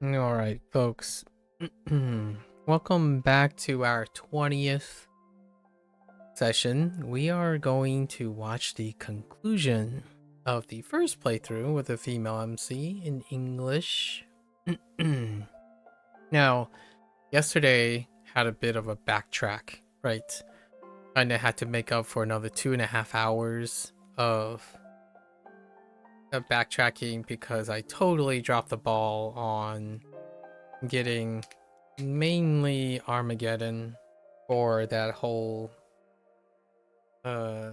All right, folks. Welcome back to our 20th session. We are going to watch the conclusion of the first playthrough with a female MC in English. Now, yesterday had a bit of a backtrack, right? Kinda had to make up for another 2.5 hours of backtracking because I totally dropped the ball on getting mainly Armageddon for that whole uh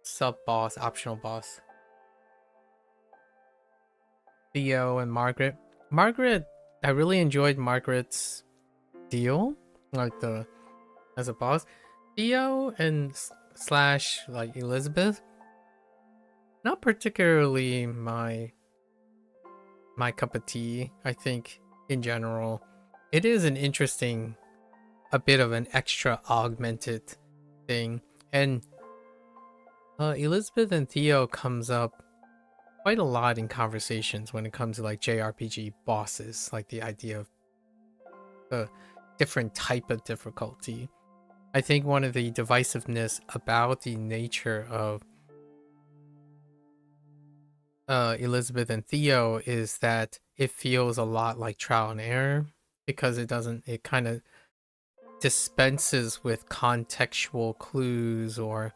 sub boss, optional boss. Theo and Margaret. Margaret, I really enjoyed Margaret's deal, like the as a boss. Theo and slash like Elizabeth, not particularly my cup of tea. I think in general, it is an interesting, a bit of an extra augmented thing, and Elizabeth and Theo comes up quite a lot in conversations when it comes to like JRPG bosses, like the idea of the different type of difficulty. I think one of the divisiveness about the nature of Elizabeth and Theo is that it feels a lot like trial and error because it kind of dispenses with contextual clues or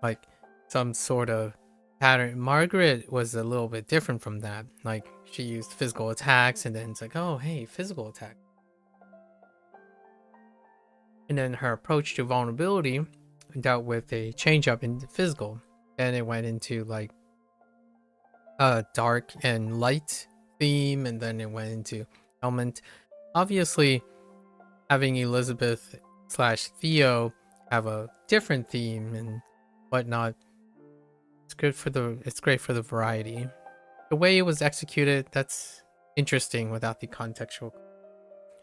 like some sort of pattern. Margaret was a little bit different from that. Like she used physical attacks and then it's like, oh hey, physical attack. And then her approach to vulnerability dealt with a change up in physical. Then it went into like a dark and light theme, and then it went into element. Obviously, having Elizabeth slash Theo have a different theme and whatnot, it's great for the variety. The way it was executed, that's interesting without the contextual.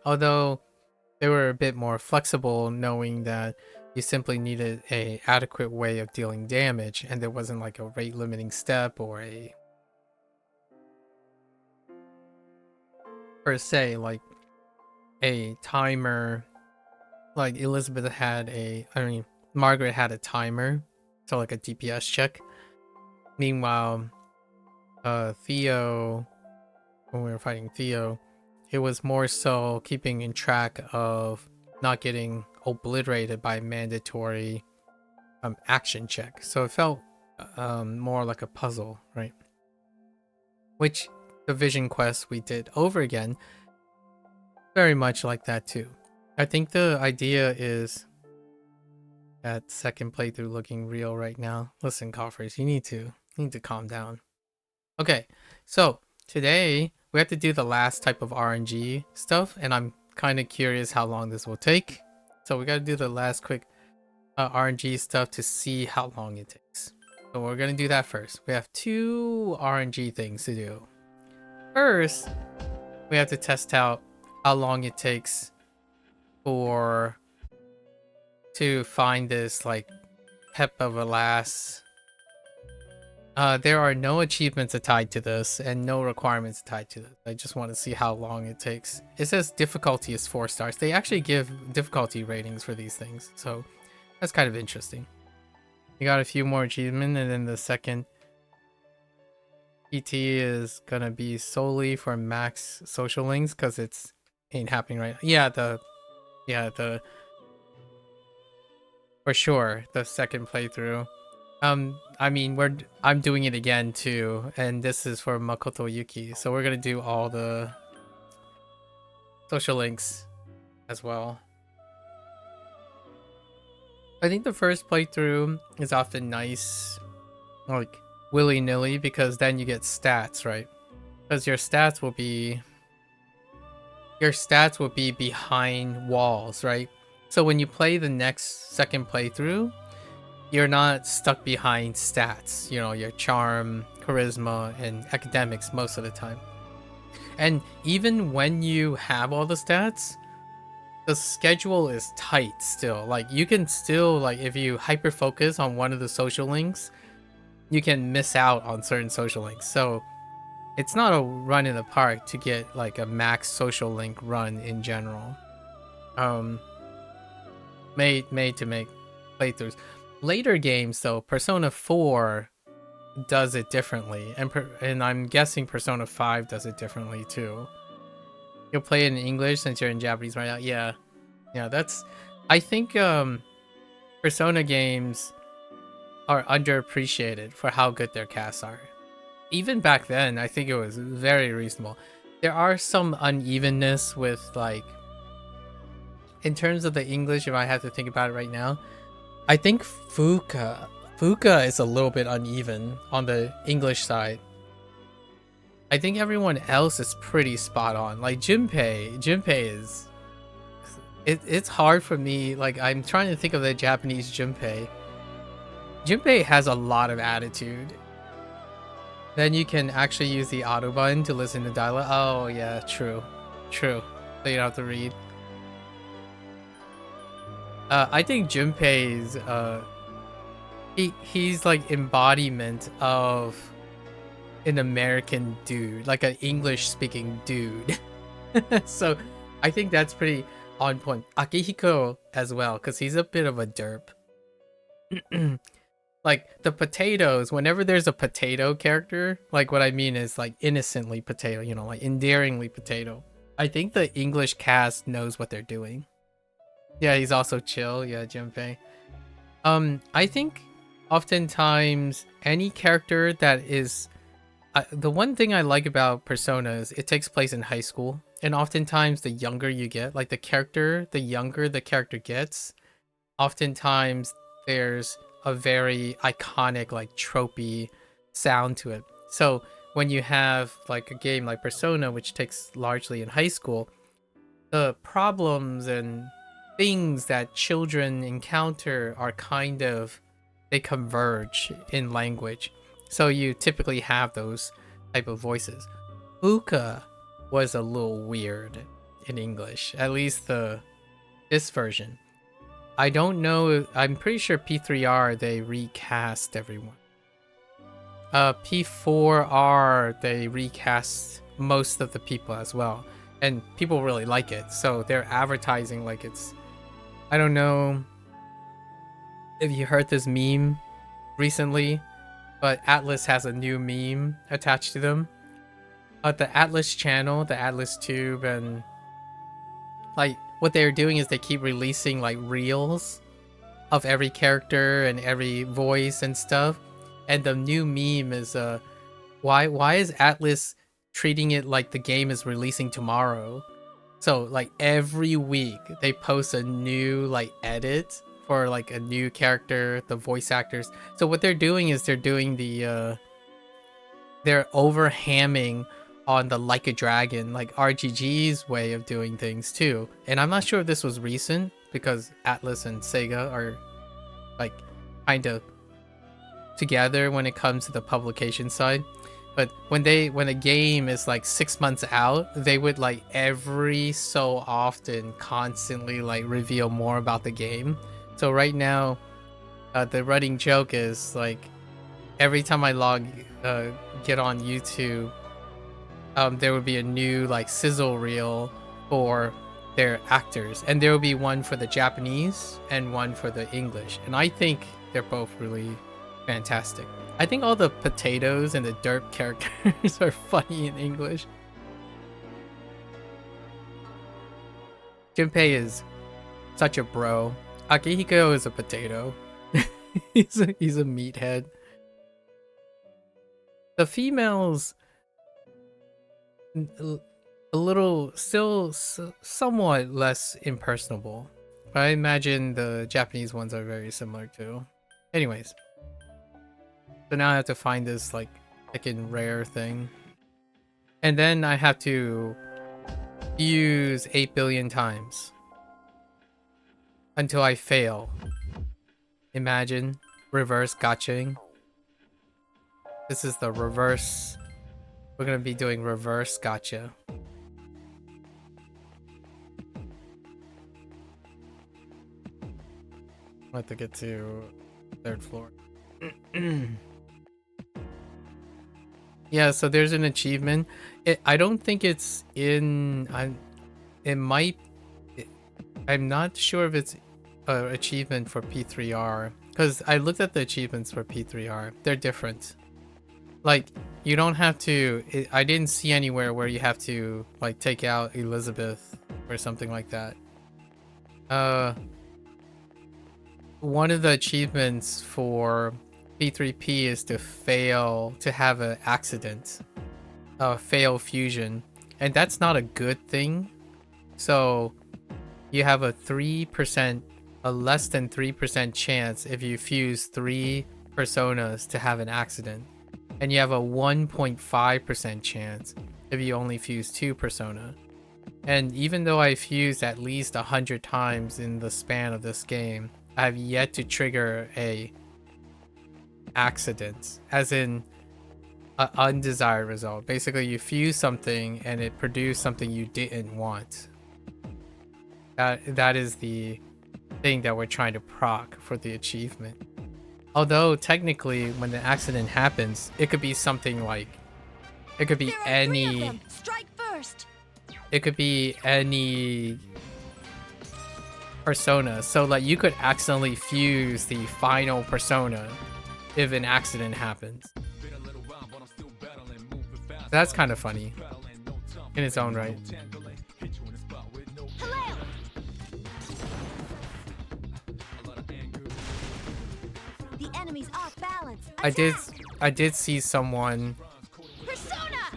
Although they were a bit more flexible, knowing that you simply needed a adequate way of dealing damage, and there wasn't like a rate limiting step or a per se like a timer. Like Elizabeth had Margaret had a timer, so like a DPS check. Meanwhile, Theo, when we were fighting Theo, it was more so keeping in track of not getting obliterated by mandatory action check. So it felt more like a puzzle, right? Which the Vision Quest we did over again, very much like that too. I think the idea is that second playthrough looking real right now. Listen, Coffers, you need to calm down. Okay, so today we have to do the last type of RNG stuff, and I'm kind of curious how long this will take. So we got to do the last quick RNG stuff to see how long it takes. So we're gonna do that first. We have 2 RNG things to do. First, we have to test out how long it takes to find this like Pep of a Lass. There are no achievements tied to this and no requirements tied to this. I just want to see how long it takes. It says difficulty is 4 stars. They actually give difficulty ratings for these things, so that's kind of interesting. You got a few more achievements, and then the second PT is gonna be solely for max social links because it's ain't happening right now. For sure, the second playthrough. I mean, I'm doing it again too, and this is for Makoto Yuki, so we're gonna do all the social links as well. I think the first playthrough is often nice, like willy-nilly, because then you get stats, right? Because your stats will be behind walls, right? So when you play the next second playthrough, you're not stuck behind stats, you know, your charm, charisma, and academics most of the time. And even when you have all the stats, the schedule is tight still. Like you can still, like if you hyper focus on one of the social links, you can miss out on certain social links. So it's not a run in the park to get like a max social link run in general. Made to make playthroughs. Later games though, Persona 4 does it differently, and I'm guessing Persona 5 does it differently too. You'll play it in English since you're in Japanese right now. Yeah, that's. I think Persona games are underappreciated for how good their casts are. Even back then, I think it was very reasonable. There are some unevenness with like, in terms of the English. If I have to think about it right now, I think Fuka is a little bit uneven on the English side. I think everyone else is pretty spot on. Like Junpei is. It's hard for me. Like I'm trying to think of the Japanese Junpei. Junpei has a lot of attitude. Then you can actually use the auto button to listen to dialogue. Oh yeah, true. So you don't have to read. I think Junpei's he's like embodiment of an American dude, like an English speaking dude. So I think that's pretty on point. Akihiko as well, because he's a bit of a derp. Like the potatoes, whenever there's a potato character, like what I mean is like innocently potato, you know, like endearingly potato. I think the English cast knows what they're doing. Yeah, he's also chill. Yeah, Junpei. I think oftentimes any character that is the one thing I like about Persona is it takes place in high school, and oftentimes the younger you get, like the younger the character gets, oftentimes there's a very iconic, like tropey sound to it. So when you have like a game like Persona, which takes largely in high school, the problems and things that children encounter are kind of, they converge in language. So you typically have those type of voices. Uka was a little weird in English, at least this version. I don't know. I'm pretty sure P3R they recast everyone. P4R they recast most of the people as well, and people really like it. So they're advertising like it's. I don't know if you heard this meme recently, but ATLUS has a new meme attached to them. The ATLUS channel, the ATLUS tube, and like what they're doing is they keep releasing like reels of every character and every voice and stuff. And the new meme is why is ATLUS treating it like the game is releasing tomorrow? So like every week they post a new like edit for like a new character, the voice actors. So what they're doing is they're doing the they're over hamming on the Like a Dragon, like RGG's way of doing things too. And I'm not sure if this was recent because ATLUS and SEGA are like kind of together when it comes to the publication side. But when a game is like 6 months out, they would like every so often constantly like reveal more about the game. So right now, the running joke is like every time I get on YouTube, there would be a new like sizzle reel for their actors, and there will be one for the Japanese and one for the English, and I think they're both really fantastic. I think all the potatoes and the derp characters are funny in English. Junpei is such a bro. Akihiko is a potato. he's a meathead. The females a little still somewhat less impersonable, but I imagine the Japanese ones are very similar too. Anyways, so now I have to find this like freaking rare thing, and then I have to use 8 billion times until I fail. Imagine reverse gotchaing. This is the reverse. We're gonna be doing reverse gotcha. I have to get to 3rd floor. Yeah, so there's an achievement. I don't think it's in. It might. I'm not sure if it's an achievement for P3R because I looked at the achievements for P3R. They're different. Like you don't have to. I didn't see anywhere where you have to like take out Elizabeth or something like that. One of the achievements for P3P is to have an accident, fail fusion, and that's not a good thing. So you have a 3%, a less than 3% chance if you fuse 3 personas to have an accident, and you have a 1.5% chance if you only fuse 2 persona. And even though I fused at least 100 times in the span of this game, I have yet to trigger a accident, as in an undesired result. Basically, you fuse something and it produced something you didn't want. That is the thing that we're trying to proc for the achievement. Although technically, when the accident happens, it could be something like, it could be any. Strike first. It could be any persona. So like you could accidentally fuse the final persona if an accident happens. That's kind of funny in its own right. The enemy's off balance. I did see someone.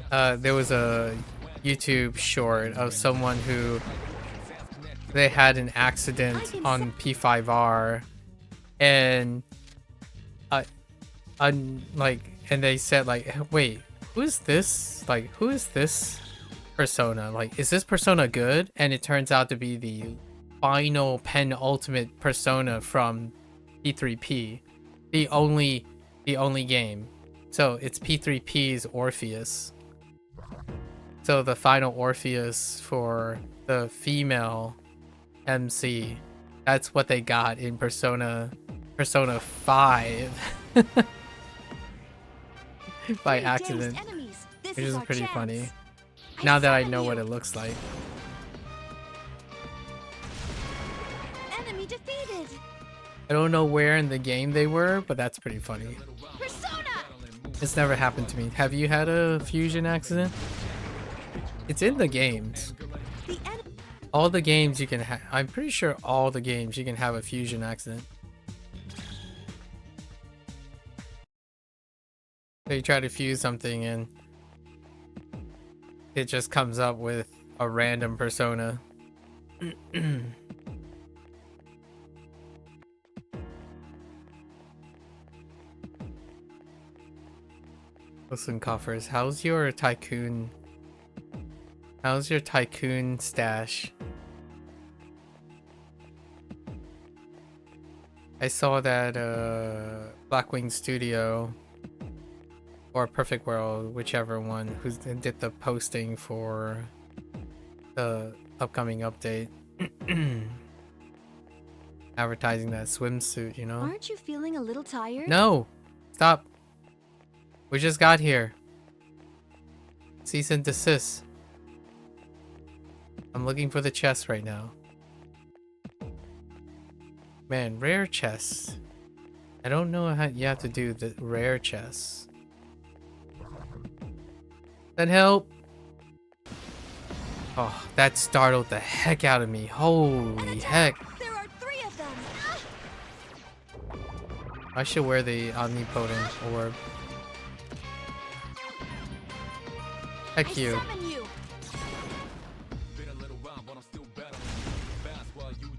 There was a YouTube short of someone who they had an accident on P5R, and and they said like, wait, who is this? Like, who is this persona? Like, is this persona good? And it turns out to be the final penultimate persona from P3P, the only game. So it's P3P's Orpheus. So the final Orpheus for the female MC, that's what they got in Persona 5 by accident, which is pretty funny now that I know what it looks like. Enemy defeated. I don't know where in the game they were, but that's pretty funny. Persona. It's never happened to me. Have you had a fusion accident? It's in the games. All the games you can have. I'm pretty sure all the games you can have a fusion accident. So you try to fuse something and it just comes up with a random persona. Listen, Coffers, how's your tycoon stash? I saw that Blackwing Studio or Perfect World, whichever one, who did the posting for the upcoming update. Advertising that swimsuit, you know? Aren't you feeling a little tired? No! Stop! We just got here. Cease and desist. I'm looking for the chest right now. Man, rare chests. I don't know how you have to do the rare chests. Then help! Oh, that startled the heck out of me. Holy heck. There are 3 of them. I should wear the omnipotent orb. Heck you.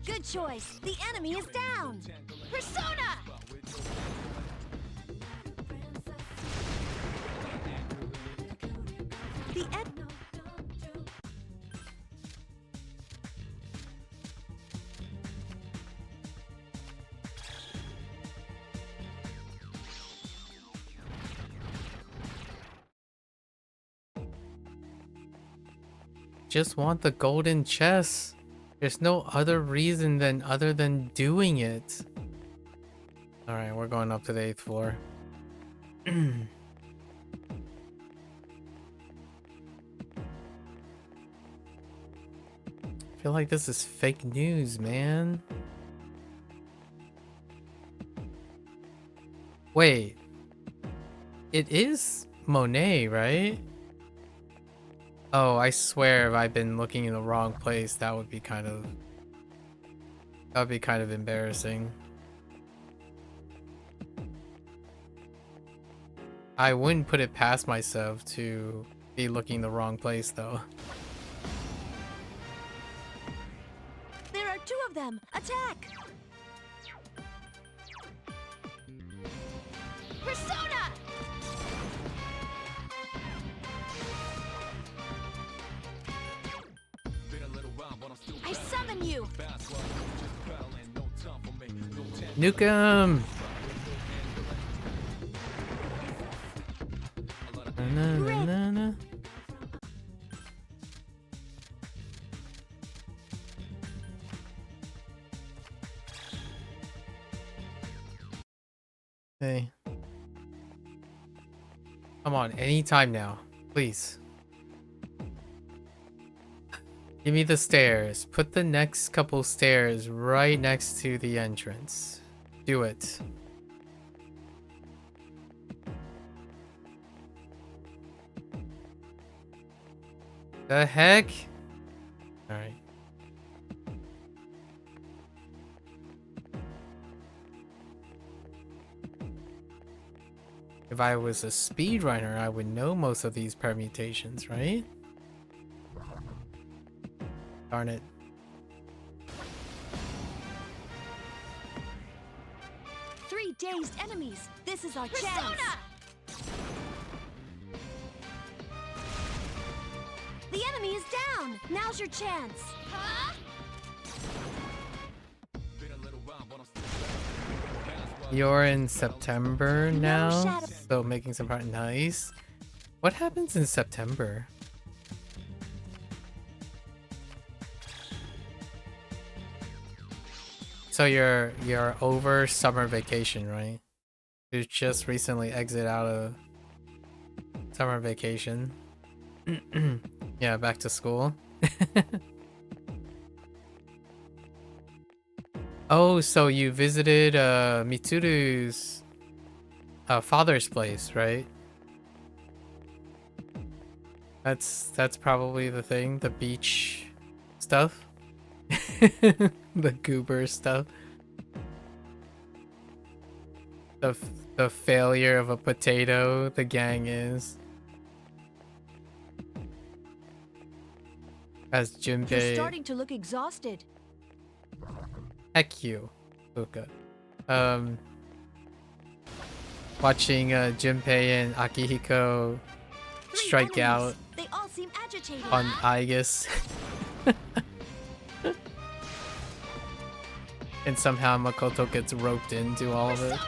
Good choice. The enemy is down. Persona. The Just want the golden chest. There's no other reason other than doing it. Alright, we're going up to the 8th floor. feel like this is fake news, man. Wait. It is Monet, right? Oh, I swear if I've been looking in the wrong place, that would be kind of embarrassing. I wouldn't put it past myself to be looking the wrong place though. There are 2 of them. Attack! Persona! I summon you! Nuke 'em! Na, na, na, na. Hey. Come on, anytime now. Please. Give me the stairs. Put the next couple stairs right next to the entrance. Do it. The heck? Alright. If I was a speedrunner, I would know most of these permutations, right? Darn it. Three dazed enemies. This is our chance. The enemy is down. Now's your chance. Huh? You're in September now, shadow. so making some part nice. What happens in September? So you're over summer vacation, right? You just recently exit out of summer vacation. Yeah, back to school. Oh, so you visited Mitsuru's father's place, right? That's probably the thing, the beach stuff. The goober stuff. The failure of a potato, the gang is. As You're Junpei. starting to look exhausted. Heck you, Luca. Watching Junpei and Akihiko Three strike enemies. out They all seem agitated. on Aegis. And somehow Makoto gets roped into all of it.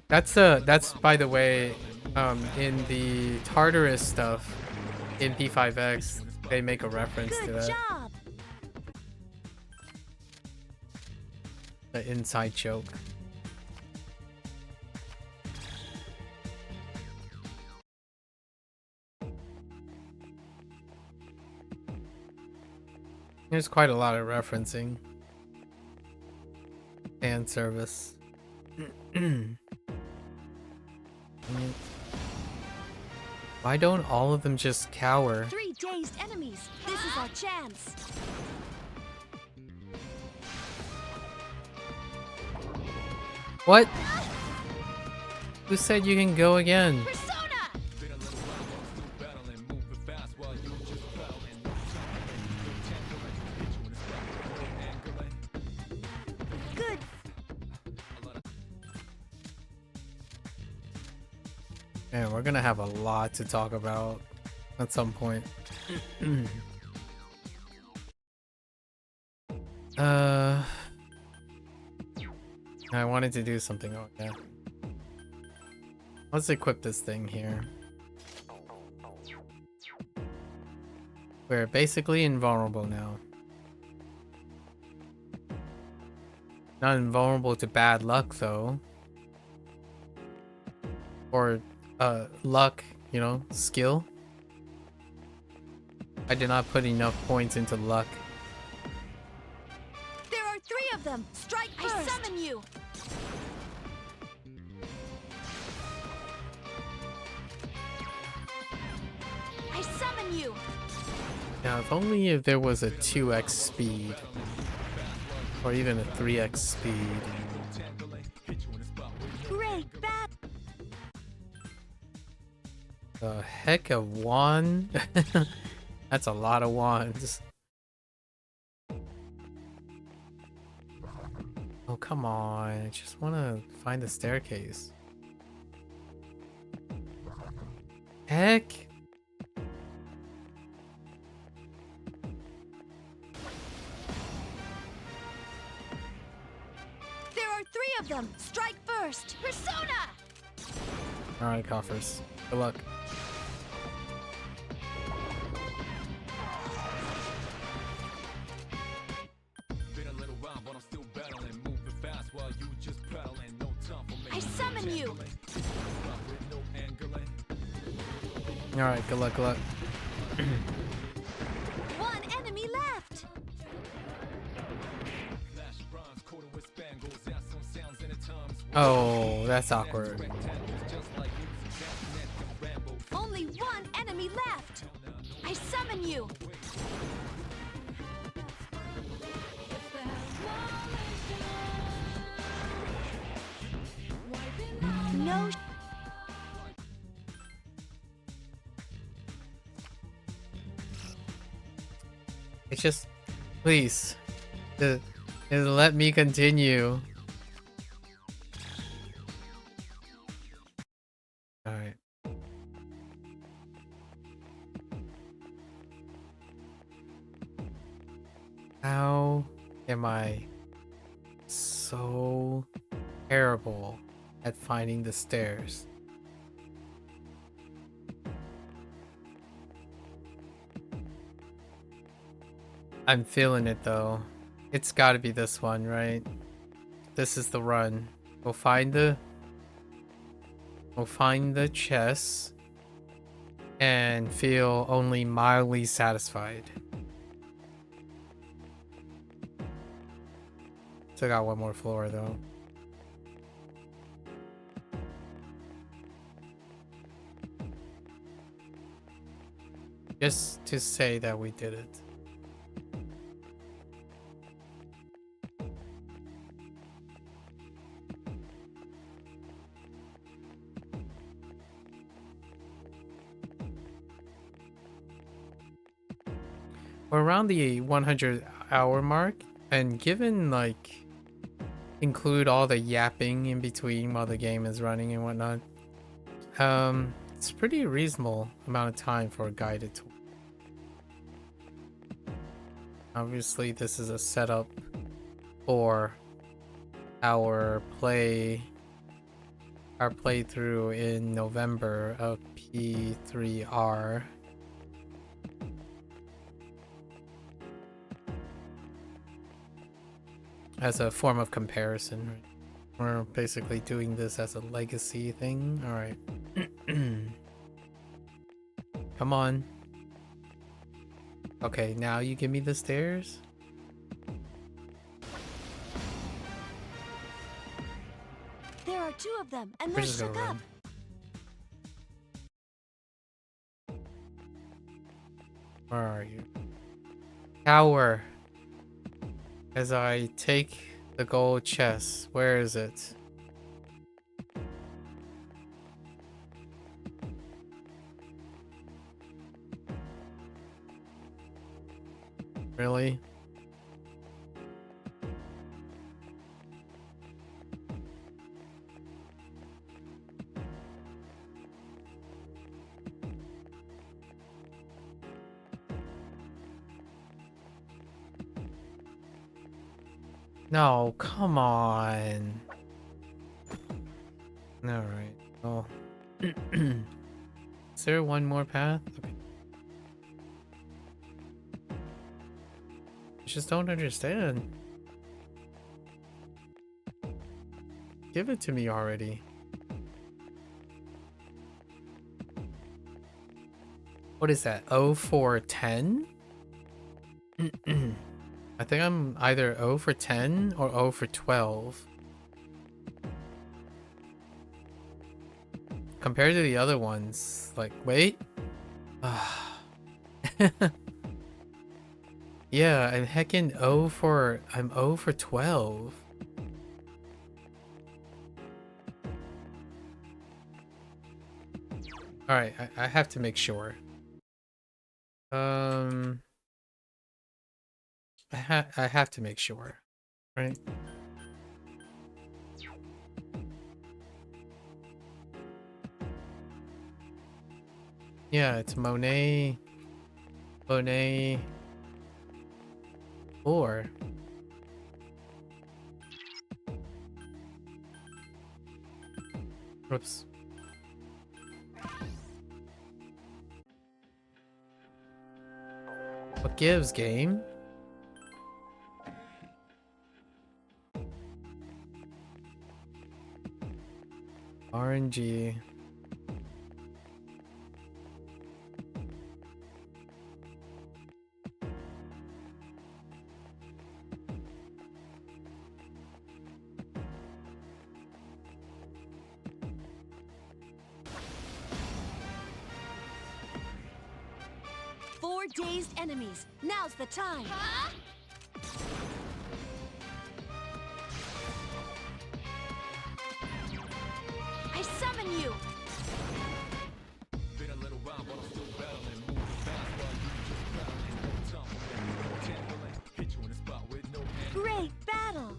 That's by the way, in the Tartarus stuff in P5X, they make a reference to Good that. job. The inside joke. There's quite a lot of referencing. Fan service. Why don't all of them just cower? Three dazed enemies. This is our chance. What? Who said you can go again? Persona! Good. Man, we're gonna have a lot to talk about at some point. I wanted to do something. Okay. Let's equip this thing here. We're basically invulnerable now. Not invulnerable to bad luck though. Or luck, you know, skill. I did not put enough points into luck. There are 3 of them. Strike first. I summon you. I summon you. Now, if only if there was a 2x speed. Or even a 3x speed. Great bat. The heck of one? That's a lot of wands. Oh, come on. I just want to find the staircase. Heck? There are 3 of them. Strike first. Persona. Alright, coffers. Good luck. I summon you. Alright, good luck, good luck. 1 enemy left. Oh, that's awkward. Only 1 enemy left. I summon you. No. It's just, please, just let me continue. Alright. How am I so terrible at finding the stairs? I'm feeling it though. It's gotta be this one, right? This is the run. We'll find the chest and feel only mildly satisfied. Still got one more floor though. Just to say that we did it. We're around the 100-hour mark, and given like include all the yapping in between while the game is running and whatnot, it's a pretty reasonable amount of time for a guided tour. Obviously, this is a setup for our playthrough in November of P3R. As a form of comparison, right? We're basically doing this as a legacy thing. All right. Come on. Okay, now you give me the stairs. There are 2 of them, and We're they're just gonna shook up. run. Where are you? Tower. As I take the gold chest, where is it? Really? No, come on. Alright, well. Is there one more path? Okay. I just don't understand. Give it to me already. What is that? 0 for 10? I think I'm either 0 for 10 or 0 for 12. Compared to the other ones, like, wait. Yeah, I'm heckin' 0 for... I'm 0 for 12. Alright, I have to make sure. I have to make sure, right? Yeah, it's Monet 4. Whoops. What gives, game? RNG. Four dazed enemies. Now's the time. Huh? I summon you. Great battle.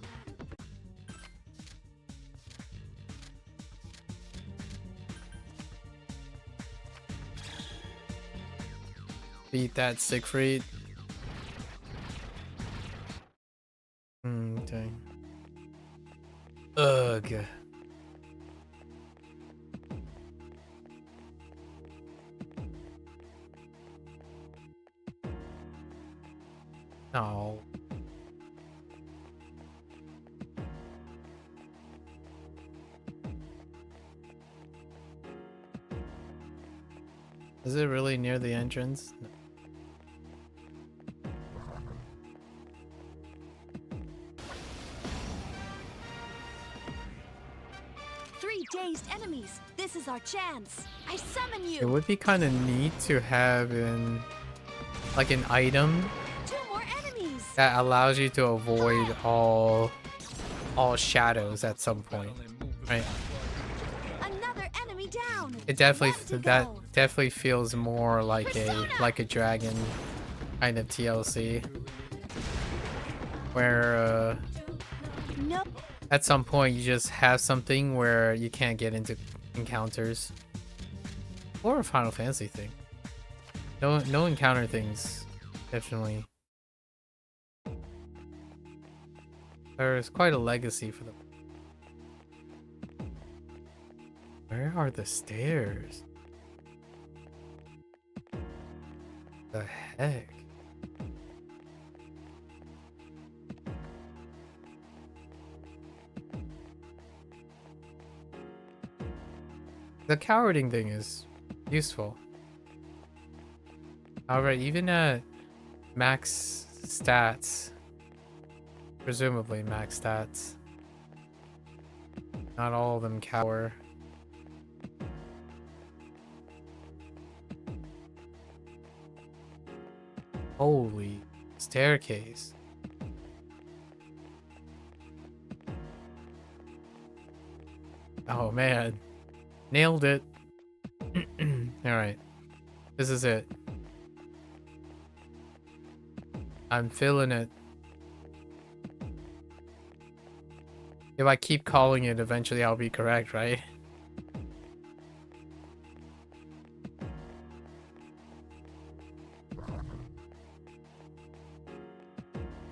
Beat that Siegfried. Okay. Ugh. No. Is it really near the entrance? No. Three dazed enemies. This is our chance. I summon you. It would be kind of neat to have like an item Two more enemies. that allows you to avoid all shadows at some point, right? Another enemy down. It definitely One to that go. definitely feels more like Persona! a dragon kind of TLC, where Nope. at some point you just have something where you can't get into encounters, or a Final Fantasy thing. No encounter things, definitely. There's quite a legacy for them. Where are the stairs? The heck? The cowarding thing is useful. However, even at max stats, presumably max stats, not all of them cower. Holy staircase. Oh man. Nailed it. Alright. This is it. I'm feeling it. If I keep calling it, eventually I'll be correct, right?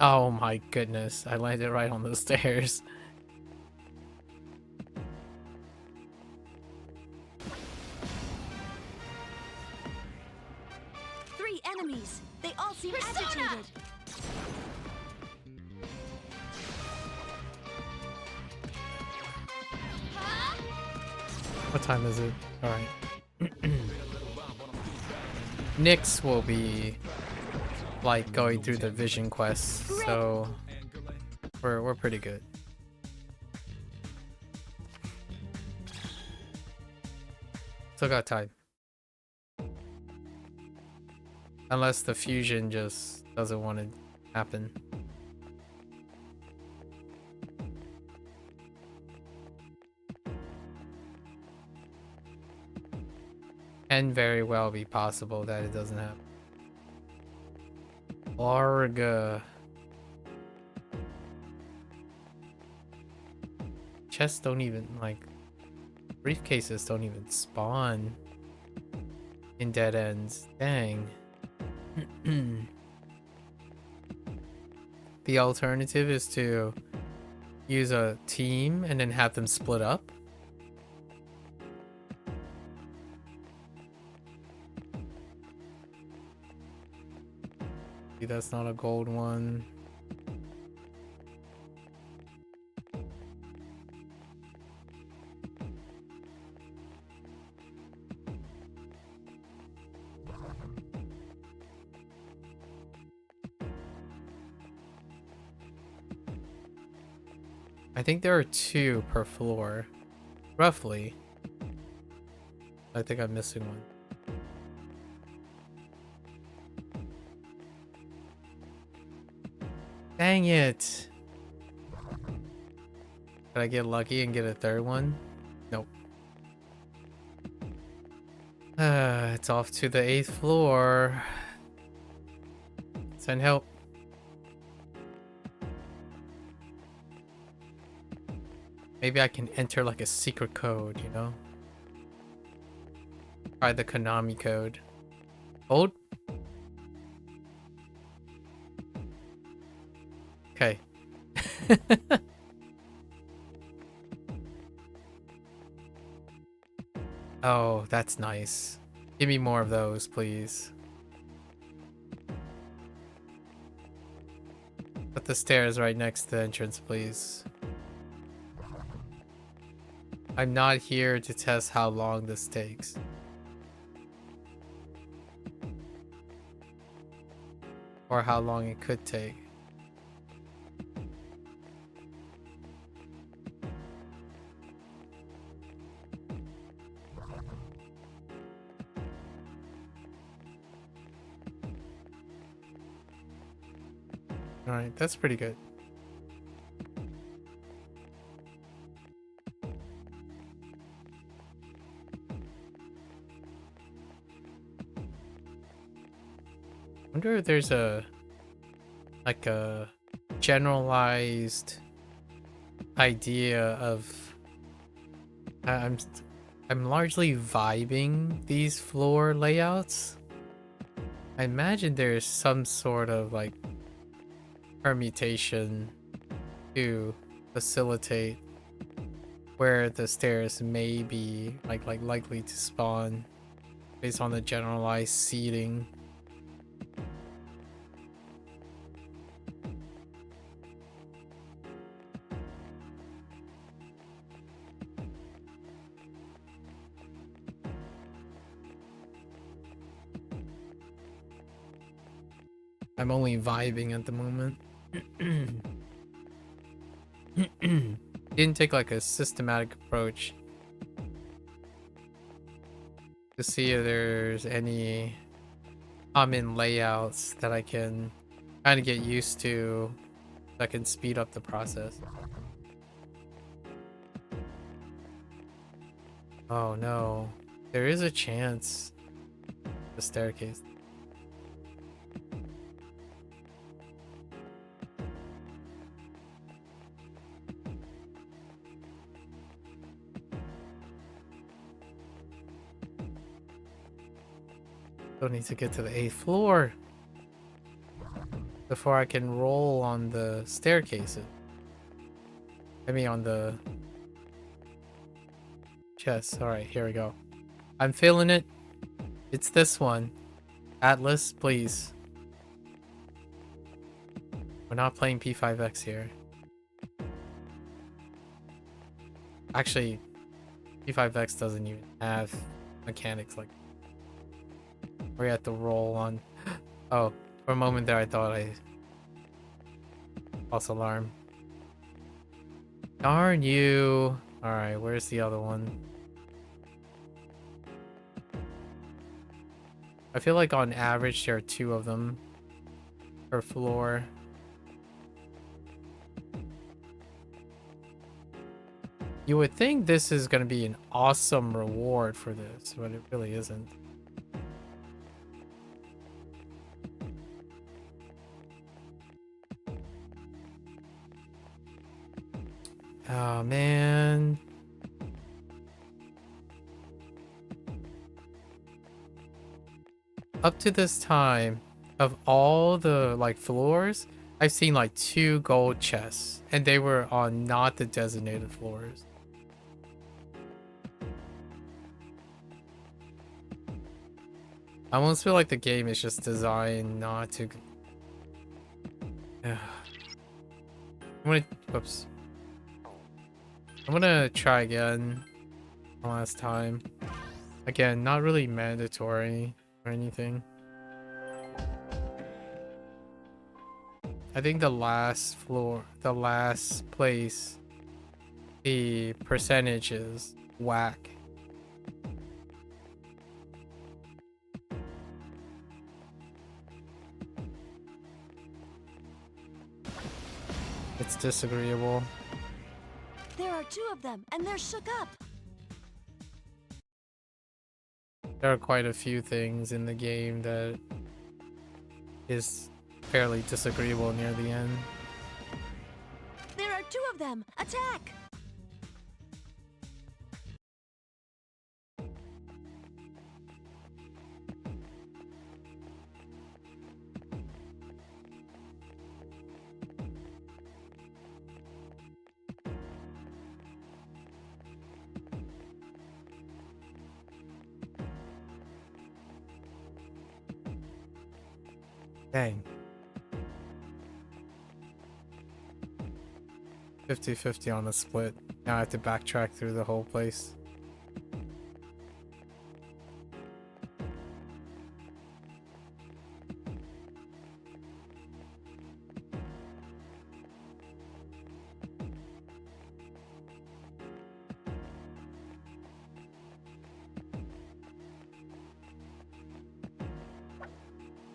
Oh my goodness, I landed right on the stairs. Three enemies. They all seem agitated. What time is it? Alright. Nyx will be like going through the vision quests, so we're pretty good. Still got time. Unless the fusion just doesn't want to happen. Can very well be possible that it doesn't happen. Orga. Chests don't even, like, briefcases don't even spawn in dead ends. Dang. The alternative is to use a team and then have them split up. See, that's not a gold one. I think there are 2 per floor, roughly. I think I'm missing one. Dang it! Did I get lucky and get a 3rd one? Nope. It's off to the 8th floor. Send help. Maybe I can enter like a secret code, you know? Try the Konami code. Hold. Okay. Oh, that's nice. Give me more of those, please. Put the stairs right next to the entrance, please. I'm not here to test how long this takes. Or how long it could take. Alright, that's pretty good. I wonder if there's a like a generalized idea of I'm largely vibing these floor layouts. I imagine there's some sort of like permutation to facilitate where the stairs may be like likely to spawn based on the generalized seating. I'm only vibing at the moment. Didn't take like a systematic approach to see if there's any common layouts that I can kind of get used to that can speed up the process. Oh no, there is a chance the staircase. Still need to get to the 8th floor before I can roll on the staircases. I mean on the chest. Alright, here we go. I'm feeling it. It's this one. ATLUS, please. We're not playing P5X here. Actually, P5X doesn't even have mechanics like We have to roll on. Oh, for a moment there, I thought I false alarm. Darn you! All right, where's the other one? I feel like on average there are 2 of them per floor. You would think this is going to be an awesome reward for this, but it really isn't. Oh, man. Up to this time, of all the like floors, I've seen like 2 gold chests, and they were on not the designated floors. I almost feel like the game is just designed not to. I'm gonna. Whoops. I'm gonna try again. One last time. Again, not really mandatory or anything. I think the last floor, the last place, the percentage is whack. It's disagreeable. There are 2 of them, and they're shook up. There are quite a few things in the game that is fairly disagreeable near the end. There are 2 of them. Attack! Dang. 50-50 on the split. Now I have to backtrack through the whole place.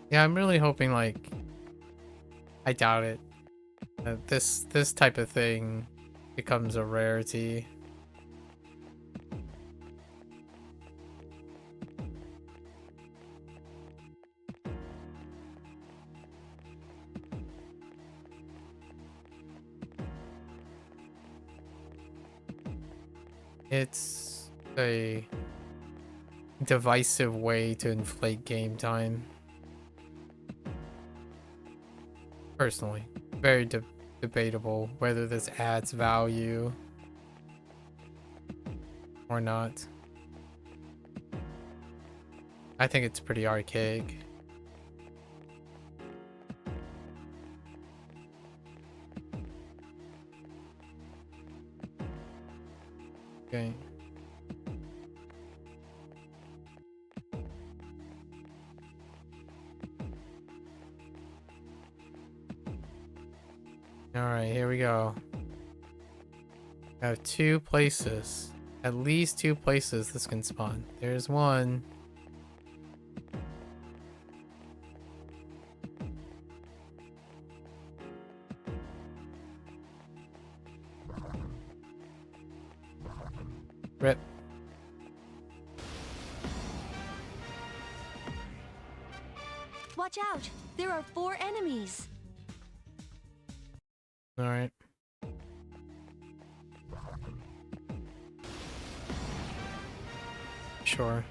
Yeah, I'm really hoping, like, I doubt it. This type of thing becomes a rarity. It's a divisive way to inflate game time. Personally, very debatable whether this adds value or not. I think it's pretty archaic. Okay. Alright, here we go. I have 2 places. At least 2 places this can spawn. There's one. Rip. Watch out! There are 4 enemies. Alright. Sure.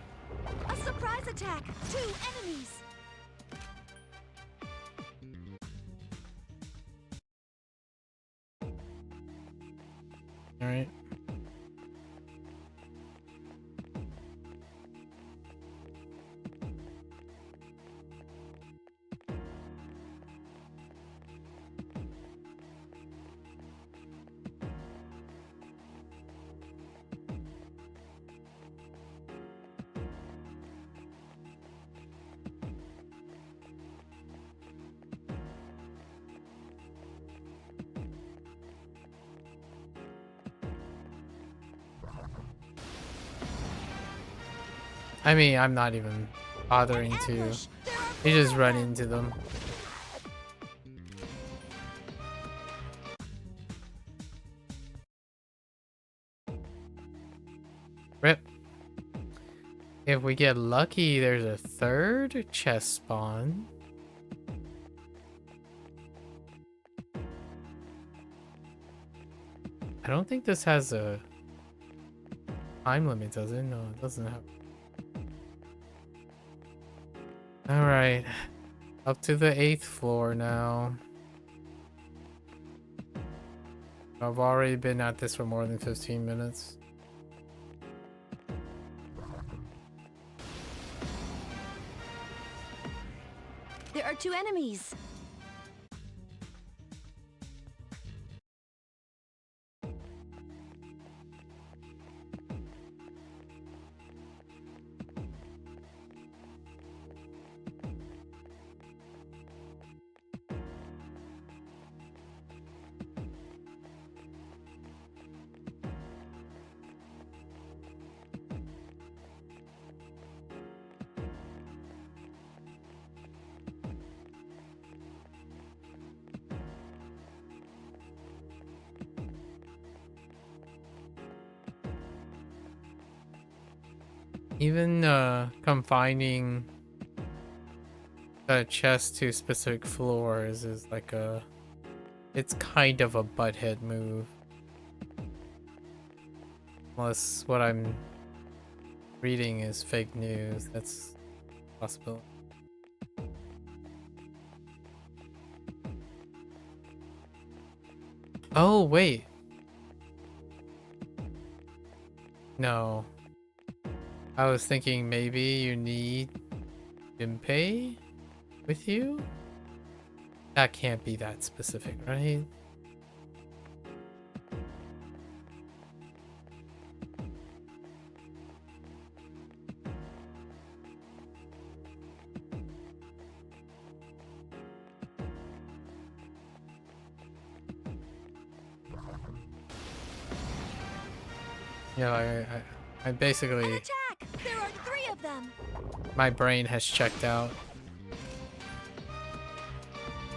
A surprise attack! 2 enemies! Alright. I mean, I'm not even bothering An to. ambush! There are You just more of run them! into them. Rip. If we get lucky, there's a third chest spawn. I don't think this has a time limit, does it? No, it doesn't have. Alright. Up to the 8th floor now. I've already been at this for more than 15 minutes. There are 2 enemies. Even confining the chest to specific floors is like a... It's kind of a butthead move. Unless what I'm reading is fake news. That's possible. Oh, wait. No. I was thinking maybe you need Jinpei with you? That can't be that specific, right? Yeah, I An basically... attack! There are 3 of them! My brain has checked out.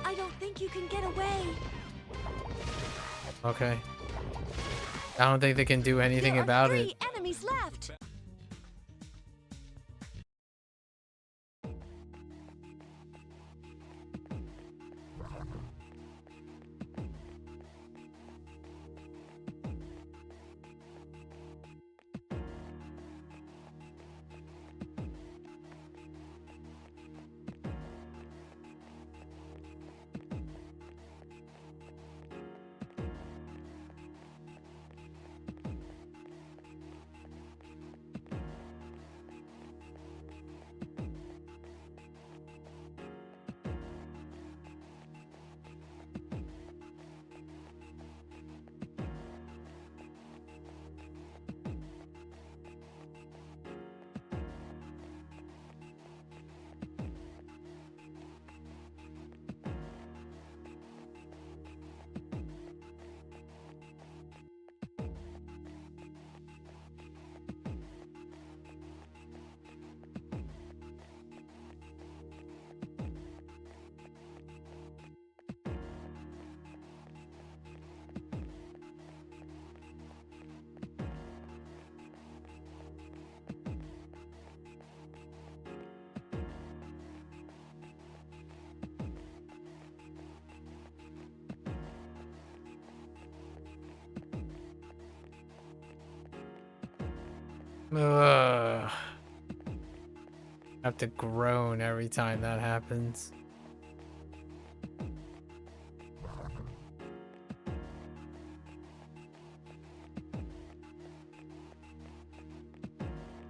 I don't think you can get away. Okay. I don't think they can do anything There are about 3 it. enemies left. Ugh. I have to groan every time that happens.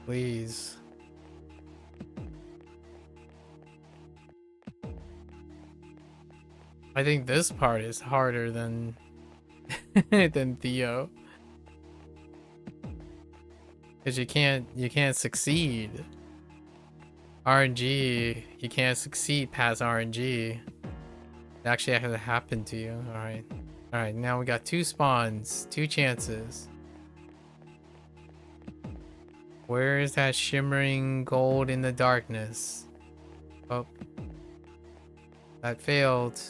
Please. I think this part is harder than than Theo. Cause you can't succeed. RNG, you can't succeed past RNG. It actually has to happen to you. Alright. Alright, now we got 2 spawns, 2 chances. Where is that shimmering gold in the darkness? Oh, that failed.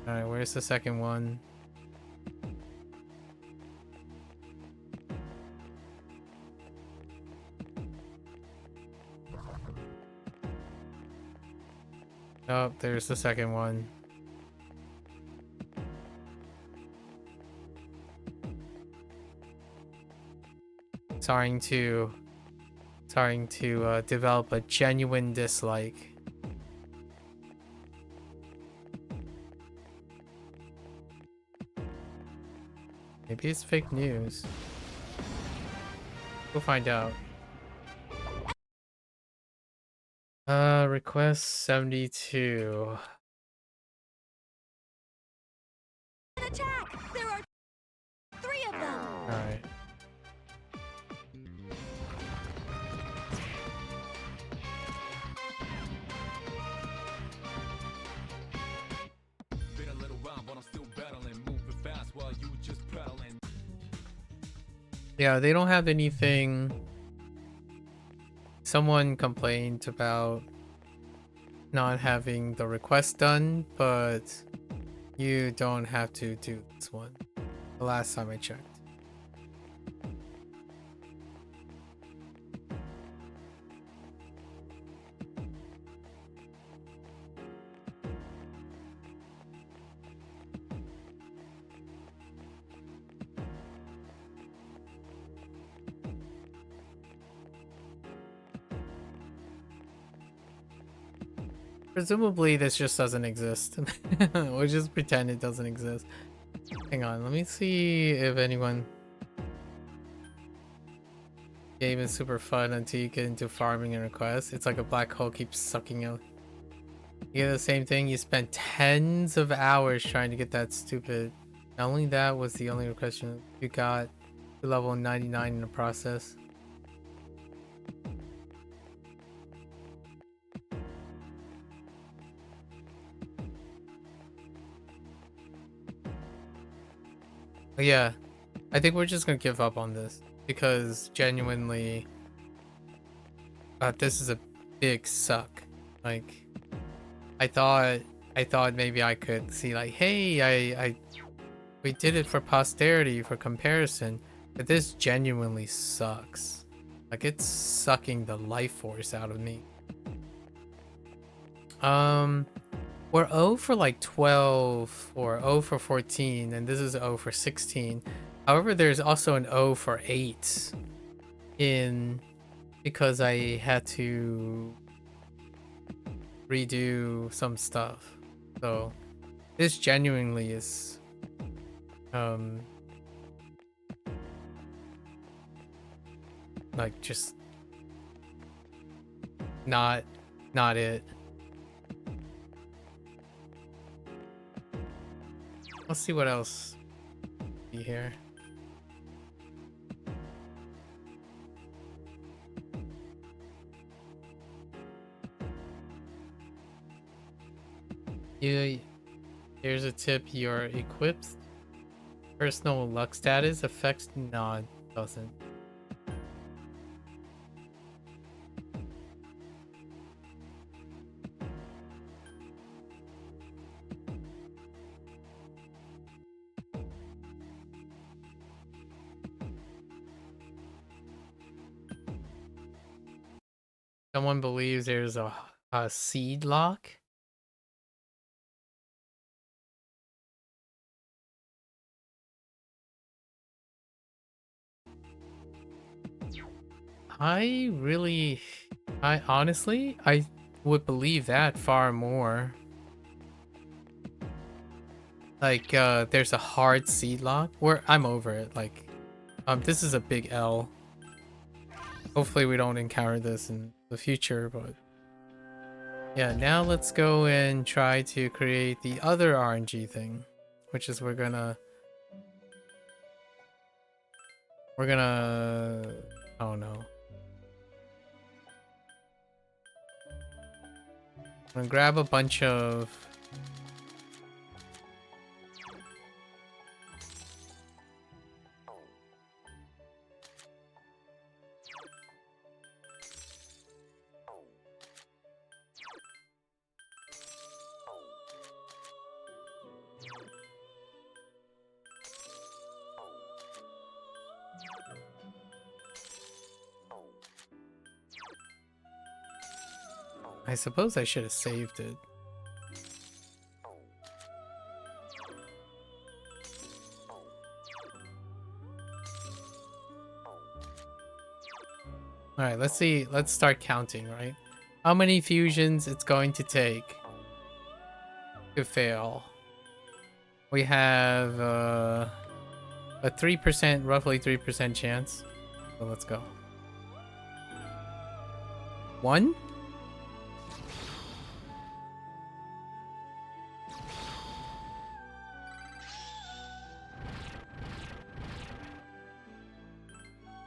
Alright, where's the second one? Oh, there's the second one. Starting to develop a genuine dislike. Maybe it's fake news. We'll find out. Request 72. An attack! There are 3 of them! Alright. Yeah, they don't have anything. Someone complained about not having the request done, but you don't have to do this one. The last time I checked. Presumably this just doesn't exist. We'll just pretend it doesn't exist. Hang on, let me see if anyone... Game is super fun until you get into farming and requests. It's like a black hole keeps sucking out. You get the same thing, you spent tens of hours trying to get that stupid... Not only that was the only request you got to level 99 in the process. But yeah, I think we're just gonna give up on this because genuinely, this is a big suck. Like, I thought maybe I could see like, hey, we did it for posterity for comparison, but this genuinely sucks. Like, it's sucking the life force out of me. We're 0 for like 12 or 0 for 14, and this is 0 for 16. However, there's also an 0 for 8 in because I had to redo some stuff. So this genuinely is like just not it. Let's see what else be here. Here's a tip. Your equipped personal luck status affects... No, it doesn't. Someone believes there's a seed lock. I honestly, I would believe that far more. Like, there's a hard seed lock where I'm over it. Like, this is a big L. Hopefully we don't encounter this in the future, but yeah, now let's go and try to create the other RNG thing, which is we're gonna, I don't know. I'm gonna grab a bunch of I suppose I should have saved it. Alright, let's see. Let's start counting, right? How many fusions it's going to take to fail? We have a 3%, roughly 3% chance. So let's go. 1?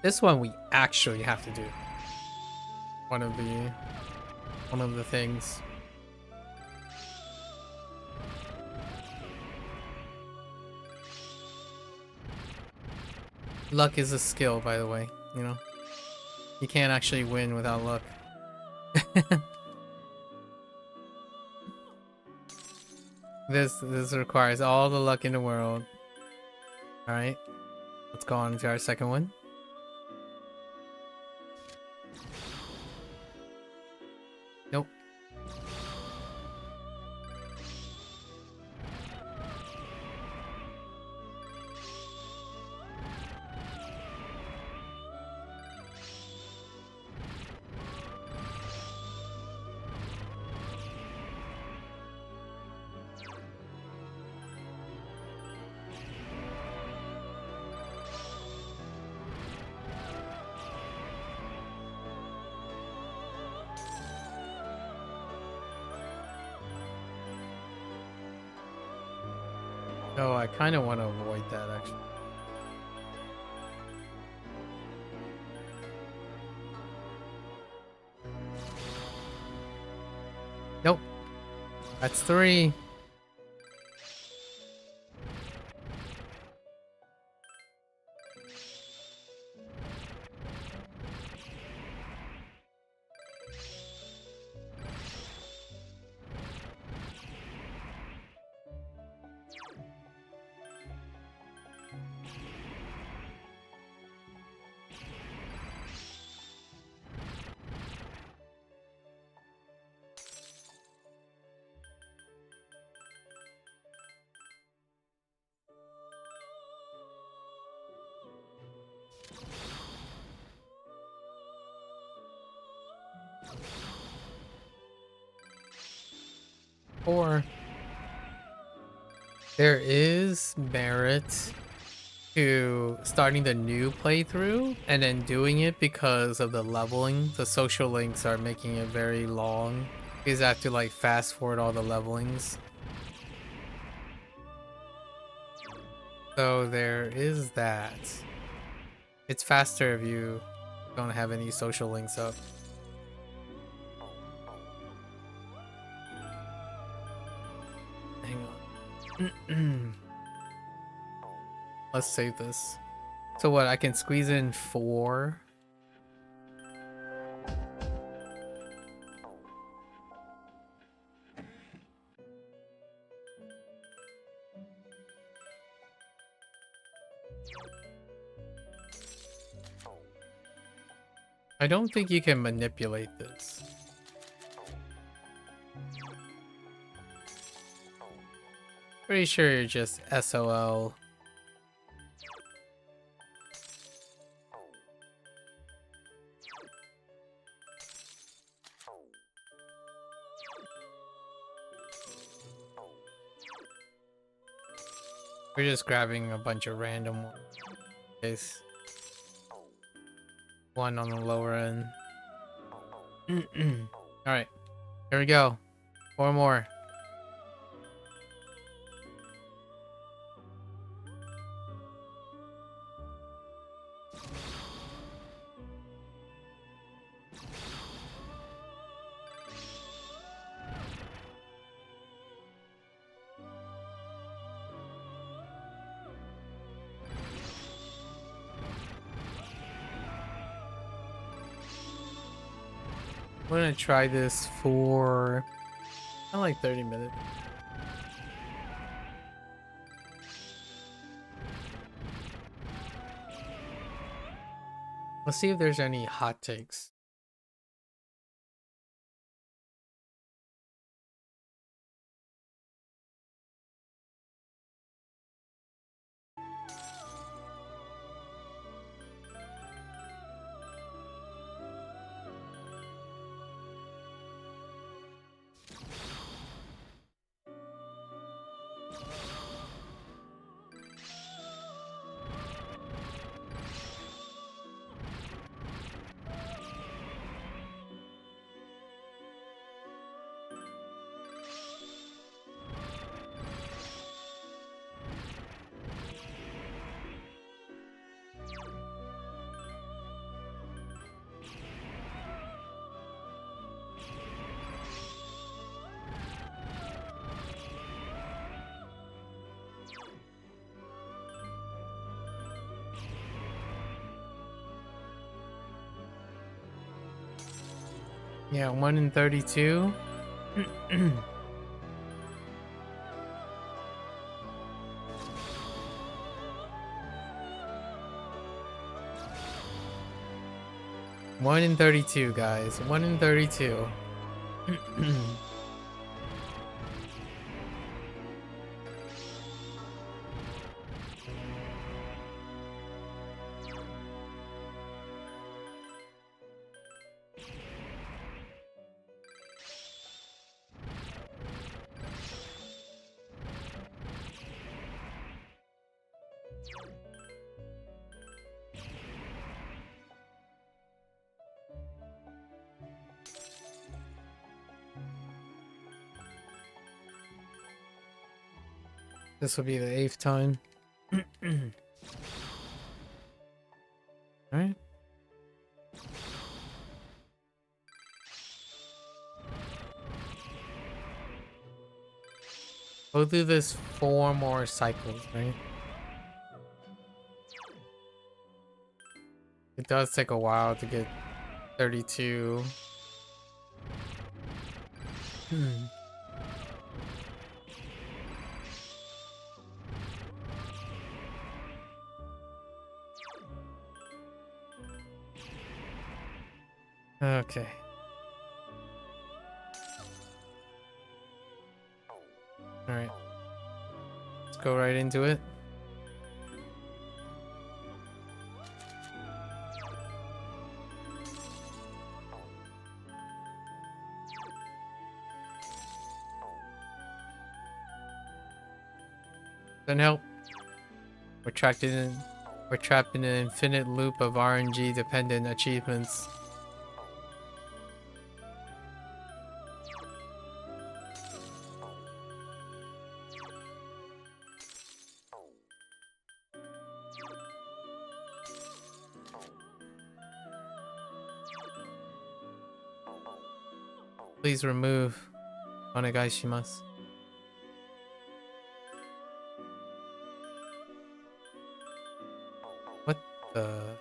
This one we actually have to do. One of the things. Luck is a skill, by the way, you know. You can't actually win without luck. This requires all the luck in the world. Alright. Let's go on to our second one. Nope. Oh, I kind of want to avoid that, actually. Nope. That's 3. Or there is merit to starting the new playthrough and then doing it because of the leveling. The social links are making it very long because I have to like fast forward all the levelings. So there is that. It's faster if you don't have any social links up. Hang on. Let's save this. So what, I can squeeze in 4? I don't think you can manipulate this. Pretty sure you're just SOL. We're just grabbing a bunch of random ones. One on the lower end. Alright, here we go. 4 more. We're gonna try this for kind of like 30 minutes. Let's see if there's any hot takes. Yeah, 1 in 32. One in 32, guys. 1 in 32. This will be the 8th time. Alright. We'll do this 4 more cycles, right? It does take a while to get 32. Okay. Alright. Let's go right into it. Doesn't help. We're trapped in an infinite loop of RNG dependent achievements. Please remove Onegaishimasu. What the?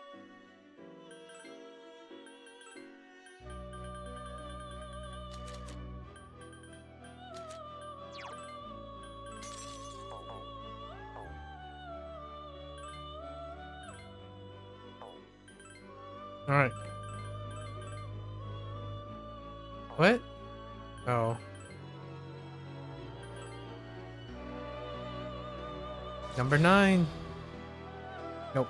All right. What? Oh. Number 9. Nope.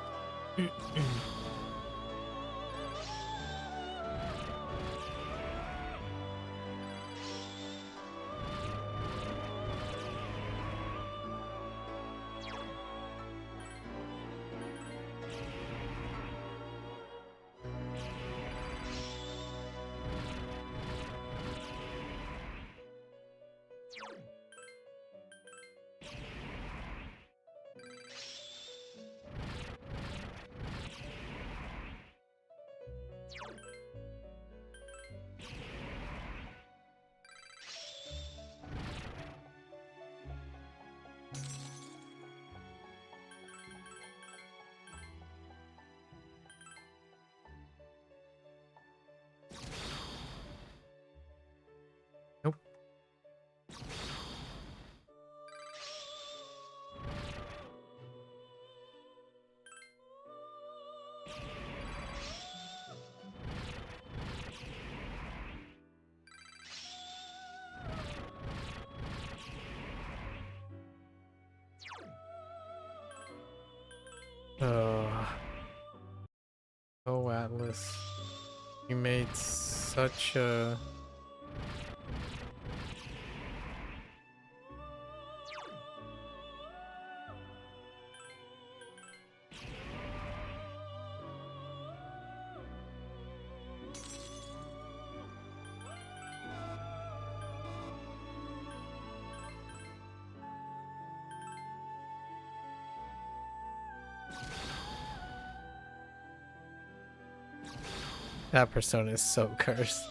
Nope. Oh, Atlas. You made such a... That persona is so cursed.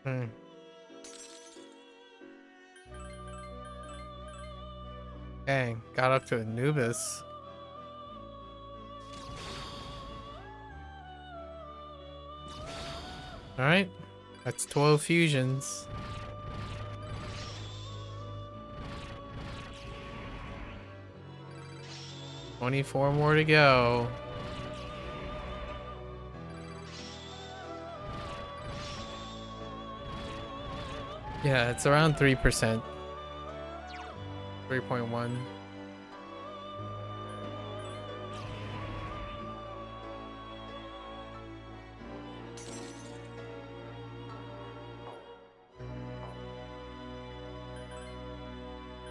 Hmm. Dang, got up to Anubis. Alright, that's 12 fusions. $24 more to go. Yeah, it's around 3%. 3.1.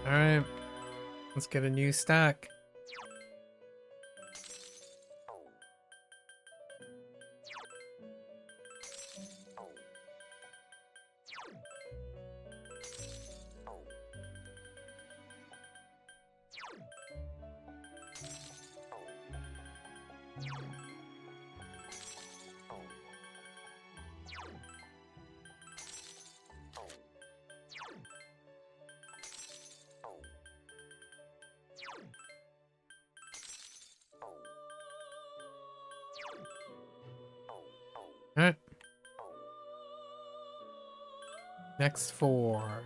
Alright, let's get a new stack. Alright. Next 4.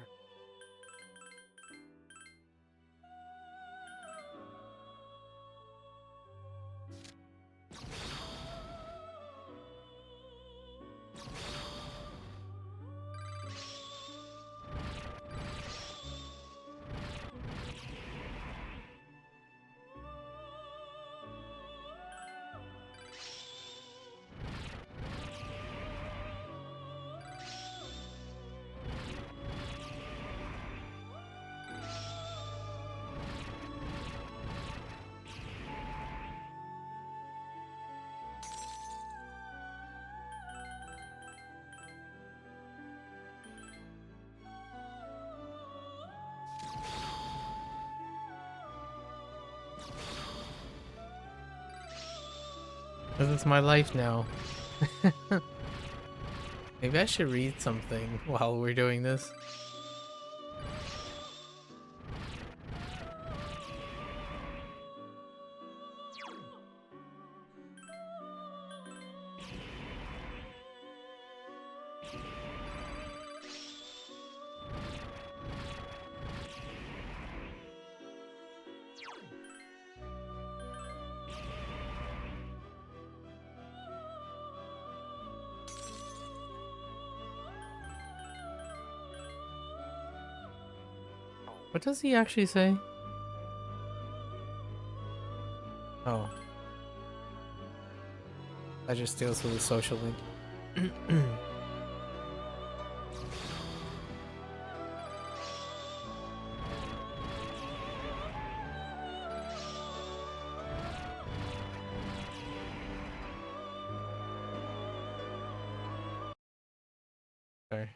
This is my life now. Maybe I should read something while we're doing this. What does he actually say? Oh. That just deals with the social link. Sorry.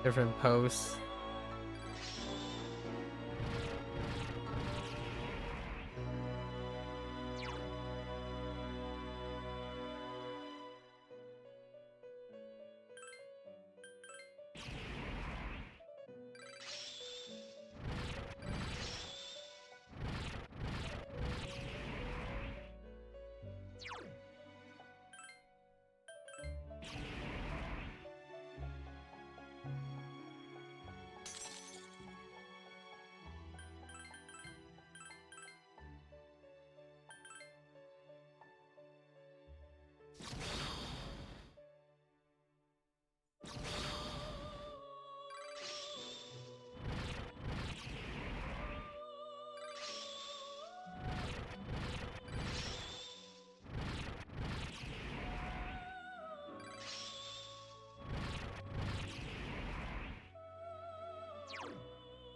Different posts.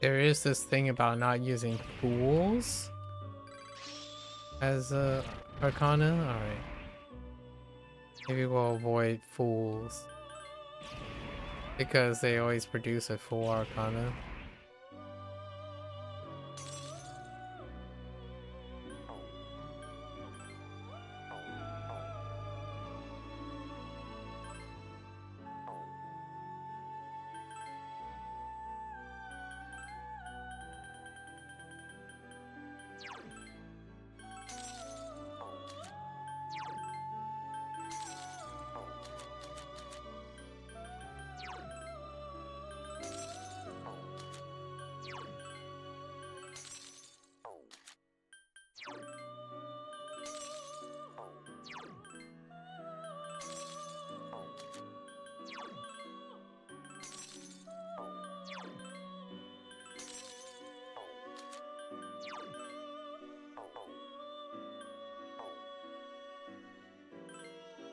There is this thing about not using fools as a arcana. Alright. Maybe we'll avoid fools. Because they always produce a full arcana.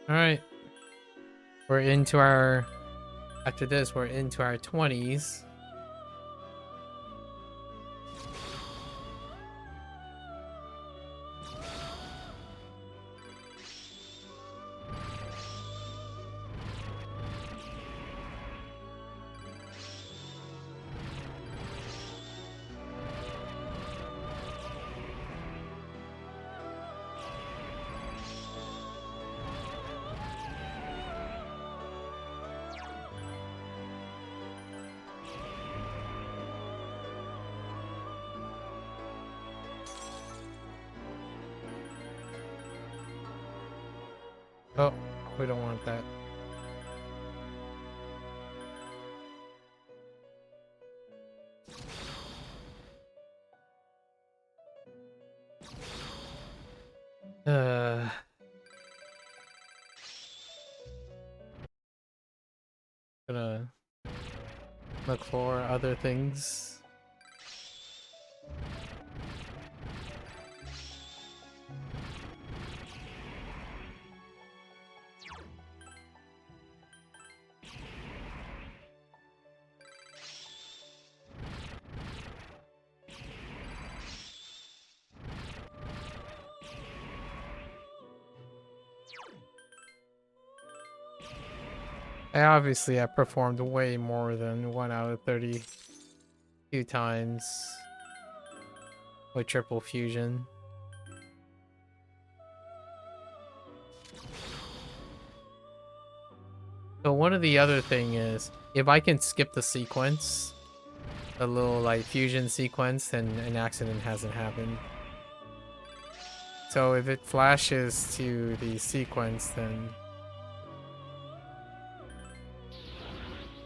All right, we're into our. After this, we're into our 20s. Oh, we don't want that. Uh, gonna look for other things. Obviously, I performed way more than 1 out of 32 times with triple fusion. So one of the other thing is, if I can skip the sequence, the little like fusion sequence, then an accident hasn't happened. So if it flashes to the sequence, then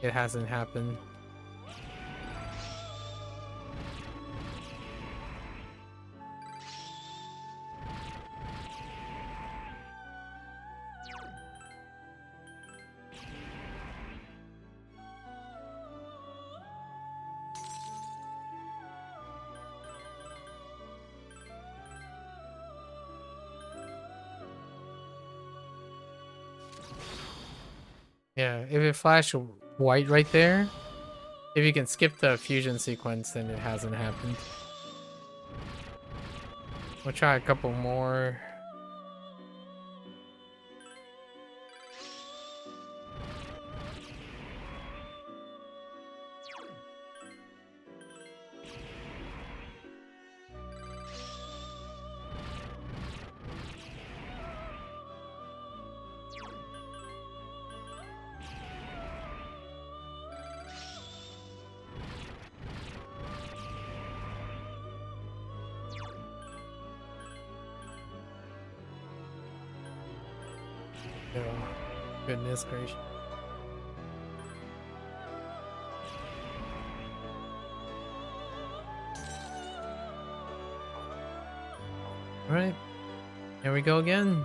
it hasn't happened. Yeah, if it flashed white right there, if you can skip the fusion sequence, then it hasn't happened. We'll try a couple more. Oh, goodness gracious. All right, here we go again.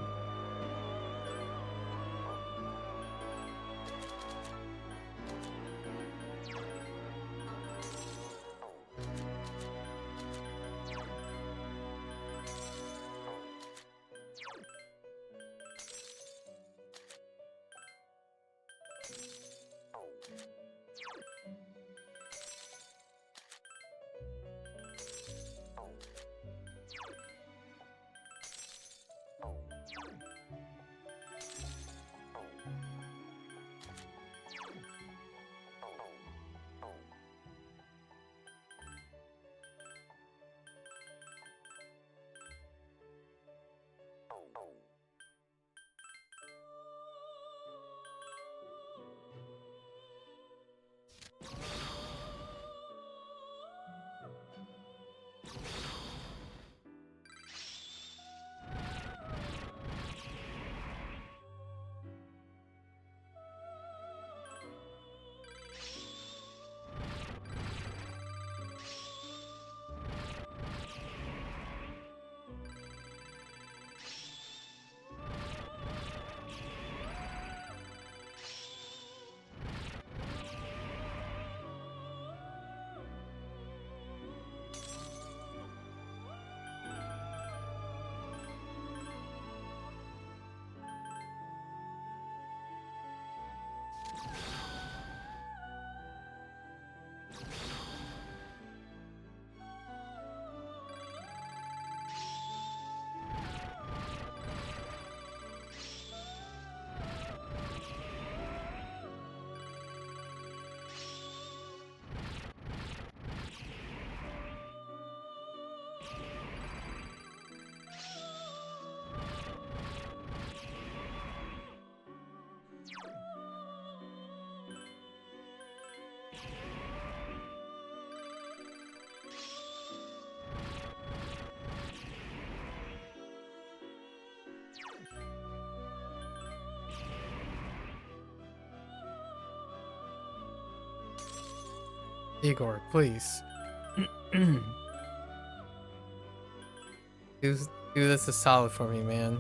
Igor, please. do do this a solid for me, man.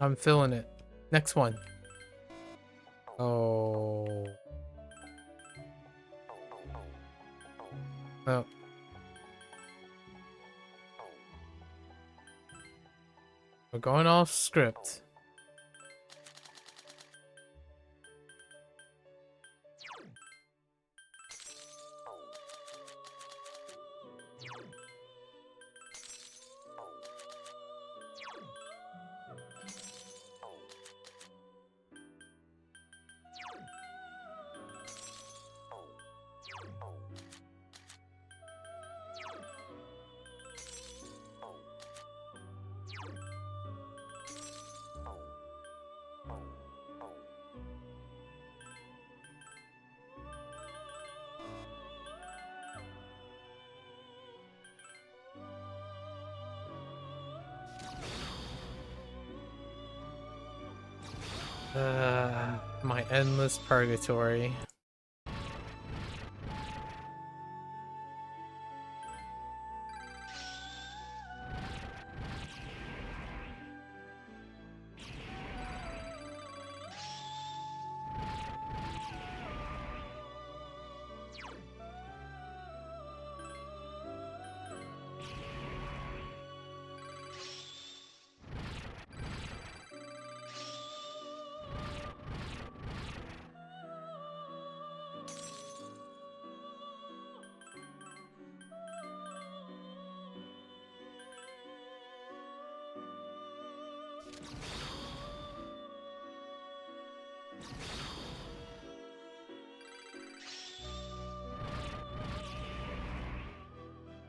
I'm feeling it. Next one. Oh. Oh. We're going off script. My endless purgatory.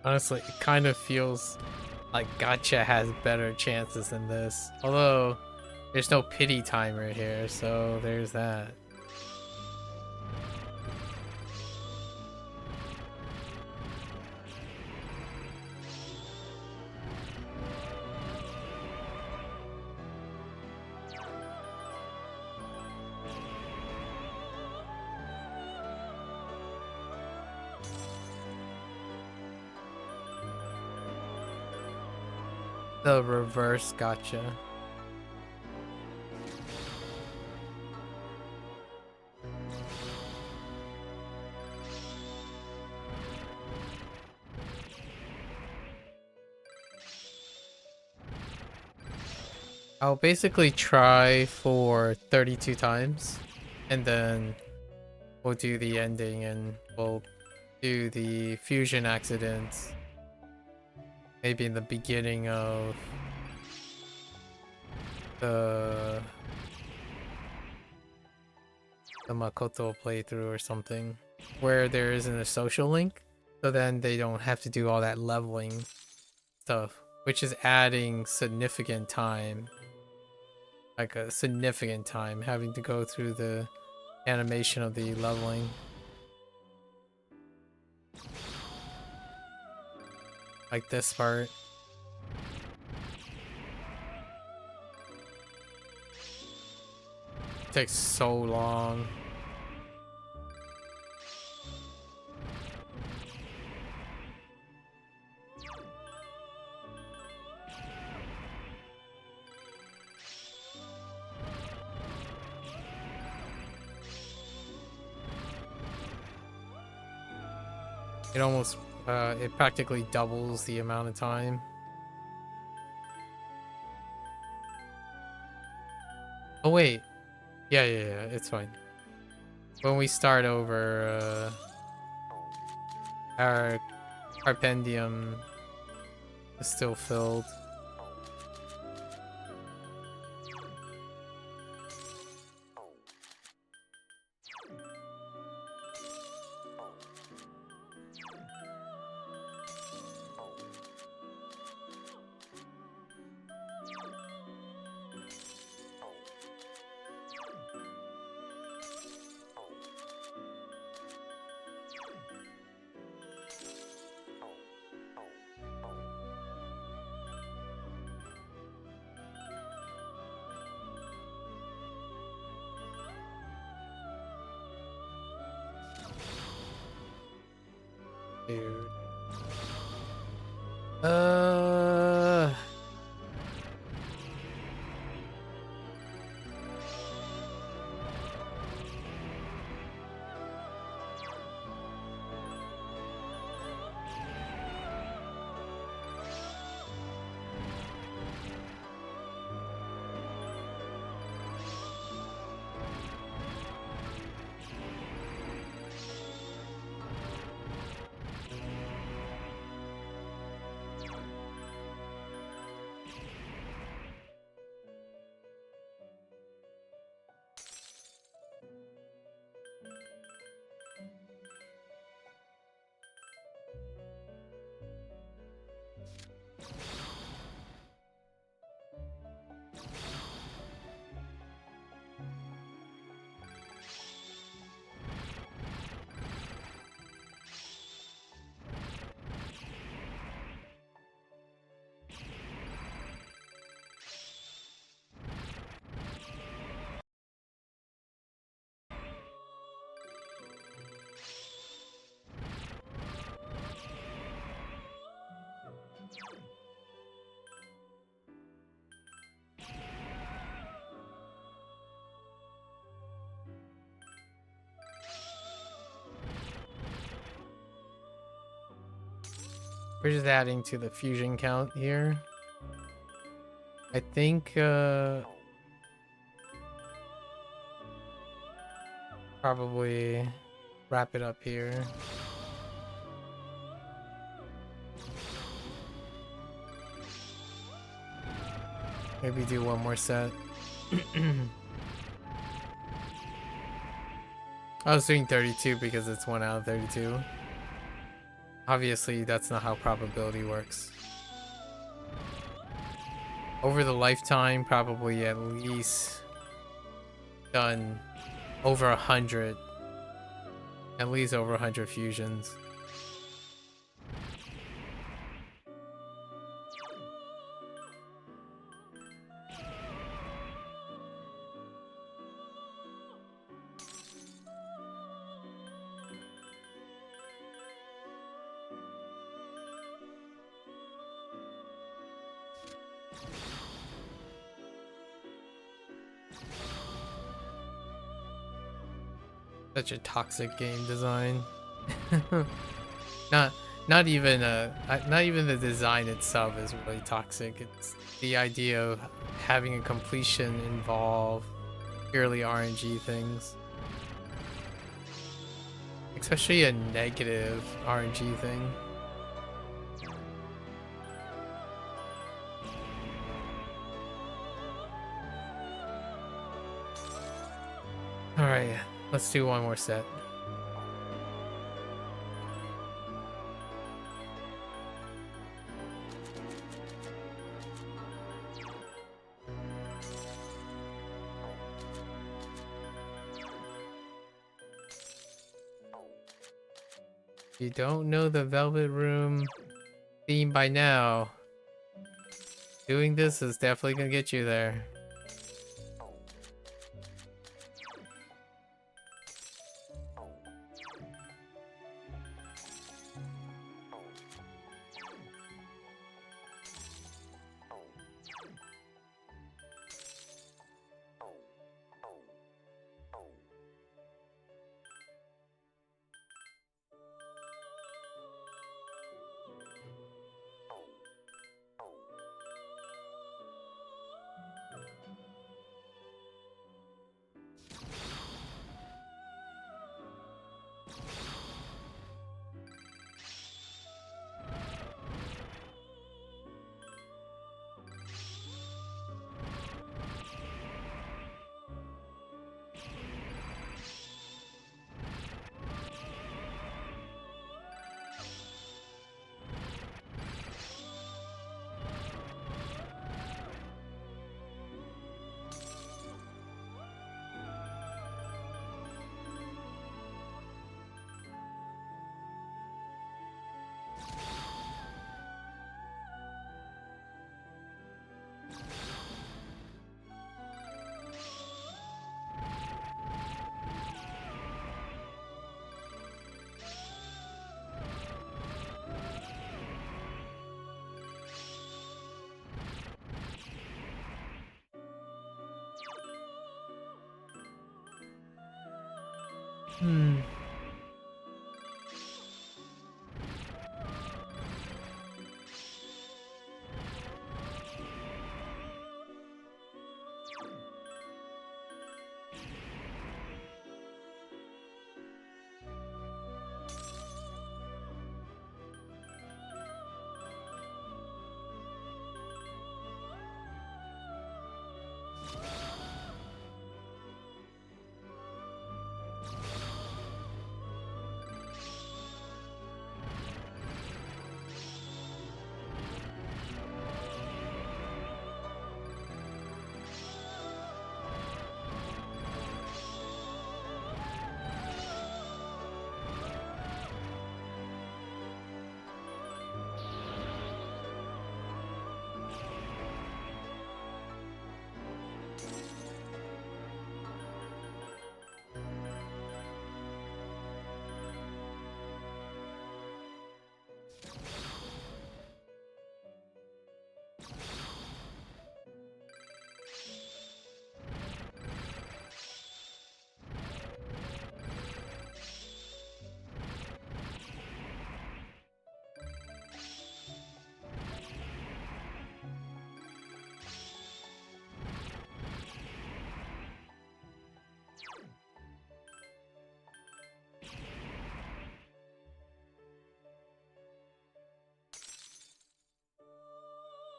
Honestly, it kind of feels like Gacha has better chances than this. Although, there's no pity timer here, so there's that. The reverse gotcha. I'll basically try for 32 times and then we'll do the ending and we'll do the fusion accidents maybe in the beginning of the Makoto playthrough or something where there isn't a social link, so then they don't have to do all that leveling stuff, which is adding significant time, like a significant time having to go through the animation of the leveling. Like this part. It takes so long. It almost, it practically doubles the amount of time. Oh wait, yeah, it's fine. When we start over, our Carpendium is still filled. Dude. We're just adding to the fusion count here. I think probably wrap it up here. Maybe do one more set. I was doing 32 because it's 1 out of 32. Obviously, that's not how probability works. Over the lifetime, probably at least done over 100. At least over 100 fusions. Such a toxic game design. not even the design itself is really toxic. It's the idea of having a completion involve purely RNG things. Especially a negative RNG thing. Alright, let's do one more set. If you don't know the Velvet Room theme by now, doing this is definitely gonna get you there. Hmm.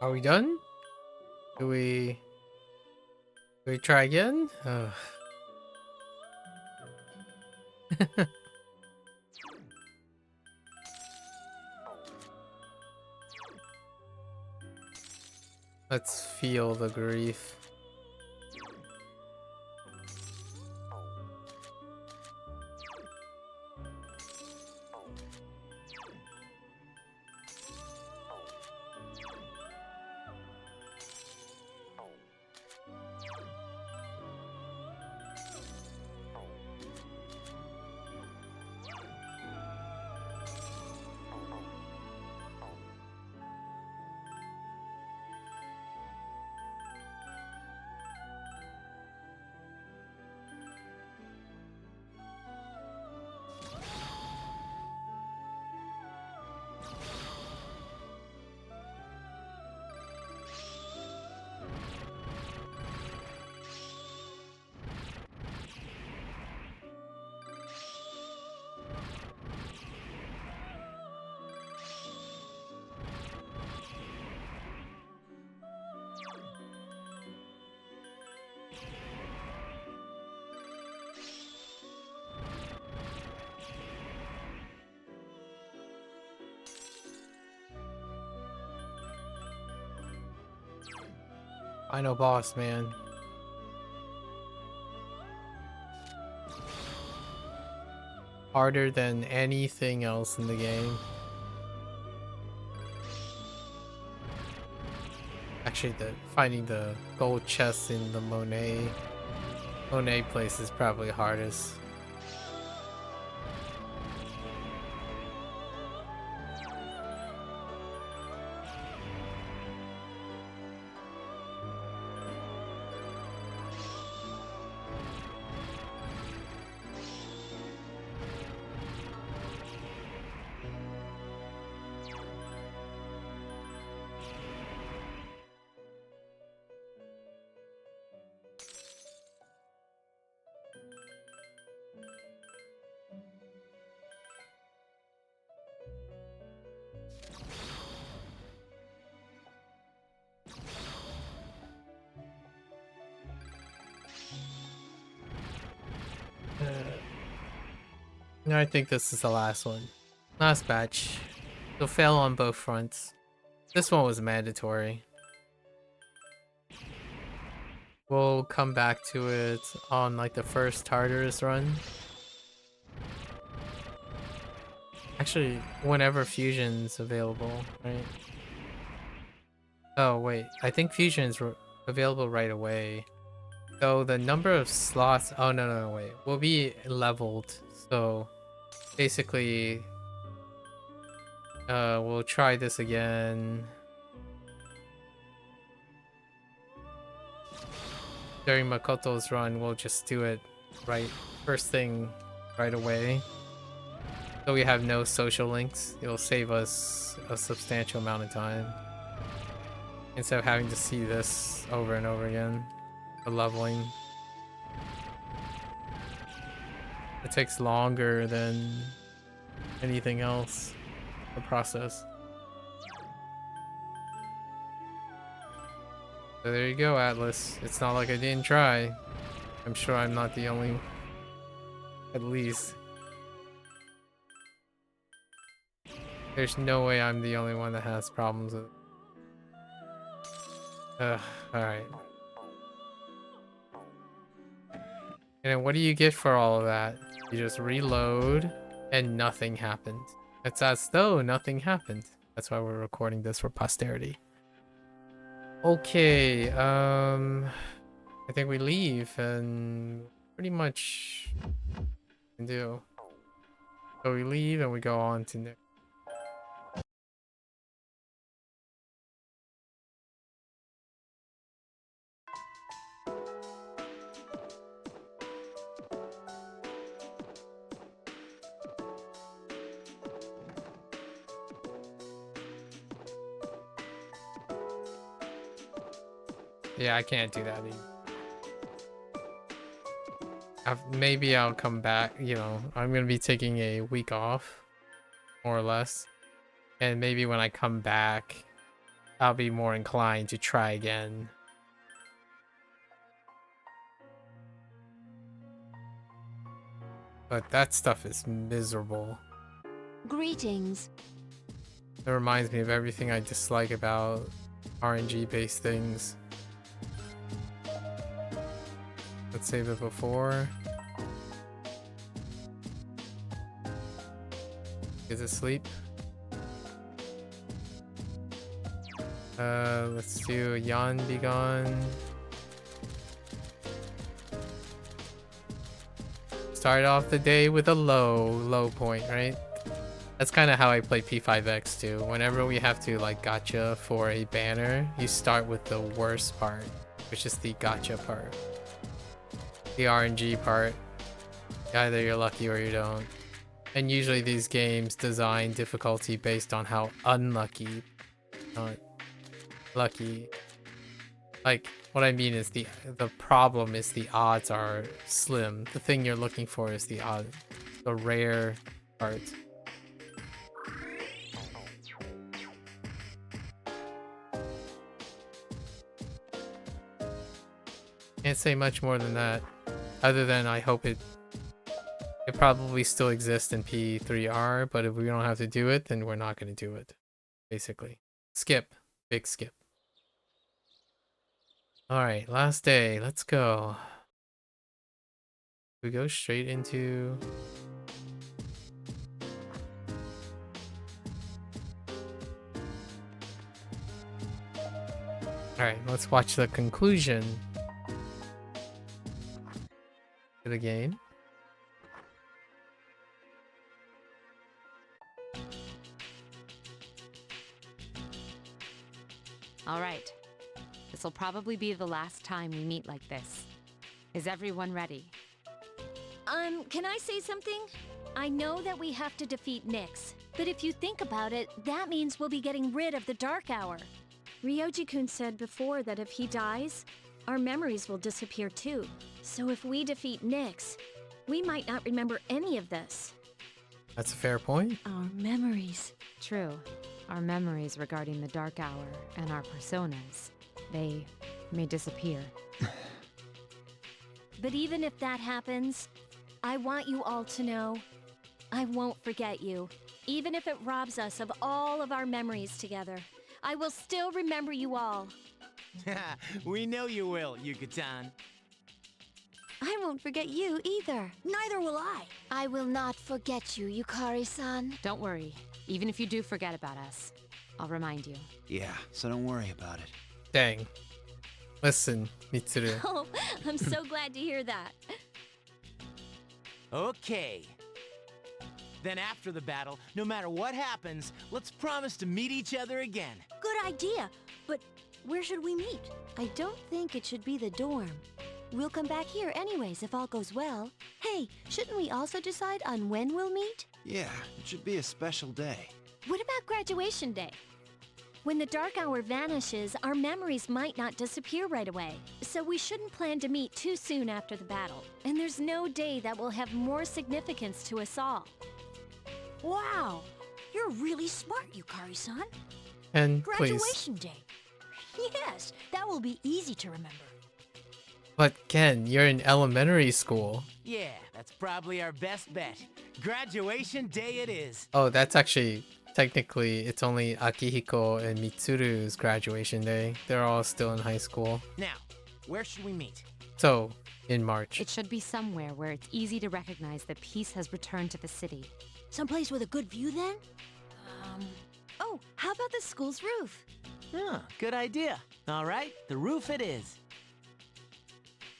Are we done? Do we try again? Let's feel the grief. Final boss, man. Harder than anything else in the game. Actually, finding the gold chest in the Monet place is probably hardest. I think this is the last one. Last batch. You'll fail on both fronts. This one was mandatory. We'll come back to it on like the first Tartarus run. Actually, whenever Fusion's available, right? Oh wait, I think Fusion's available right away. So the number of slots, oh no, wait, will be leveled. So basically, we'll try this again. During Makoto's run, we'll just do it right first thing right away. So we have no social links. It'll save us a substantial amount of time. Instead of having to see this over and over again. The leveling. It takes longer than anything else. The process. So there you go, Atlas. It's not like I didn't try. I'm sure I'm not the only one. At least. There's no way I'm the only one that has problems with it. Alright. And then what do you get for all of that? You just reload and nothing happened. It's as though nothing happened. That's why we're recording this for posterity. Okay, I think we leave and pretty much can do. So we leave and we go on to next. Yeah, I can't do that either. Maybe I'll come back, you know, I'm gonna be taking a week off, more or less. And maybe when I come back, I'll be more inclined to try again. But that stuff is miserable. Greetings. It reminds me of everything I dislike about RNG-based things. Let's save it before. Get to sleep. Let's do Yan Be Gone. Start off the day with a low point, right? That's kind of how I play P5X too. Whenever we have to like gacha for a banner, you start with the worst part, which is the gacha part. The RNG part. Either you're lucky or you don't. And usually these games design difficulty based on how unlucky, not lucky. Like, what I mean is the problem is the odds are slim. The thing you're looking for is the rare part. Can't say much more than that, other than I hope it probably still exists in P3R, but if we don't have to do it, then we're not going to do it. Basically. Skip. Big skip. Alright, last day. Let's go. We go straight into... Alright, let's watch the conclusion to the game. All right. This'll probably be the last time we meet like this. Is everyone ready? Can I say something? I know that we have to defeat Nyx, but if you think about it, that means we'll be getting rid of the Dark Hour. Ryoji-kun said before that if he dies, our memories will disappear too. So if we defeat Nyx, we might not remember any of this. That's a fair point. Our memories. True. Our memories regarding the Dark Hour and our personas, they may disappear. But even if that happens, I want you all to know, I won't forget you. Even if it robs us of all of our memories together, I will still remember you all. We know you will, Yuka-tan. I won't forget you either. Neither will I. I will not forget you, Yukari-san. Don't worry. Even if you do forget about us, I'll remind you. Yeah, so don't worry about it. Dang. Listen, Mitsuru. Oh, I'm so glad to hear that. Okay. Then after the battle, no matter what happens, let's promise to meet each other again. Good idea, but where should we meet? I don't think it should be the dorm. We'll come back here anyways if all goes well. Hey, shouldn't we also decide on when we'll meet? Yeah, it should be a special day. What about graduation day? When the dark hour vanishes, our memories might not disappear right away. So we shouldn't plan to meet too soon after the battle. And there's no day that will have more significance to us all. Wow, you're really smart, Yukari-san. And please. Graduation day. Yes, that will be easy to remember. But Ken, you're in elementary school. Yeah, that's probably our best bet. Graduation day it is. Oh, that's actually technically it's only Akihiko and Mitsuru's graduation day. They're all still in high school. Now, where should we meet? So, in March. It should be somewhere where it's easy to recognize that peace has returned to the city. Someplace with a good view then? Oh, how about the school's roof? Huh, good idea. All right, the roof it is.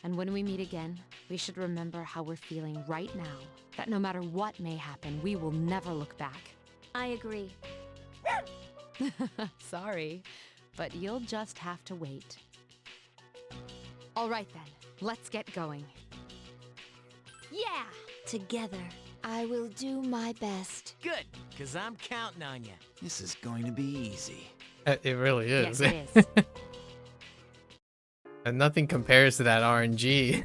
And when we meet again, we should remember how we're feeling right now. That no matter what may happen, we will never look back. I agree. Sorry, but you'll just have to wait. All right then, let's get going. Yeah! Together, I will do my best. Good, because I'm counting on you. This is going to be easy. It really is. Yes, it is. And nothing compares to that RNG.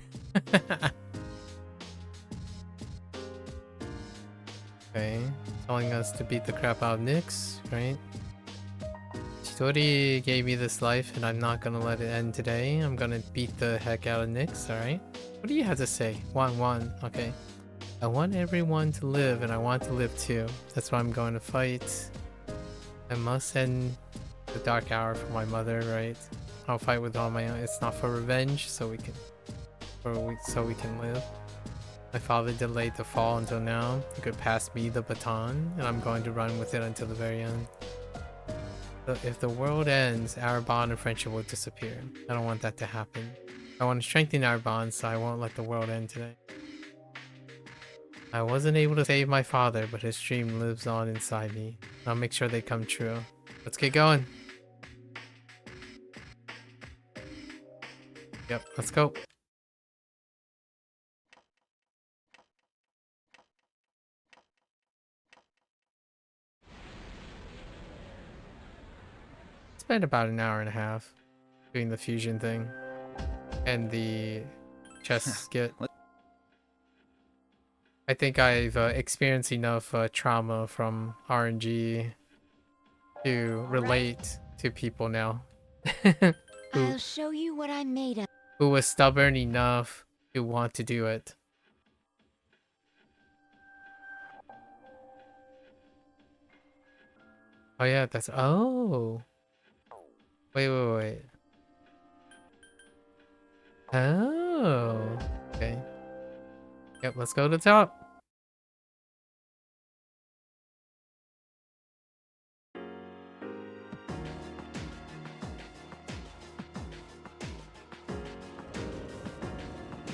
Okay, telling us to beat the crap out of Nyx, right? Chitori gave me this life and I'm not gonna let it end today. I'm gonna beat the heck out of Nyx, alright? What do you have to say? One, okay. I want everyone to live and I want to live too. That's why I'm going to fight. I must end the dark hour for my mother, right? I'll fight with all my own. It's not for revenge, so we can live. My father delayed the fall until now. He could pass me the baton, and I'm going to run with it until the very end. So if the world ends, our bond and friendship will disappear. I don't want that to happen. I want to strengthen our bond, so I won't let the world end today. I wasn't able to save my father, but his dream lives on inside me. I'll make sure they come true. Let's get going. Yep, let's go. Spent about an hour and a half doing the fusion thing and the chess skit. I think I've experienced enough trauma from RNG to relate to people now. I'll show you what I'm made of. Who was stubborn enough to want to do it. Oh yeah, that's... Oh! Wait. Oh! Okay. Yep, let's go to the top.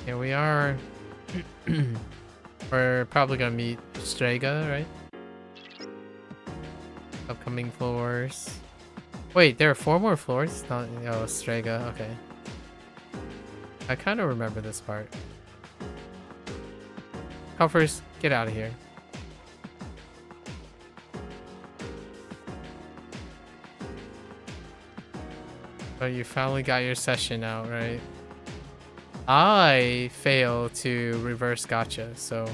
Here we are. We're probably gonna meet SEGA, right? Upcoming floors. Wait, there are 4 more floors? Not, oh, SEGA, okay. I kind of remember this part. Coffers, get out of here. Oh, you finally got your session out, right? I failed to reverse gotcha, so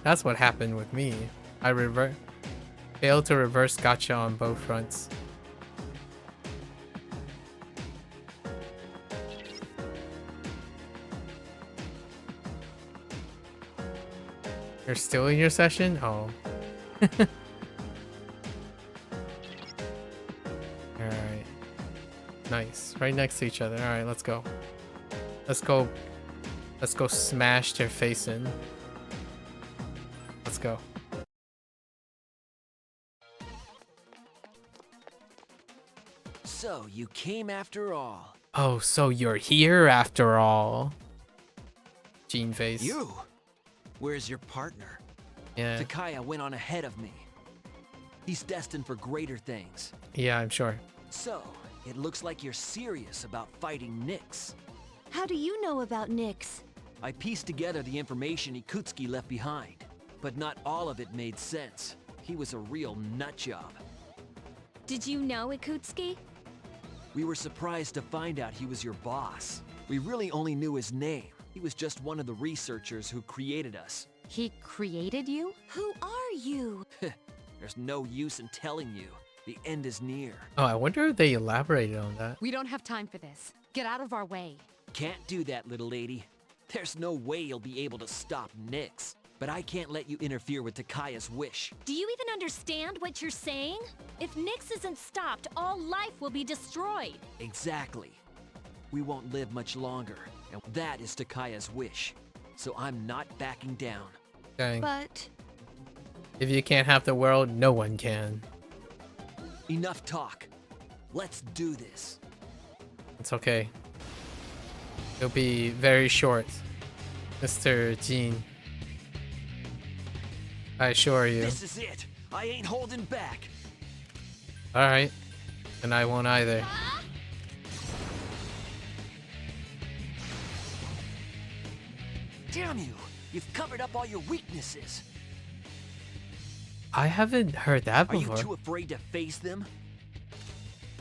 that's what happened with me. I failed to reverse gotcha on both fronts. You're still in your session? Oh. Alright. Nice. Right next to each other. Alright, let's go. Let's go smash their face in. Let's go. So, you came after all. Oh, so you're here after all. Gene face. You? Where's your partner? Yeah. Takaya went on ahead of me. He's destined for greater things. Yeah, I'm sure. So, it looks like you're serious about fighting Nyx. How do you know about Nyx? I pieced together the information Ikutsuki left behind, but not all of it made sense. He was a real nutjob. Did you know Ikutsuki? We were surprised to find out he was your boss. We really only knew his name. He was just one of the researchers who created us. He created you? Who are you? There's no use in telling you. The end is near. Oh, I wonder if they elaborated on that. We don't have time for this. Get out of our way. Can't do that, little lady. There's no way you'll be able to stop Nyx. But I can't let you interfere with Takaya's wish. Do you even understand what you're saying? If Nyx isn't stopped, all life will be destroyed. Exactly. We won't live much longer, and that is Takaya's wish. So I'm not backing down. Dang. But If you can't have the world, no one can. Enough talk. Let's do this. It's okay. It'll be very short, Mr. Jean. I assure you. This is it. I ain't holding back. Alright. And I won't either. Damn you. You've covered up all your weaknesses. I haven't heard that Are you before. too afraid to face them?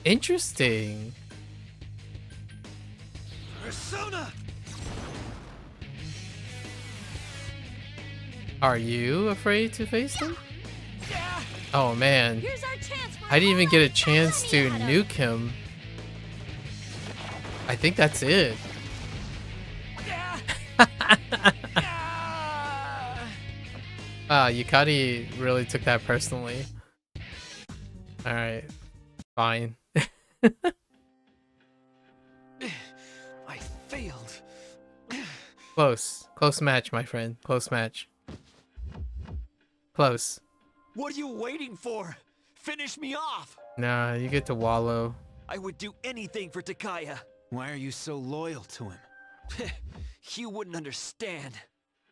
Interesting. Persona! Are you afraid to face them? Oh man. here's our chance for I didn't even get a all-out chance to destiny at 'em. nuke him. I think that's it. Yukari really took that personally. Alright. Fine. I failed. Close. Close match, my friend. Close match. Close. What are you waiting for? Finish me off. Nah, you get to wallow. I would do anything for Takaya. Why are you so loyal to him? You wouldn't understand.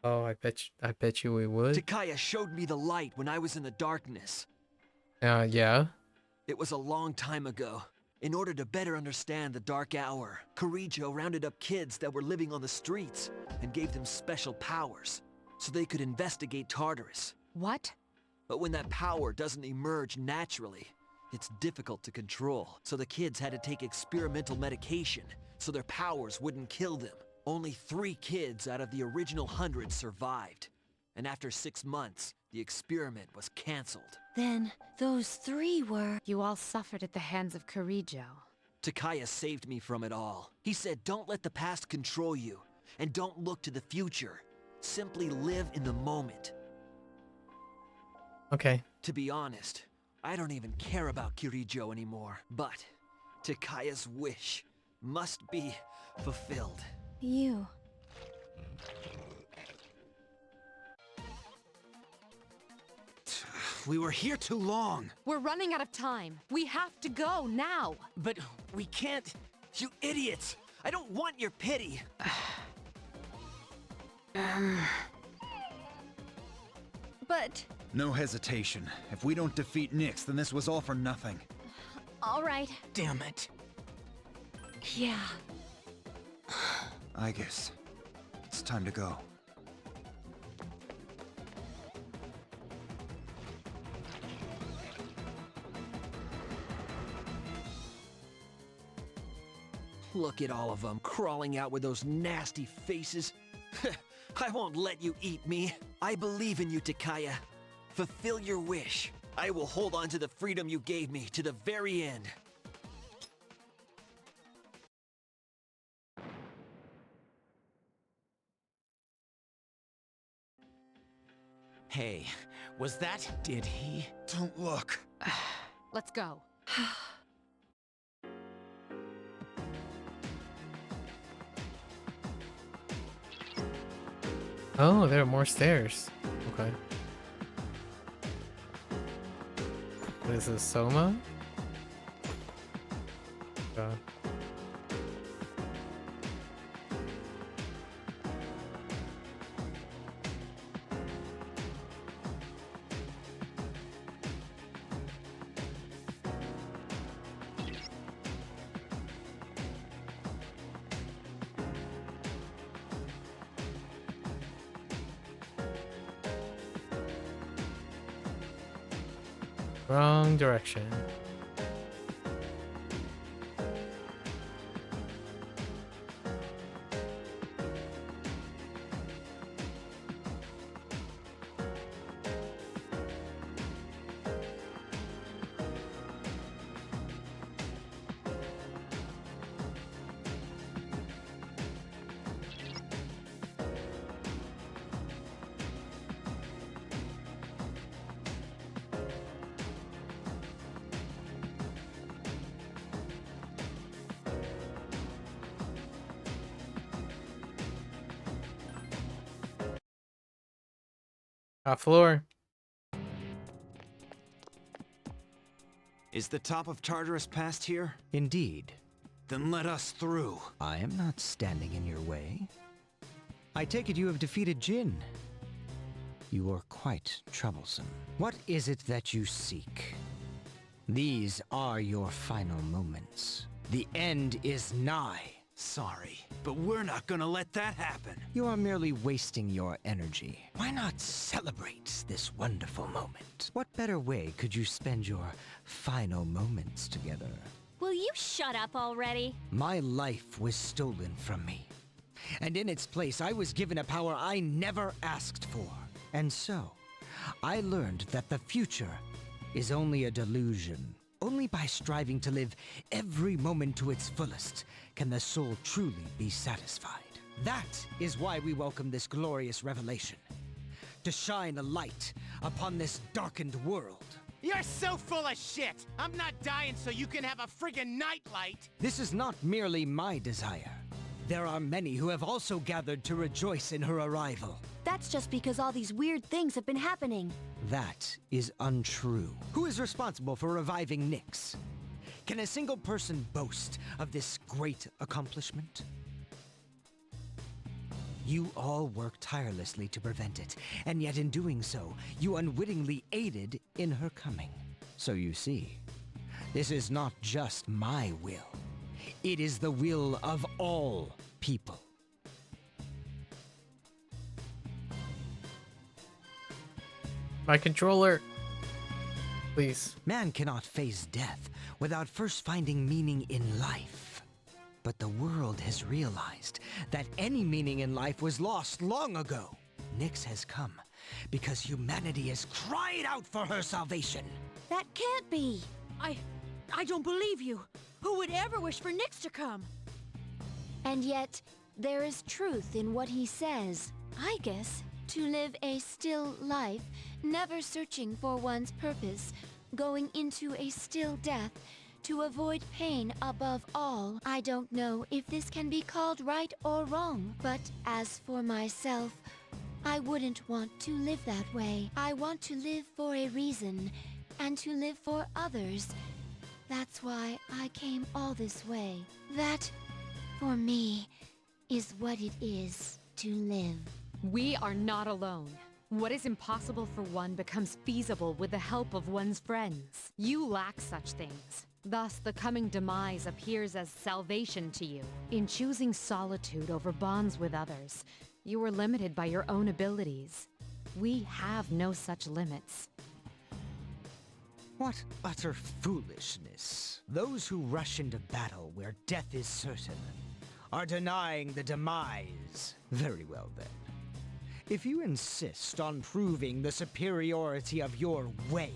Oh, I bet you we would. Takaya showed me the light when I was in the darkness. Yeah. It was a long time ago. In order to better understand the dark hour, Kirijo rounded up kids that were living on the streets and gave them special powers so they could investigate Tartarus. What? But when that power doesn't emerge naturally, it's difficult to control. So the kids had to take experimental medication so their powers wouldn't kill them. Only 3 kids out of the original 100 survived. And after 6 months, the experiment was cancelled. Then those 3 were. You all suffered at the hands of Kirijo. Takaya saved me from it all. He said, don't let the past control you, and don't look to the future. Simply live in the moment. Okay. To be honest, I don't even care about Kirijo anymore. But Takaya's wish must be fulfilled. You. We were here too long. We're running out of time. We have to go now. But we can't. You idiots! I don't want your pity! But No hesitation. If we don't defeat Nyx, then this was all for nothing. all right. Damn it. Yeah. I guess it's time to go. Look at all of them crawling out with those nasty faces. I won't let you eat me. I believe in you, Takaya. Fulfill your wish. I will hold on to the freedom you gave me to the very end. Hey, was that? Did he? Don't look. Let's go. Oh, there are more stairs. Okay. What is this, Soma? Wrong direction. Top floor. Is the top of Tartarus past here? Indeed. Then let us through. I am not standing in your way. I take it you have defeated Jin. You are quite troublesome. What is it that you seek? These are your final moments. The end is nigh. Sorry, but we're not gonna let that happen. You are merely wasting your energy. Why not celebrate this wonderful moment? What better way could you spend your final moments together? Will you shut up already? My life was stolen from me. And in its place, I was given a power I never asked for. And so, I learned that the future is only a delusion. Only by striving to live every moment to its fullest can the soul truly be satisfied. That is why we welcome this glorious revelation. To shine a light upon this darkened world. You're so full of shit! I'm not dying so you can have a friggin' nightlight! This is not merely my desire. There are many who have also gathered to rejoice in her arrival. That's just because all these weird things have been happening. That is untrue. Who is responsible for reviving Nyx? Can a single person boast of this great accomplishment? You all worked tirelessly to prevent it, and yet in doing so, you unwittingly aided in her coming. So you see, this is not just my will. It is the will of all people. My controller. Please. Man cannot face death without first finding meaning in life. But the world has realized that any meaning in life was lost long ago. Nyx has come because humanity has cried out for her salvation. That can't be. I don't believe you. Who would ever wish for Nyx to come? And yet, there is truth in what he says. I guess, to live a still life, never searching for one's purpose, going into a still death, to avoid pain above all. I don't know if this can be called right or wrong, but as for myself, I wouldn't want to live that way. I want to live for a reason, and to live for others. That's why I came all this way. That, for me, is what it is to live. We are not alone. What is impossible for one becomes feasible with the help of one's friends. You lack such things. Thus, the coming demise appears as salvation to you. In choosing solitude over bonds with others, you are limited by your own abilities. We have no such limits. What utter foolishness. Those who rush into battle where death is certain are denying the demise. Very well then. If you insist on proving the superiority of your way,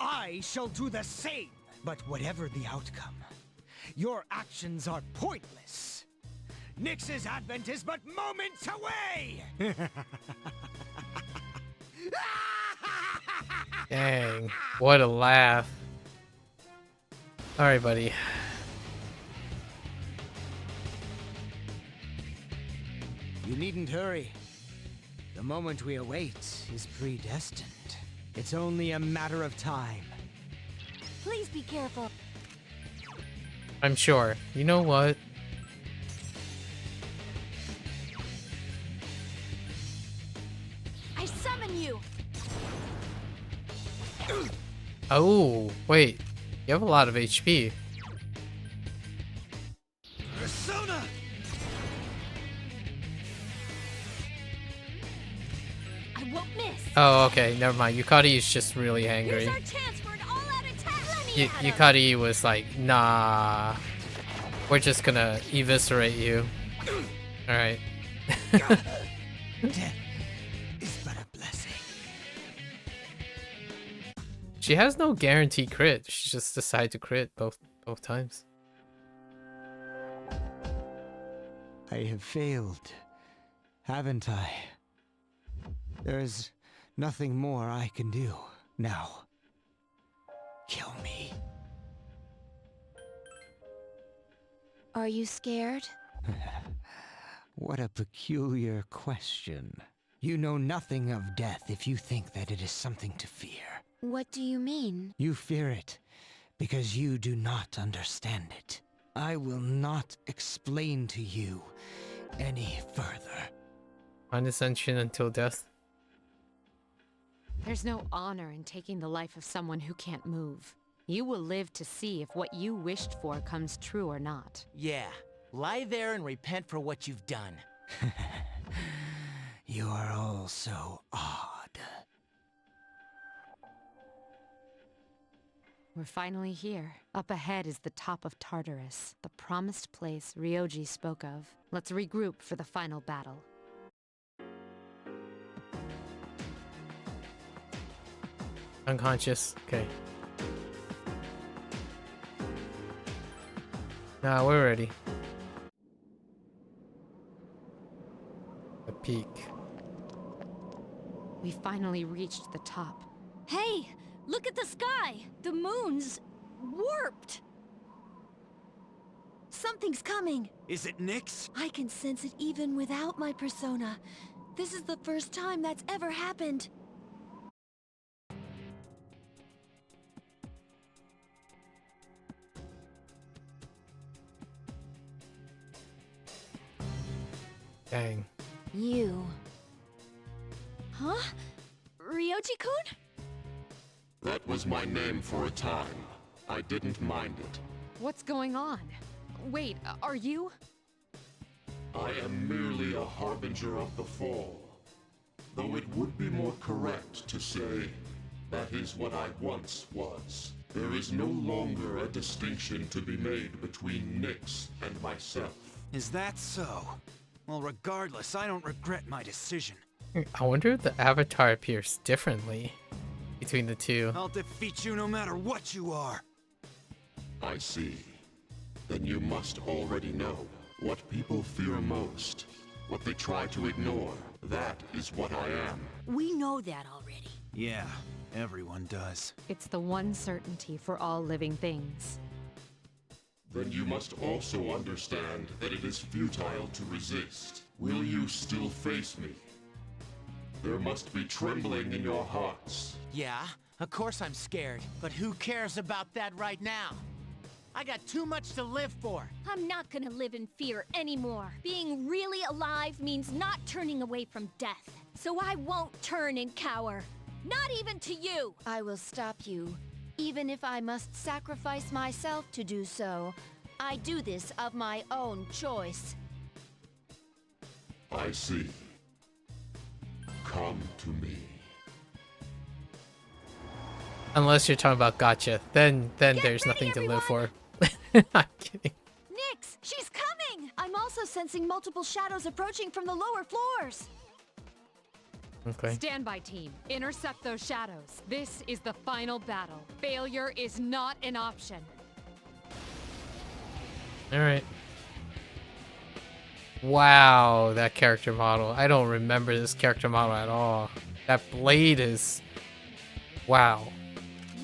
I shall do the same. But whatever the outcome, your actions are pointless. Nyx's advent is but moments away! Dang, what a laugh. Alright, buddy. You needn't hurry. The moment we await is predestined. It's only a matter of time. Please be careful. I'm sure. You know what? I summon you. Oh, wait. You have a lot of HP. Persona! I I won't miss. Oh, okay, never mind. Yukari is just really angry. Here's our chance for an all-out attack. Let me at him. Yukari was like, nah, we're just gonna eviscerate you. Alright. Death is but a blessing. She has no guarantee crit. She just decided to crit both times. I have failed, haven't I? There is nothing more I can do now. Kill me. Are you scared? What a peculiar question. You know nothing of death if you think that it is something to fear. What do you mean? You fear it because you do not understand it. I will not explain to you any further. Condescension until death. There's no honor in taking the life of someone who can't move. You will live to see if what you wished for comes true or not. Yeah, lie there and repent for what you've done. You are all so odd. We're finally here. Up ahead is the top of Tartarus, the promised place Ryoji spoke of. Let's regroup for the final battle. Unconscious. Okay. Nah, we're ready. The peak. We finally reached the top. Hey, look at the sky. The moon's warped. Something's coming. Is it Nyx? I can sense it even without my persona. This is the first time that's ever happened. Dang. You. Huh? Ryoji-kun? That was my name for a time. I didn't mind it. What's going on? Wait, are you? I am merely a harbinger of the fall. Though it would be more correct to say, that is what I once was. There is no longer a distinction to be made between Nyx and myself. Is that so? Well, regardless, I don't regret my decision. I wonder if the avatar appears differently between the two. I'll defeat you no matter what you are. I see. Then you must already know what people fear most. What they try to ignore. That is what I am. We know that already. Yeah, everyone does. It's the one certainty for all living things. Then you must also understand that it is futile to resist. Will you still face me? There must be trembling in your hearts. Yeah, of course I'm scared, but who cares about that right now? I got too much to live for. I'm not gonna live in fear anymore. Being really alive means not turning away from death. So I won't turn and cower. Not even to you! I will stop you. Even if I must sacrifice myself to do so. I do this of my own choice. I see. Come to me. Unless you're talking about gotcha, then there's nothing to live for. I'm kidding. Nyx, she's coming! I'm also sensing multiple shadows approaching from the lower floors. Okay. Stand by, team. Intercept those shadows. This is the final battle. Failure is not an option. Alright. Wow, that character model. I don't remember this character model at all. That blade is... Wow.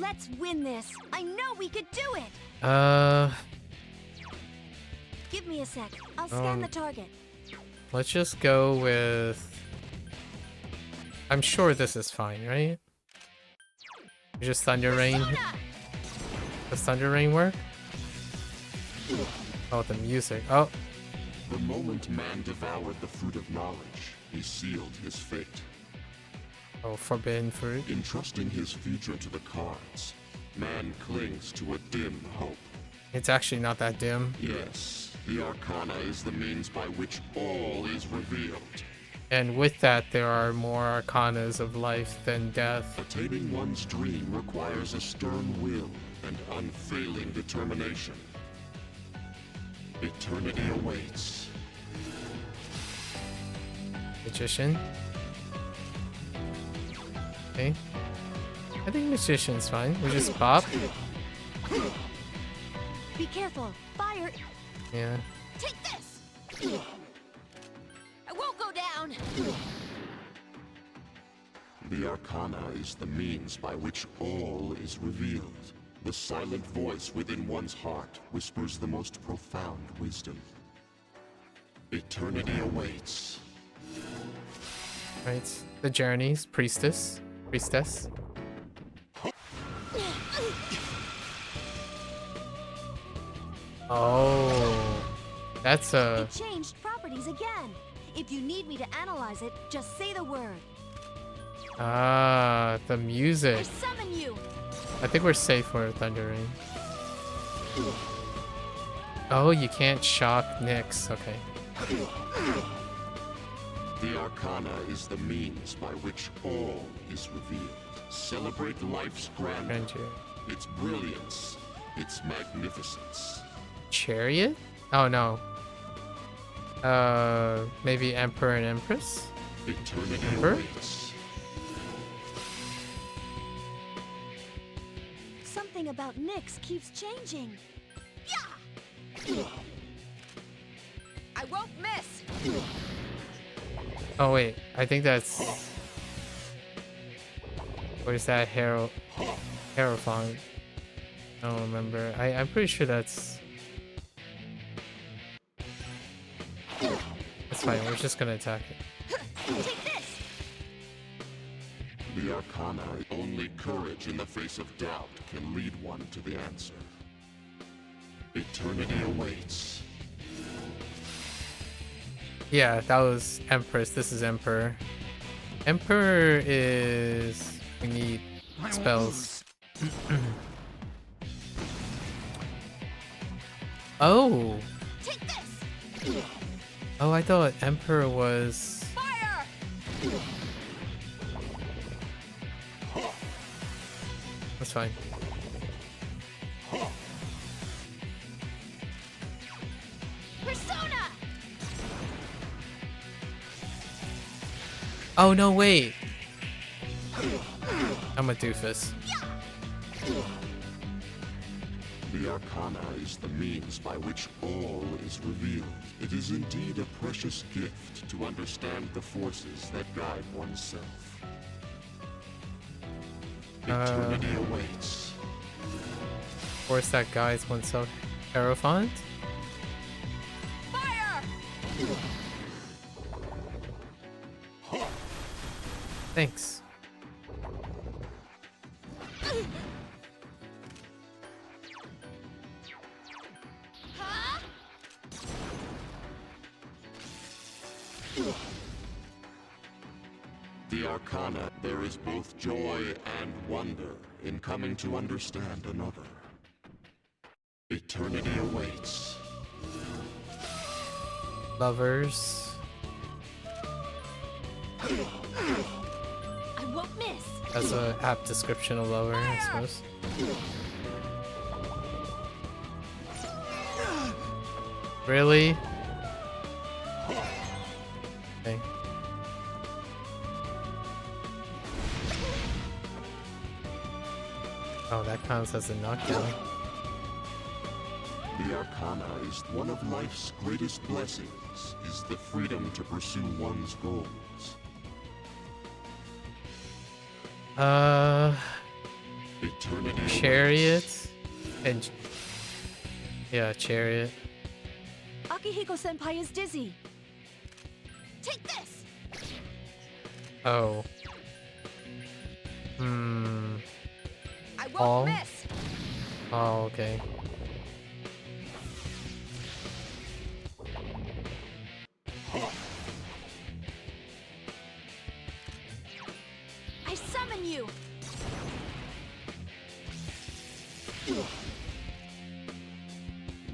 Let's win this. I know we could do it. Give me a sec. I'll scan the target. Let's just go with... I'm sure this is fine, right? Just Thunder Rain. Does Thunder Rain work? Oh, the music. Oh. The moment man devoured the fruit of knowledge, he sealed his fate. Oh, forbidden fruit. Entrusting his future to the cards, man clings to a dim hope. It's actually not that dim. Yes, the Arcana is the means by which all is revealed. And with that, there are more arcanas of life than death. Attaining one's dream requires a stern will and unfailing determination. Eternity awaits. Magician. Okay. I think magician's fine. We just pop. Be careful. Fire. Yeah. Take this! I won't go down! The Arcana is the means by which all is revealed. The silent voice within one's heart whispers the most profound wisdom. Eternity awaits. Right. The journeys. Priestess. Priestess. Oh. That's a... It changed properties again. If you need me to analyze it, just say the word. Ah, the I music. summon you! I think we're safe for Thunder Rain. Oh, you can't shock Nyx. Okay. The Arcana is the means by which all is revealed. Celebrate life's grandeur, Grandeur. its brilliance, its magnificence. Chariot? Oh no. Maybe Emperor and Empress? Eternity Emperor? awaits. Something about Nyx keeps changing. I won't miss! Oh wait, I think that's... Where's that Hierophant? I don't remember. I'm pretty sure that's... That's fine, we're just gonna attack it. Take this! The Arcana, only courage in the face of doubt can lead one to the answer. Eternity awaits. Yeah, that was Empress. This is Emperor. Emperor is... We need spells. Oh! Take this! Oh, I thought Emperor was... Fire! That's fine. Persona! Oh, no, wait! I'm a doofus. The Arcana is the means by which all is revealed. It is indeed a precious gift to understand the forces that guide oneself. Eternity awaits. Force that guides oneself. Hierophant? Fire! Thanks. Huh? The Arcana, there is both joy and wonder in coming to understand another. Eternity awaits. Lovers. I won't miss! As a apt description of lover, I suppose. Really? Okay. Oh, that counts as a knockdown. The Arcana is one of life's greatest blessings, is the freedom to pursue one's goals. Eternity Chariot and yeah, Chariot. Akihiko-senpai is dizzy. Take this! Oh. Hmm. I won't All? miss! Oh, okay. I summon you!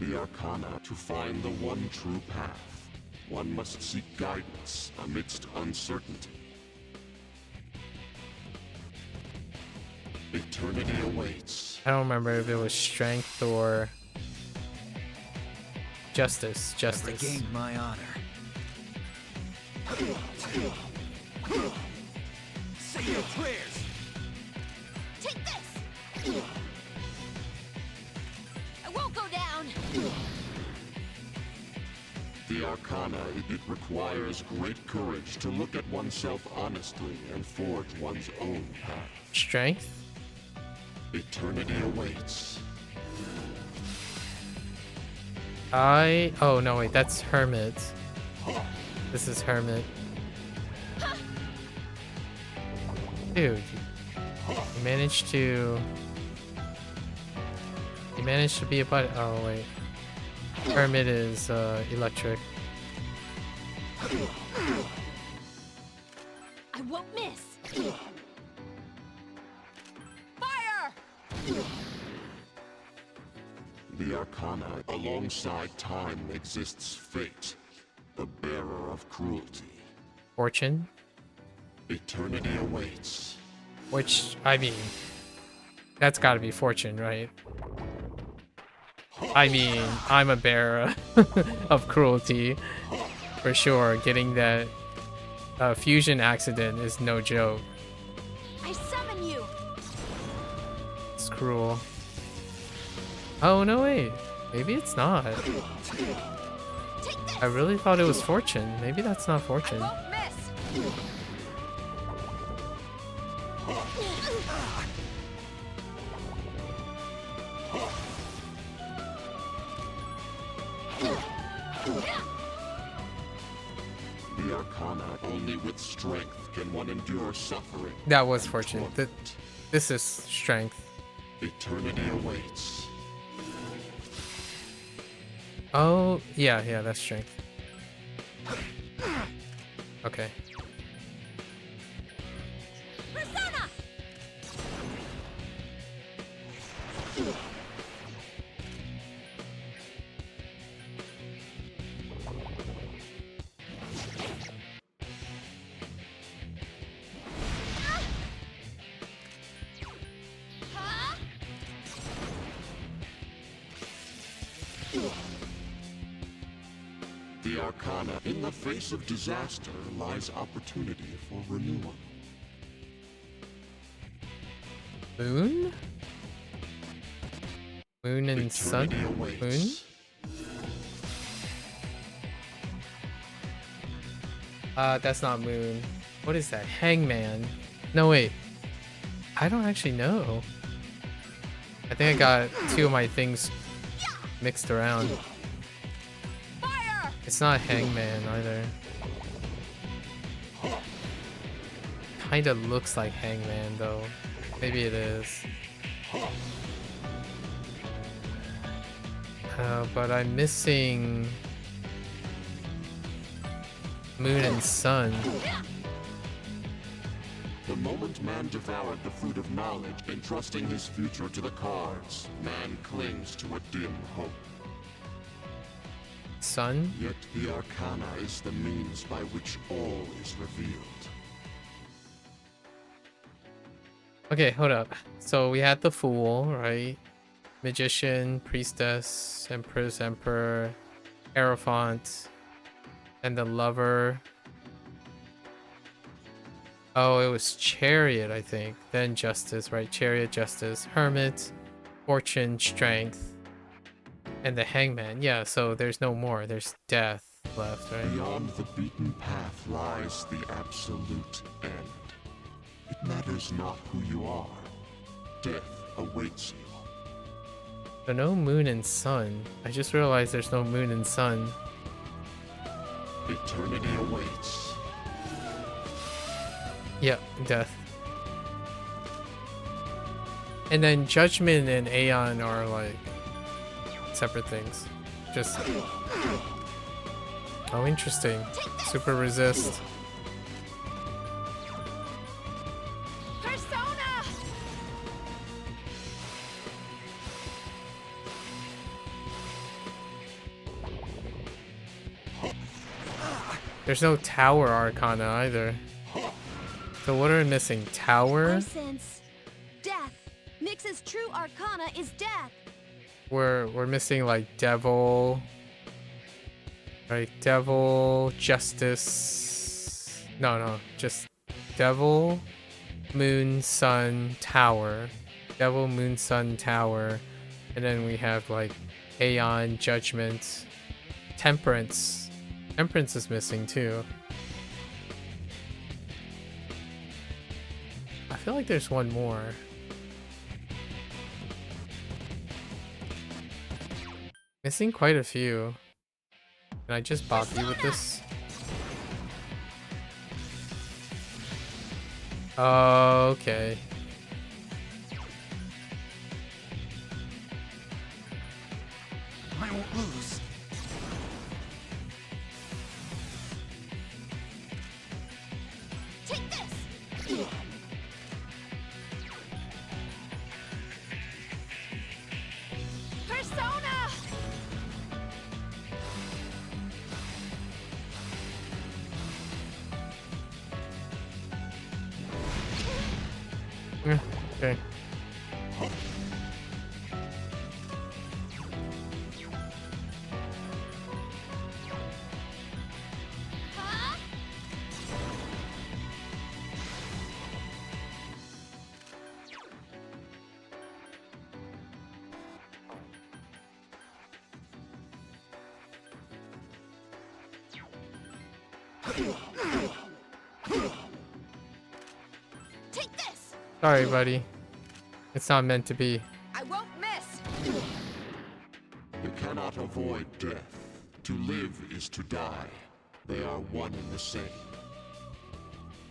The Arcana to find the one true path. one must seek guidance amidst uncertainty. Eternity awaits. I don't remember if it was strength or justice. I've Justice. regained my honor. Say your prayers. Take this! I won't go down! The Arcana, it requires great courage to look at oneself honestly and forge one's own path. Strength. Eternity awaits. Oh no, wait, that's Hermit. This is Hermit. Dude, you managed to be a butt. Oh wait, Hermit is electric. I won't miss! Fire! The Arcana, alongside time exists fate, the bearer of cruelty. Fortune, Eternity awaits. which I mean, that's got to be Fortune, right? I mean, I'm a bearer of cruelty for sure. Getting that fusion accident is no joke. I summon you! It's cruel. Oh no, wait, maybe it's not. Take this! I really thought it was Fortune. Maybe that's not Fortune. I won't miss! The Arcana, only with strength can one endure suffering. That was Fortune. This is strength. Eternity awaits. Oh, yeah, that's strength. Okay. Persona! The Arcana, in the face of disaster, lies opportunity for renewal. Moon? Moon and sun? Eternity awaits. Moon? That's not Moon. What is that? Hangman. No, wait. I don't actually know. I think I got two of my things mixed around. Fire! It's not Hangman either. Kinda looks like Hangman though. Maybe it is. But I'm missing Moon and Sun. The moment man devoured the fruit of knowledge, entrusting his future to the cards, man clings to a dim hope. Sun? Yet the Arcana is the means by which all is revealed. Okay, hold up. So we had the Fool, right? Magician, Priestess, Empress, Emperor, Hierophant, and the Lover. Oh, it was Chariot, I think. Then Justice, right? Chariot, Justice, Hermit, Fortune, Strength, and the Hangman. Yeah, so there's no more. There's Death left, right? Beyond the beaten path lies the absolute end. It matters not who you are. Death awaits you. So no Moon and Sun. I just realized there's no Moon and Sun. Eternity awaits. Yeah, Death. And then Judgment and Aeon are like separate things. Just oh, interesting. Super resist. Persona! There's no tower arcana either. So what are we missing? Tower? I sense death. Nyx's true arcana is death. We're missing like devil. Right, devil, justice. No, just devil, moon, sun, tower. Devil, moon, sun, tower. And then we have like Aeon, judgment, temperance. Temperance is missing too. I feel like there's one more. Missing quite a few. Can I just bop you with this? Okay. I won't lose. Take this. Persona. Yeah, okay. Huh? Take this. Sorry, buddy. It's not meant to be. I won't miss. You cannot avoid death. To live is to die. They are one and the same.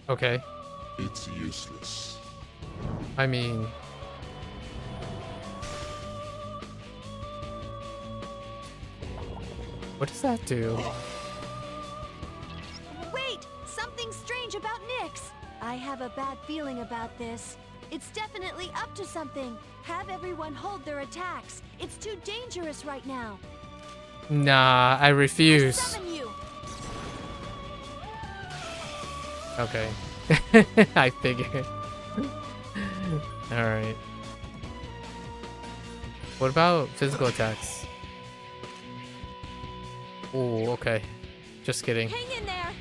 Okay. It's useless. I mean... What does that do? Wait! Something strange about Nyx! I have a bad feeling about this. It's definitely up to something. Have everyone hold their attacks. It's too dangerous right now. Nah, I refuse. Summon you. Okay. I figured. Alright. What about physical attacks? Oh, okay. Just kidding. Hang in there.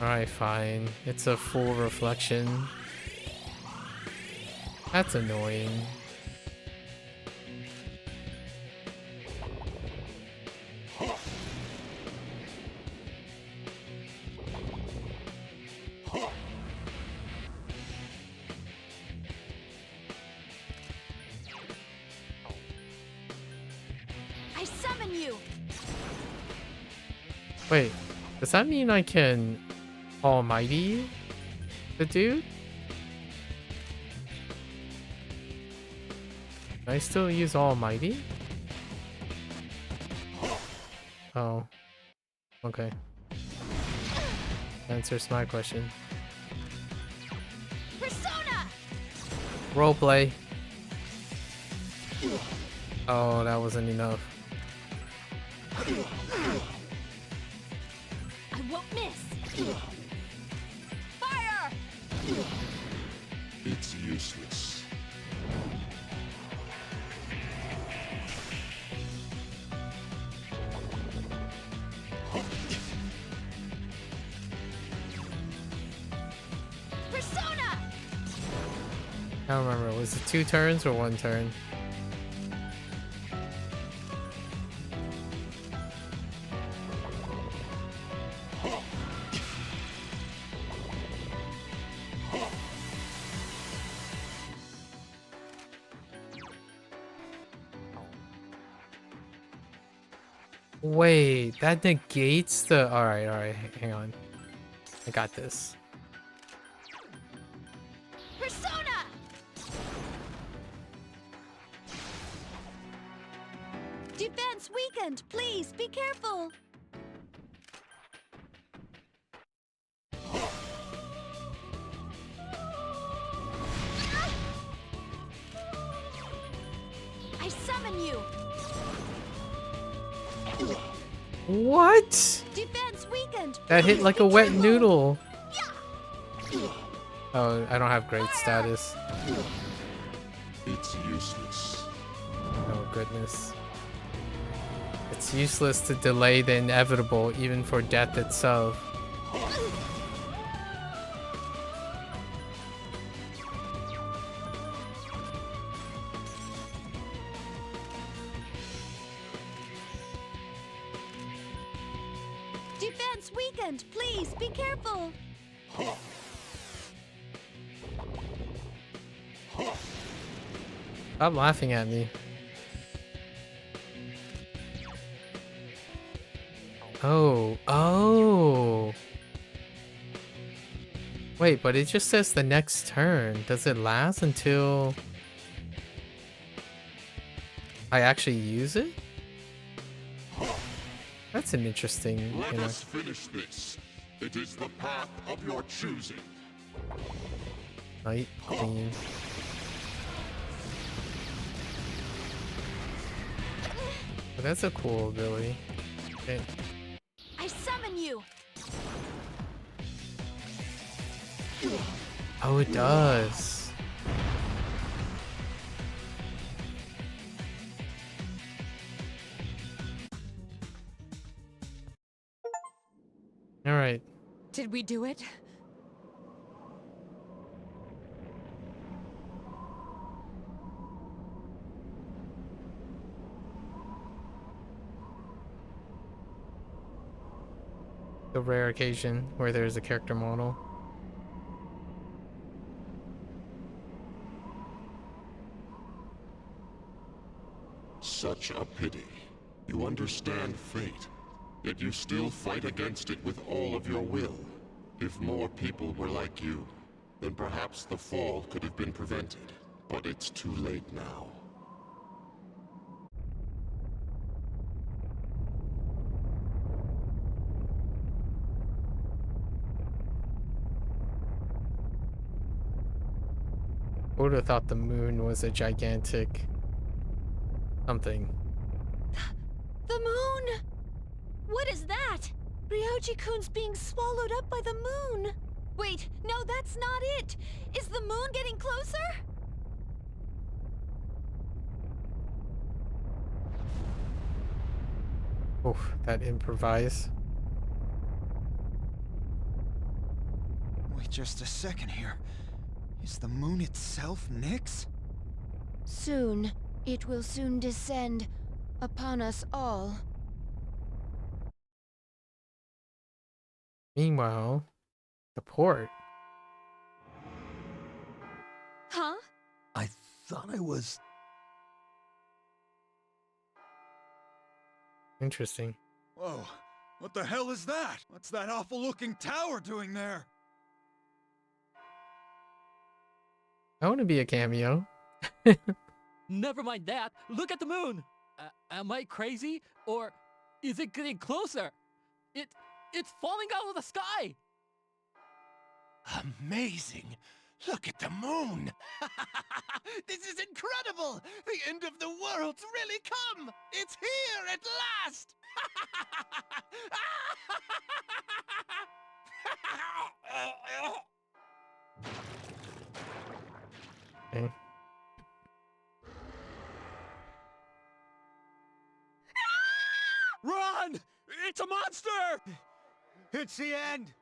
Alright, fine. It's a full reflection. That's annoying. I summon you. Wait, does that mean I can almighty the dude? Can I still use almighty? Oh. Okay. Answers my question. Persona. Roleplay. Oh, that wasn't enough. I won't miss. Fire. It's useless. Persona. I don't remember. Was it 2 turns or 1 turn? Wait, that negates the... Alright, hang on. I got this. Persona. Defense weakened. Please be careful. I summon you. What? Defense weakened. That hit like a wet noodle. Oh, I don't have great status. It's useless. Oh goodness. It's useless to delay the inevitable, even for death itself. Defense weakened. Please be careful. Stop laughing at me. Oh. Wait, but it just says the next turn. Does it last until I actually use it? That's an interesting, Let us finish this. It is the path of your choosing. Night Queen. But that's a cool ability. Okay. I summon you. Oh, it does. All right. Did we do it? The rare occasion where there's a character model. Such a pity. You understand fate, yet you still fight against it with all of your will. If more people were like you, then perhaps the fall could have been prevented. But it's too late now. Who would have thought the moon was a gigantic something? The moon! What is that? Ryoji-kun's being swallowed up by the moon. Wait, no, that's not it. Is the moon getting closer? Oof, that improvise. Wait just a second here. Is the moon itself Nyx? Soon. It will soon descend upon us all. Meanwhile, the port. Huh? I thought I was... Interesting. Whoa, what the hell is that? What's that awful-looking tower doing there? I want to be a cameo. Never mind that. Look at the moon. Am I crazy, or is it getting closer? It's falling out of the sky. Amazing. Look at the moon. This is incredible. The end of the world's really come. It's here at last. Okay. Run! It's a monster! It's the end!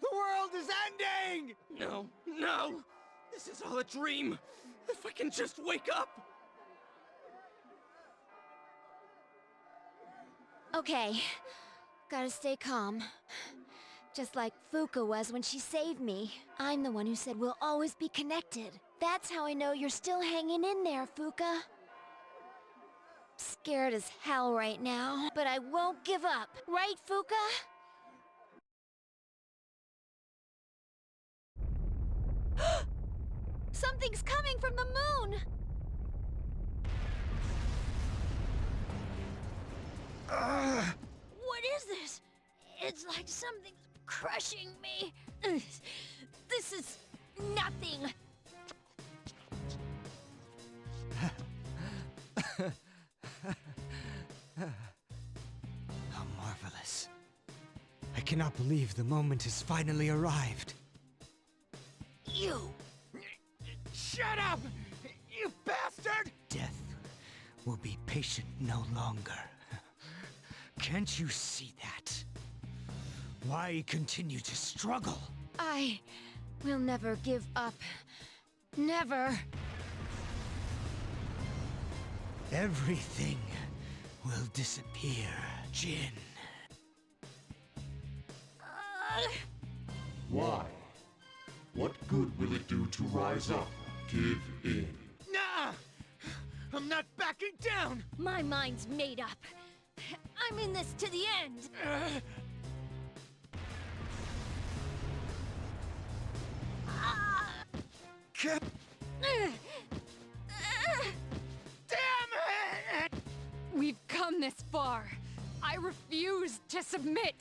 The world is ending! No, no. This is all a dream. If I can just wake up. Okay. Gotta stay calm. Just like Fuka was when she saved me. I'm the one who said we'll always be connected. That's how I know you're still hanging in there, Fuka. Scared as hell right now, but I won't give up. Right, Fuka? Something's coming from the moon! What is this? It's like something's crushing me. This is nothing. How marvelous. I cannot believe the moment has finally arrived. You! Shut up! You bastard! Death will be patient no longer. Can't you see that? Why continue to struggle? I will never give up. Never. Everything will disappear, Jin. Why? What good will it do to rise up? Give in. Nah! I'm not backing down! My mind's made up. I'm in this to the end. Damn it! We've come this far. I refuse to submit.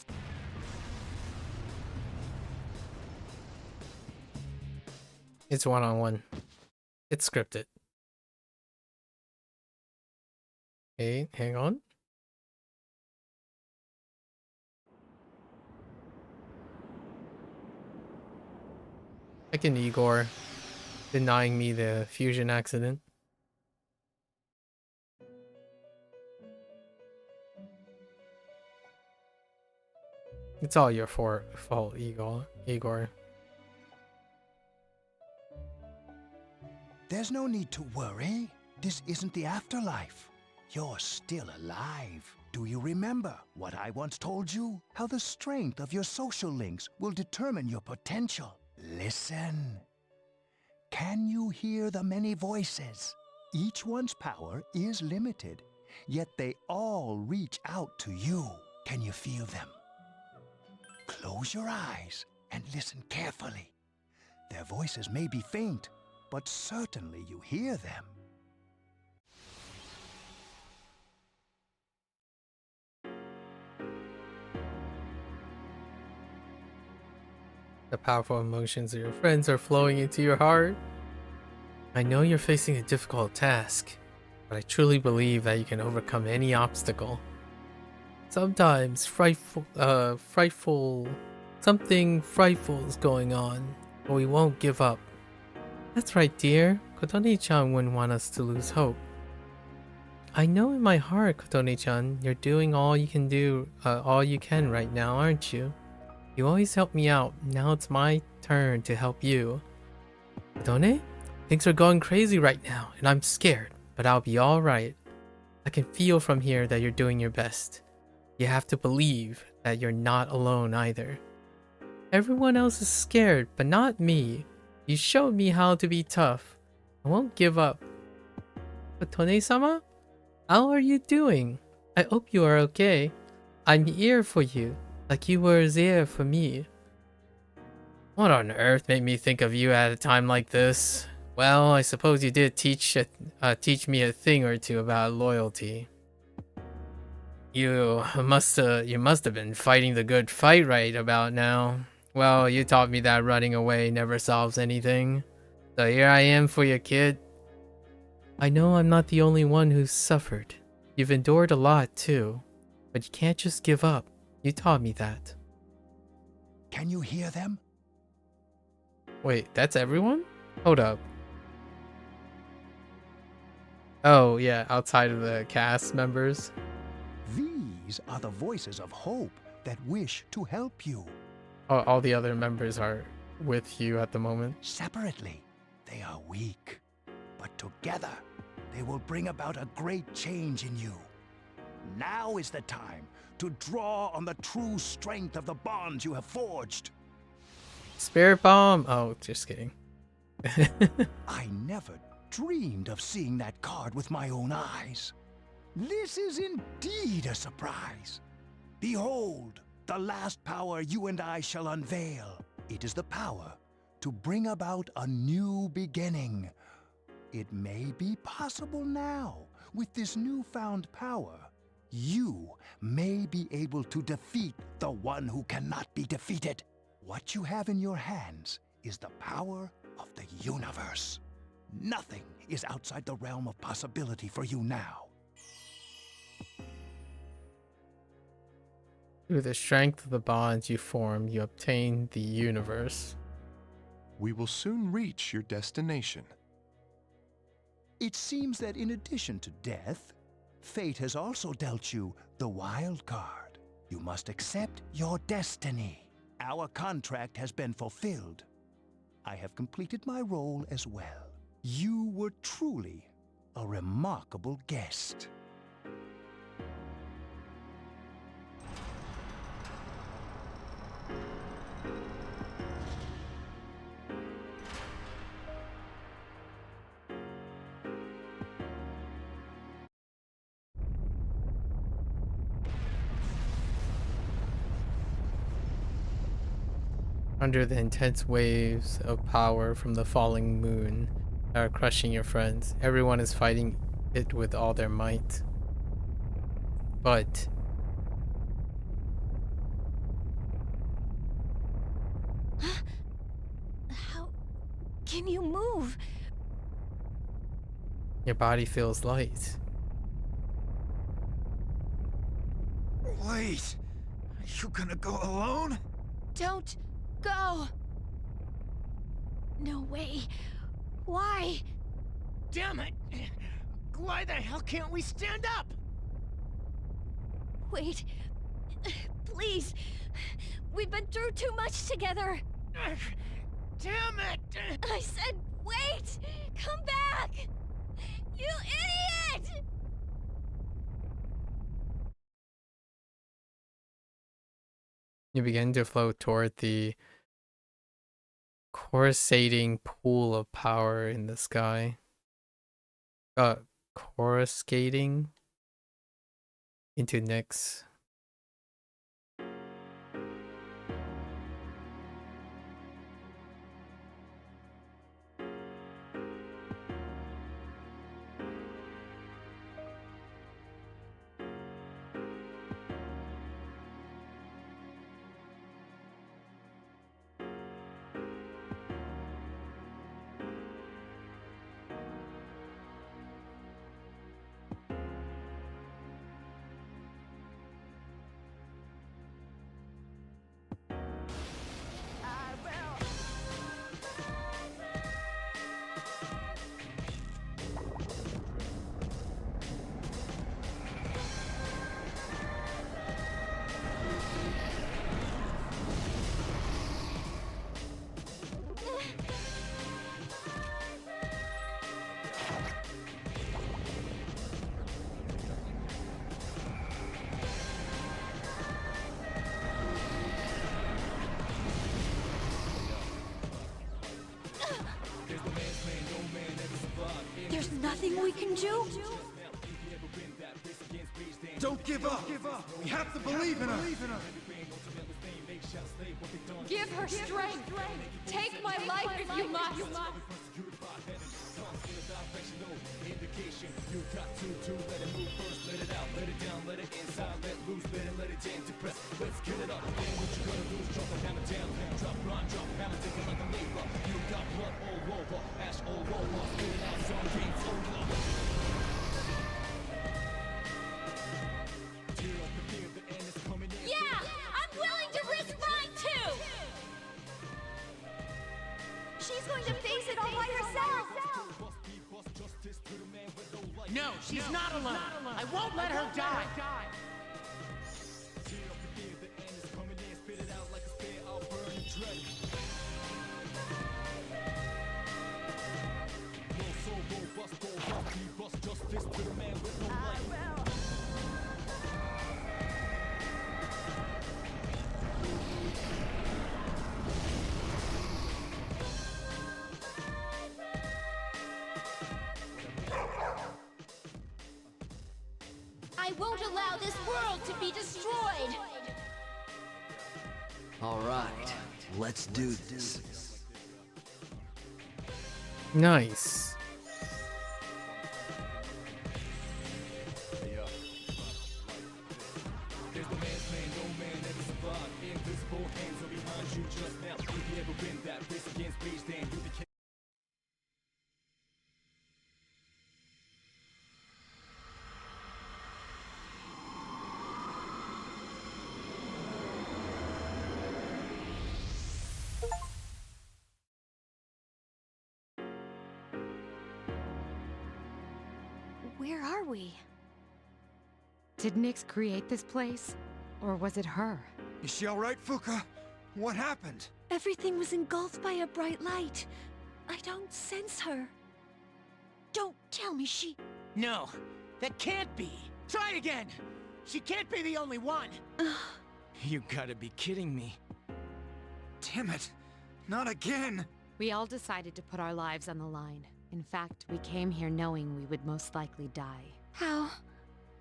It's one-on-one. It's scripted. Hey, hang on. Second Igor denying me the fusion accident. It's all your fault, Igor. There's no need to worry. This isn't the afterlife. You're still alive. Do you remember what I once told you? How the strength of your social links will determine your potential. Listen. Can you hear the many voices? Each one's power is limited, yet they all reach out to you. Can you feel them? Close your eyes and listen carefully. Their voices may be faint, but certainly you hear them. The powerful emotions of your friends are flowing into your heart. I know you're facing a difficult task, but I truly believe that you can overcome any obstacle. Sometimes something frightful is going on, but we won't give up. That's right, dear. Kotone-chan wouldn't want us to lose hope. I know in my heart, Kotone-chan, you're doing all you can right now, aren't you? You always help me out. Now it's my turn to help you. Kotone? Things are going crazy right now, and I'm scared, but I'll be alright. I can feel from here that you're doing your best. You have to believe that you're not alone either. Everyone else is scared, but not me. You showed me how to be tough. I won't give up. Kotone-sama? How are you doing? I hope you are okay. I'm here for you, like you were there for me. What on earth made me think of you at a time like this? Well, I suppose you did teach me a thing or two about loyalty. You must have been fighting the good fight right about now. Well, you taught me that running away never solves anything. So here I am for you, kid. I know I'm not the only one who's suffered. You've endured a lot too. But you can't just give up. You taught me that. Can you hear them? Wait, that's everyone? Hold up. Oh, yeah, outside of the cast members. These are the voices of hope that wish to help you. Oh, all the other members are with you at the moment. Separately, they are weak. But together, they will bring about a great change in you. Now is the time to draw on the true strength of the bonds you have forged. Spirit bomb? Oh, just kidding. I never dreamed of seeing that card with my own eyes. This is indeed a surprise. Behold, the last power you and I shall unveil. It is the power to bring about a new beginning. It may be possible now, with this newfound power, you may be able to defeat the one who cannot be defeated. What you have in your hands is the power of the universe. Nothing is outside the realm of possibility for you now. Through the strength of the bonds you form, you obtain the universe. We will soon reach your destination. It seems that in addition to death, fate has also dealt you the wild card. You must accept your destiny. Our contract has been fulfilled. I have completed my role as well. You were truly a remarkable guest. Under the intense waves of power from the falling moon that are crushing your friends, everyone is fighting it with all their might. But How can you move? your body feels light. Wait, you gonna go alone? Don't go. No way. Why? Damn it! Why the hell can't we stand up? Wait. Please. We've been through too much together. Damn it! I said wait! Come back! You idiot! You begin to float toward the coruscating pool of power in the sky. Coruscating into Nyx. There's nothing we can do? Don't give up. We have to believe in her. Give her strength. Take my life if you must. Yeah! I'm willing to risk mine too! She's going to face it all by herself! No, she's not alone. I won't let her die. I won't allow this world to be destroyed! All right, let's do this. Nice. Where are we? Did Nyx create this place? Or was it her? Is she alright, Fuka? What happened? Everything was engulfed by a bright light. I don't sense her. Don't tell me she... No, that can't be. Try again. She can't be the only one. You gotta be kidding me. Damn it. Not again. We all decided to put our lives on the line. In fact, we came here knowing we would most likely die. How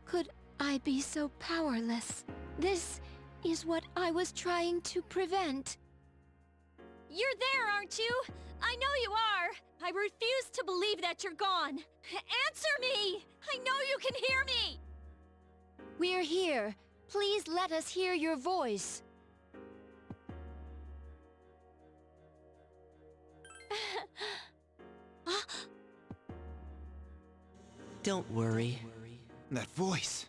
could I be so powerless? This is what I was trying to prevent. You're there, aren't you? I know you are. I refuse to believe that you're gone. Answer me! I know you can hear me! We're here. Please let us hear your voice. Don't worry. That voice.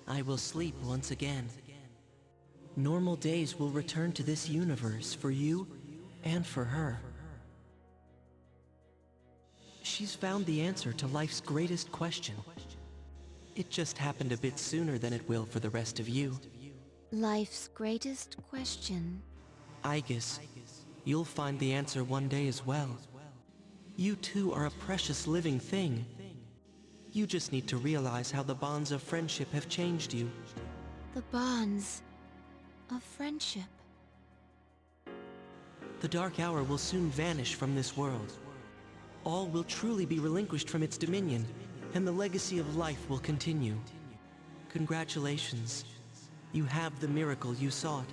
I will sleep once again. Normal days will return to this universe for you and for her. She's found the answer to life's greatest question. It just happened a bit sooner than it will for the rest of you. Life's greatest question. I guess you'll find the answer one day as well. You too are a precious living thing. You just need to realize how the bonds of friendship have changed you. The bonds of friendship. The Dark Hour will soon vanish from this world. All will truly be relinquished from its dominion, and the legacy of life will continue. Congratulations. You have the miracle you sought.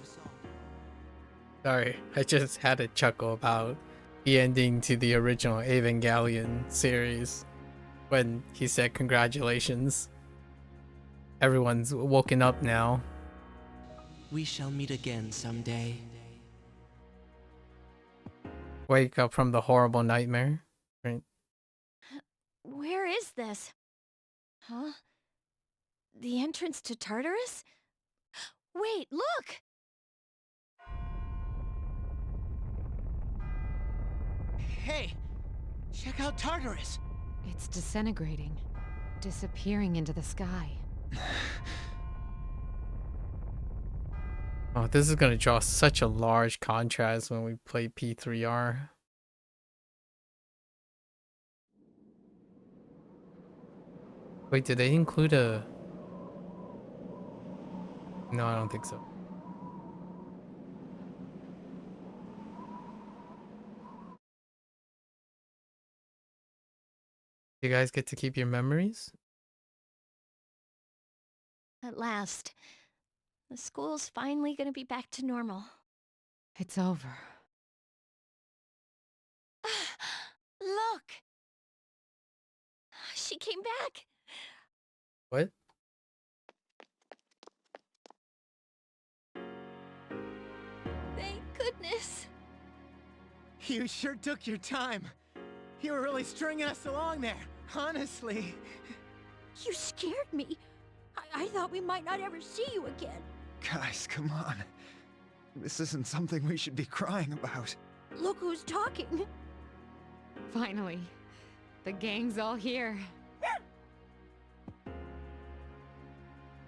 Sorry, I just had a chuckle about the ending to the original Evangelion series when he said congratulations. Everyone's woken up now. We shall meet again someday. Wake up from the horrible nightmare. Right? Where is this? Huh? The entrance to Tartarus? Wait, look! Hey, check out Tartarus. It's disintegrating, disappearing into the sky. Oh, this is gonna draw such a large contrast when we play P3R. Wait, did they include a... No, I don't think so. You guys get to keep your memories? At last. The school's finally gonna be back to normal. It's over. Look! She came back! What? Thank goodness. You sure took your time. You were really stringing us along there, honestly. You scared me. I thought we might not ever see you again. Guys, come on. This isn't something we should be crying about. Look who's talking. Finally, the gang's all here.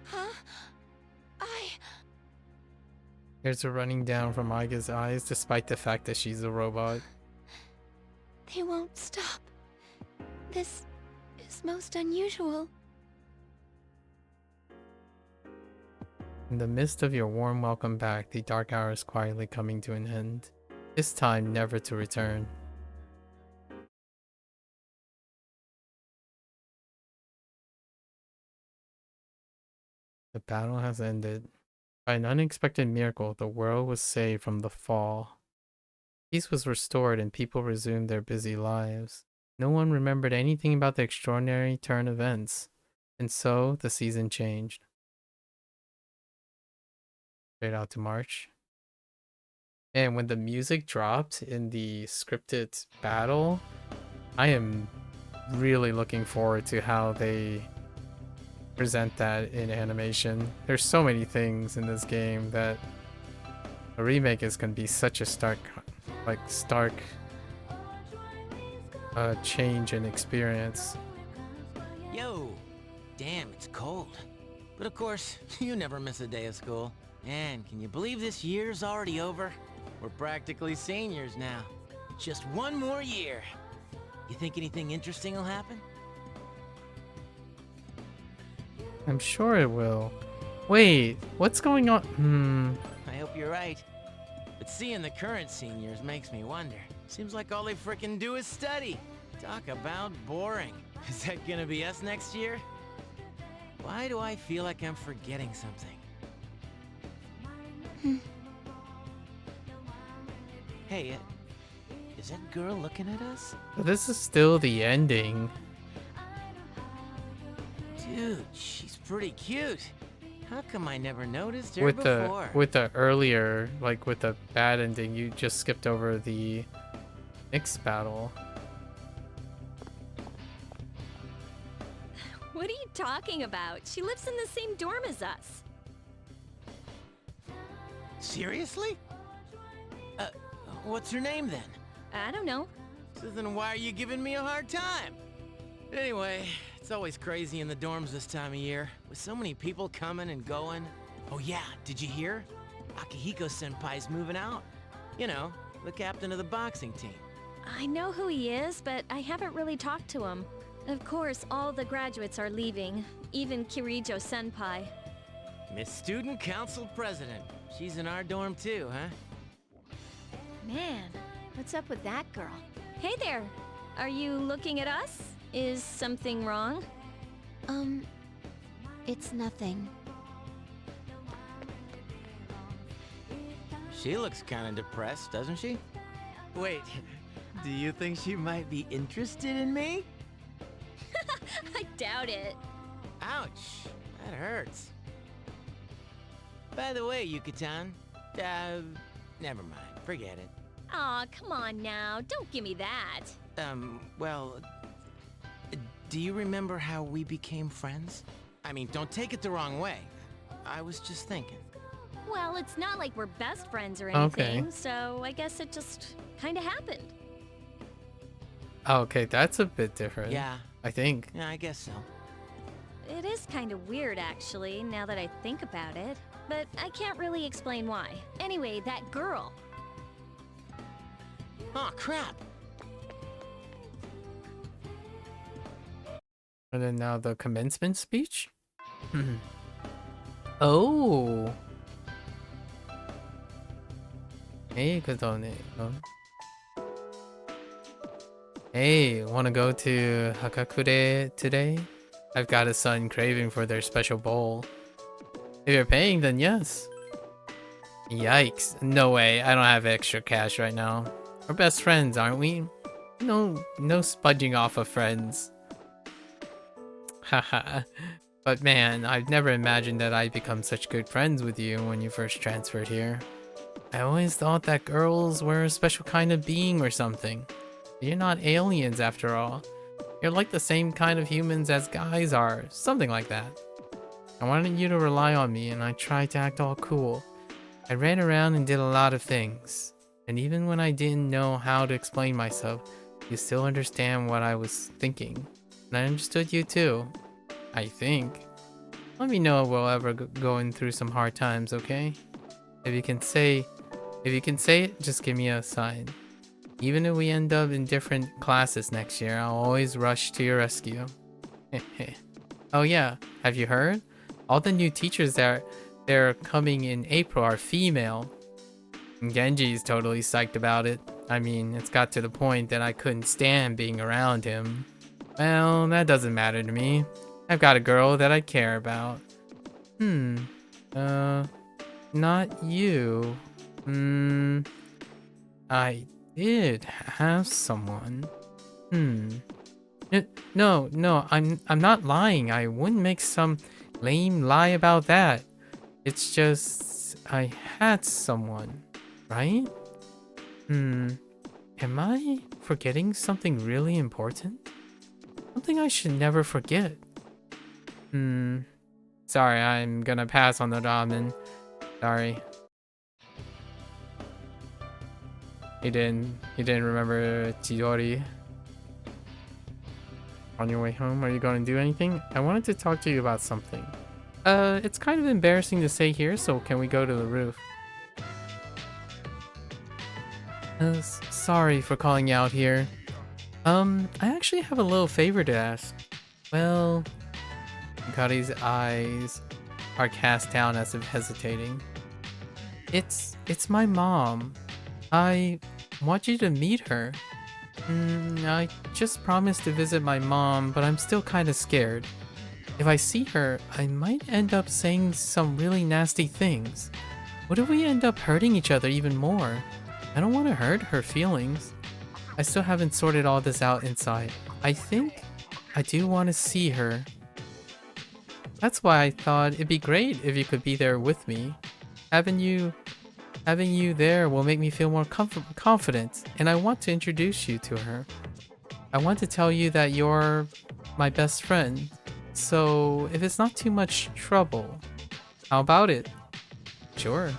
Huh? Tears are running down from Aiga's eyes despite the fact that she's a robot. They won't stop. This is most unusual. In the midst of your warm welcome back, the dark hour is quietly coming to an end. This time never to return. The battle has ended. By an unexpected miracle, the world was saved from the fall. Peace was restored and people resumed their busy lives. No one remembered anything about the extraordinary turn events, and so the season changed. Straight out to March. And when the music dropped in the scripted battle, I am really looking forward to how they present that in animation. There's so many things in this game that a remake is going to be such a stark change in experience. Yo, damn, it's cold. But of course, you never miss a day of school. Man, can you believe this year's already over? We're practically seniors now. Just one more year. You think anything interesting will happen? I'm sure it will. Wait, what's going on? I hope you're right. But seeing the current seniors makes me wonder. Seems like all they frickin' do is study. Talk about boring. Is that gonna be us next year? Why do I feel like I'm forgetting something? Hey, is that girl looking at us? This is still the ending. Dude, she's pretty cute. How come I never noticed her With before? the earlier, like with the bad ending, you just skipped over the next battle. What are you talking about? She lives in the same dorm as us. Seriously? What's her name then? I don't know. So then why are you giving me a hard time? Anyway, it's always crazy in the dorms this time of year, with so many people coming and going. Oh yeah, did you hear? Akihiko-senpai's moving out. You know, the captain of the boxing team. I know who he is, but I haven't really talked to him. Of course, all the graduates are leaving, even Kirijo-senpai. Miss Student Council President. She's in our dorm too, huh? Man, what's up with that girl? Hey there! Are you looking at us? Is something wrong? It's nothing. She looks kind of depressed, doesn't she? Wait, do you think she might be interested in me? I doubt it. Ouch, that hurts. By the way, Yuka-tan, never mind, forget it. Aw, come on now, don't give me that. Well, do you remember how we became friends? I mean, don't take it the wrong way. I was just thinking. Well, it's not like we're best friends or Okay. anything, so I guess it just kinda happened. Okay, that's a bit different. Yeah. I think. Yeah, I guess so. It is kinda weird, actually, now that I think about it. But I can't really explain why. Anyway, that girl. Oh, crap. And then now the commencement speech? Oh. Hey, Kazone. Hey, wanna go to Hakakure today? I've got a son craving for their special bowl. If you're paying, then yes. Yikes. No way, I don't have extra cash right now. We're best friends, aren't we? No spudging off of friends. Haha. But man, I've never imagined that I'd become such good friends with you when you first transferred here. I always thought that girls were a special kind of being or something. But you're not aliens after all. You're like the same kind of humans as guys are, something like that. I wanted you to rely on me and I tried to act all cool. I ran around and did a lot of things. And even when I didn't know how to explain myself, you still understand what I was thinking. And I understood you too. I think. Let me know if we'll ever going through some hard times, okay? If you can say it, just give me a sign. Even if we end up in different classes next year, I'll always rush to your rescue. Oh yeah, have you heard? All the new teachers they're coming in April are female. And Genji's totally psyched about it. I mean, it's got to the point that I couldn't stand being around him. Well, that doesn't matter to me. I've got a girl that I care about. Not you. I did have someone. No, I'm not lying. I wouldn't make some lame lie about that. It's just I had someone, right? Am I forgetting something really important? Something I should never forget. Sorry, I'm gonna pass on the ramen. Sorry. He didn't remember Chidori. On your way home, are you going to do anything? I wanted to talk to you about something. It's kind of embarrassing to say here, so can we go to the roof? Sorry for calling you out here. I actually have a little favor to ask. Well, Yukari's eyes are cast down as if hesitating. It's my mom. I want you to meet her. I just promised to visit my mom, but I'm still kind of scared. If I see her, I might end up saying some really nasty things. What if we end up hurting each other even more? I don't want to hurt her feelings. I still haven't sorted all this out inside. I think I do want to see her. That's why I thought it'd be great if you could be there with me. Having you there will make me feel more confident, and I want to introduce you to her. I want to tell you that you're my best friend. So, if it's not too much trouble, how about it? Sure.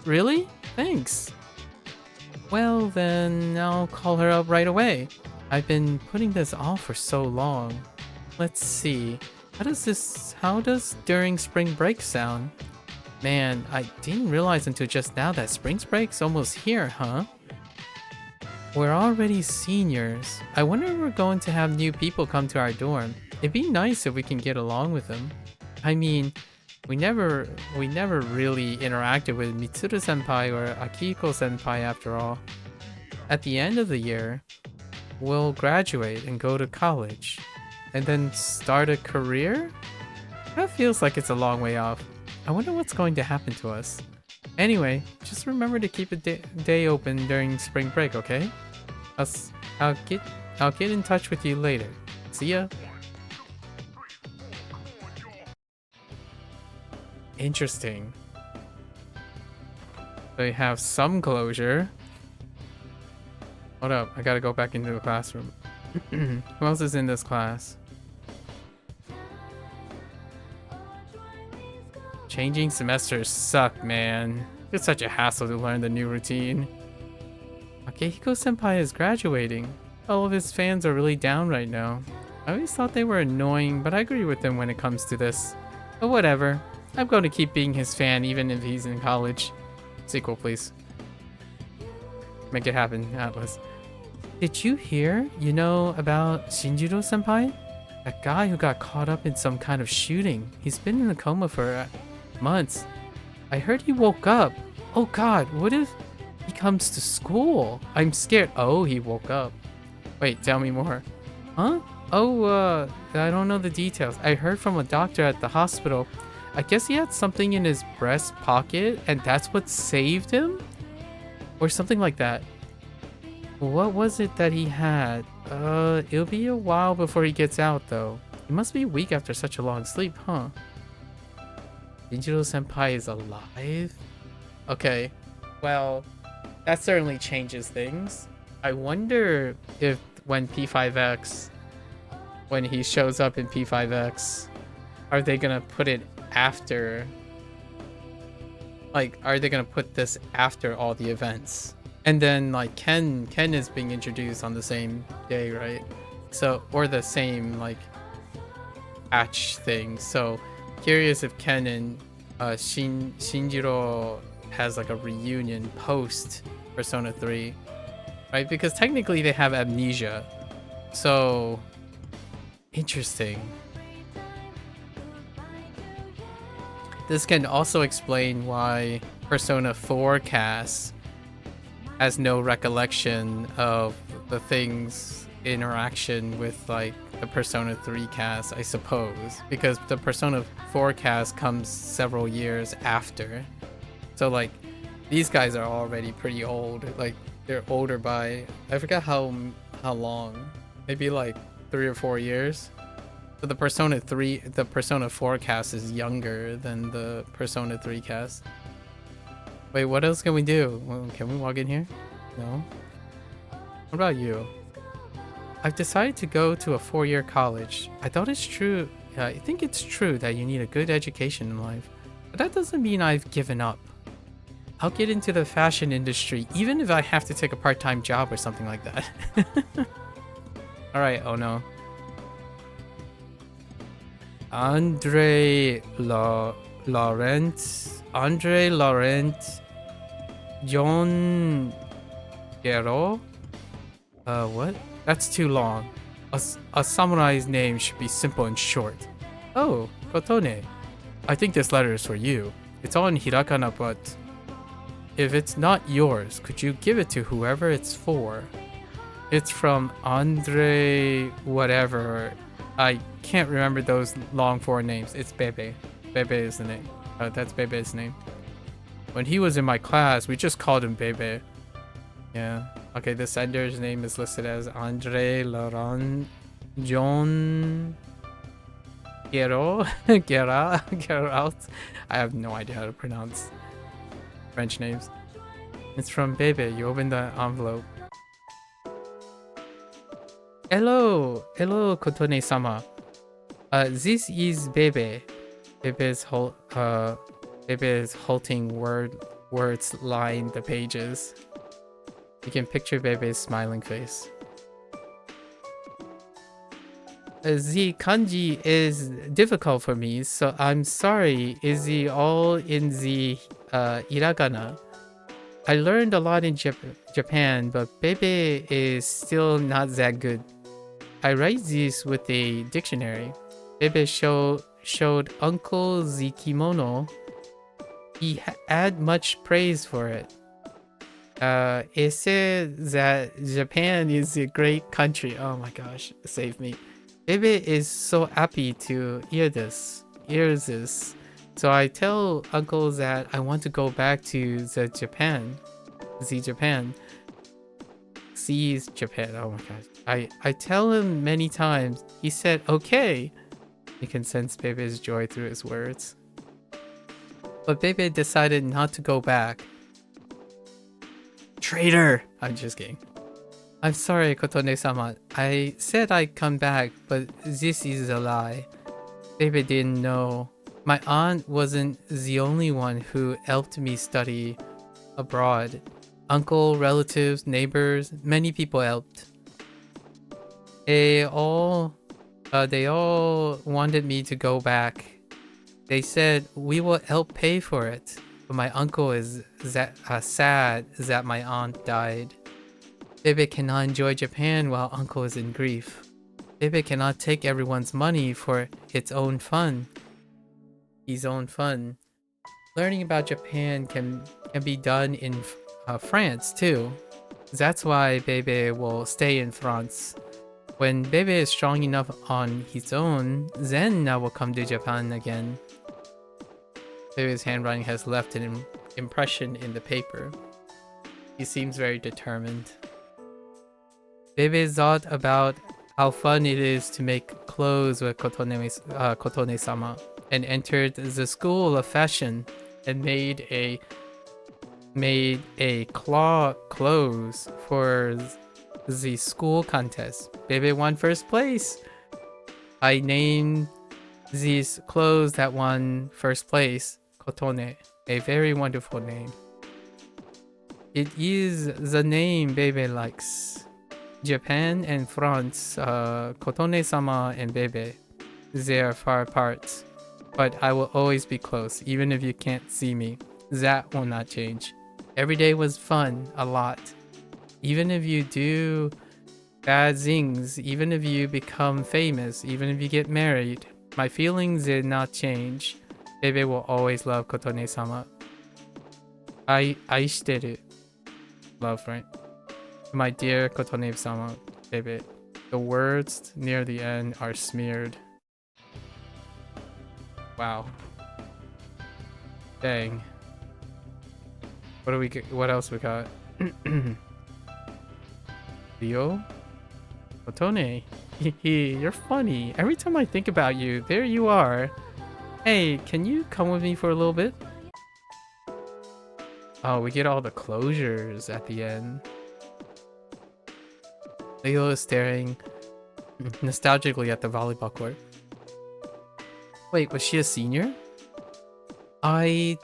Really? Thanks. Well, then I'll call her up right away. I've been putting this off for so long. Let's see. How does during spring break sound? Man, I didn't realize until just now that spring break's almost here, huh? We're already seniors. I wonder if we're going to have new people come to our dorm. It'd be nice if we can get along with them. I mean, we never really interacted with Mitsuru-senpai or Akihiko-senpai after all. At the end of the year, we'll graduate and go to college. And then start a career? That feels like it's a long way off. I wonder what's going to happen to us. Anyway, just remember to keep a day open during spring break, okay? I'll get in touch with you later. See ya. Interesting. They have some closure. Hold up, I gotta go back into the classroom. Who else is in this class? Changing semesters suck, man. It's such a hassle to learn the new routine. Akihiko-senpai is graduating. All of his fans are really down right now. I always thought they were annoying, but I agree with him when it comes to this. But whatever. I'm going to keep being his fan even if he's in college. Sequel, please. Make it happen, ATLUS. Did you hear, about Shinjiro-senpai? That guy who got caught up in some kind of shooting. He's been in a coma for months. I heard he woke up. Oh god, what if he comes to school? I'm scared. Oh, he woke up. Wait, tell me more. Huh? Oh, I don't know the details. I heard from a doctor at the hospital. I guess he had something in his breast pocket and that's what saved him? Or something like that. What was it that he had? It'll be a while before he gets out though. He must be weak after such a long sleep, huh? Shinjiro-senpai is alive? Okay, well, that certainly changes things. I wonder if when he shows up in P5X, are they gonna put it after? Like, are they gonna put this after all the events? And then, like, Ken is being introduced on the same day, right? So, or the same, like, patch thing. So, curious if Ken and Shinjiro has, like, a reunion post Persona 3, right? Because technically they have amnesia. So, interesting. This can also explain why Persona 4 cast has no recollection of the things interaction with like the Persona 3 cast, I suppose, because the Persona 4 cast comes several years after. So like these guys are already pretty old. Like they're older by, I forgot how long, maybe like 3 or 4 years. So the Persona 4 cast is younger than the Persona 3 cast. Wait, what else can we do? Well, can we walk in here? No? What about you? I've decided to go to a 4-year college. I think it's true that you need a good education in life. But that doesn't mean I've given up. I'll get into the fashion industry, even if I have to take a part-time job or something like that. Alright, oh no. Andre Laurent. Andre Laurent. John Gero? What? That's too long. A samurai's name should be simple and short. Oh, Kotone. I think this letter is for you. It's all in hiragana, but if it's not yours, could you give it to whoever it's for? It's from Andre whatever. I can't remember those long foreign names. It's Bebe. Bebe is the name. That's Bebe's name. When he was in my class, we just called him Bebe. Yeah. Okay, the sender's name is listed as Andre Laurent John Gero. Geralt. I have no idea how to pronounce French names. It's from Bebe. You open the envelope. Hello, Kotone-sama. This is Bebe. Bebe's halting words line the pages. You can picture Bebe's smiling face. The kanji is difficult for me, so I'm sorry. Is it all in the hiragana? I learned a lot in Japan, but Bebe is still not that good. I write this with a dictionary. Bebe showed Uncle the kimono. He had much praise for it. It said that Japan is a great country. Oh my gosh, save me. Bebe is so happy to hear this. So I tell Uncle that I want to go back to the Japan. Sees Japan. Oh my gosh. I tell him many times. He said, okay. You can sense Bebe's joy through his words. But Bebe decided not to go back. Traitor! I'm just kidding. I'm sorry, Kotone-sama. I said I'd come back, but this is a lie. Bebe didn't know. My aunt wasn't the only one who helped me study abroad. Uncle, relatives, neighbors, many people helped. They all wanted me to go back. They said we will help pay for it. But my uncle is sad that my aunt died. Bebe cannot enjoy Japan while uncle is in grief. Bebe cannot take everyone's money for its own fun. His own fun. Learning about Japan can be done in France too. That's why Bebe will stay in France. When Bebe is strong enough on his own, then I will come to Japan again. Bebe's handwriting has left an impression in the paper. He seems very determined. Bebe thought about how fun it is to make clothes with Kotone-sama and entered the school of fashion and made a claw clothes for the school contest. Bebe won first place. I named these clothes that won first place Kotone, a very wonderful name. It is the name Bebe likes. Japan and France, Kotone-sama and Bebe, they are far apart. But I will always be close, even if you can't see me. That will not change. Every day was fun, a lot. Even if you do bad things, even if you become famous, even if you get married, my feelings did not change. Bebe will always love Kotone-sama. Aishiteru. Love, right? My dear Kotone-sama, Bebe. The words near the end are smeared. Wow. Dang. What do we get? What else we got? Leo? Kotone? You're funny. Every time I think about you, there you are. Hey, can you come with me for a little bit? Oh, we get all the closures at the end. Leo is staring nostalgically at the volleyball court. Wait, was she a senior? I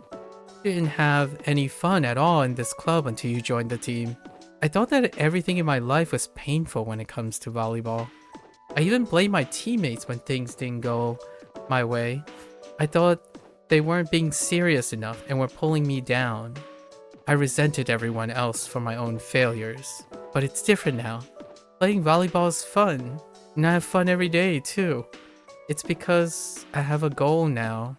didn't have any fun at all in this club until you joined the team. I thought that everything in my life was painful when it comes to volleyball. I even blame my teammates when things didn't go my way. I thought they weren't being serious enough and were pulling me down. I resented everyone else for my own failures. But it's different now. Playing volleyball is fun, and I have fun every day too. It's because I have a goal now.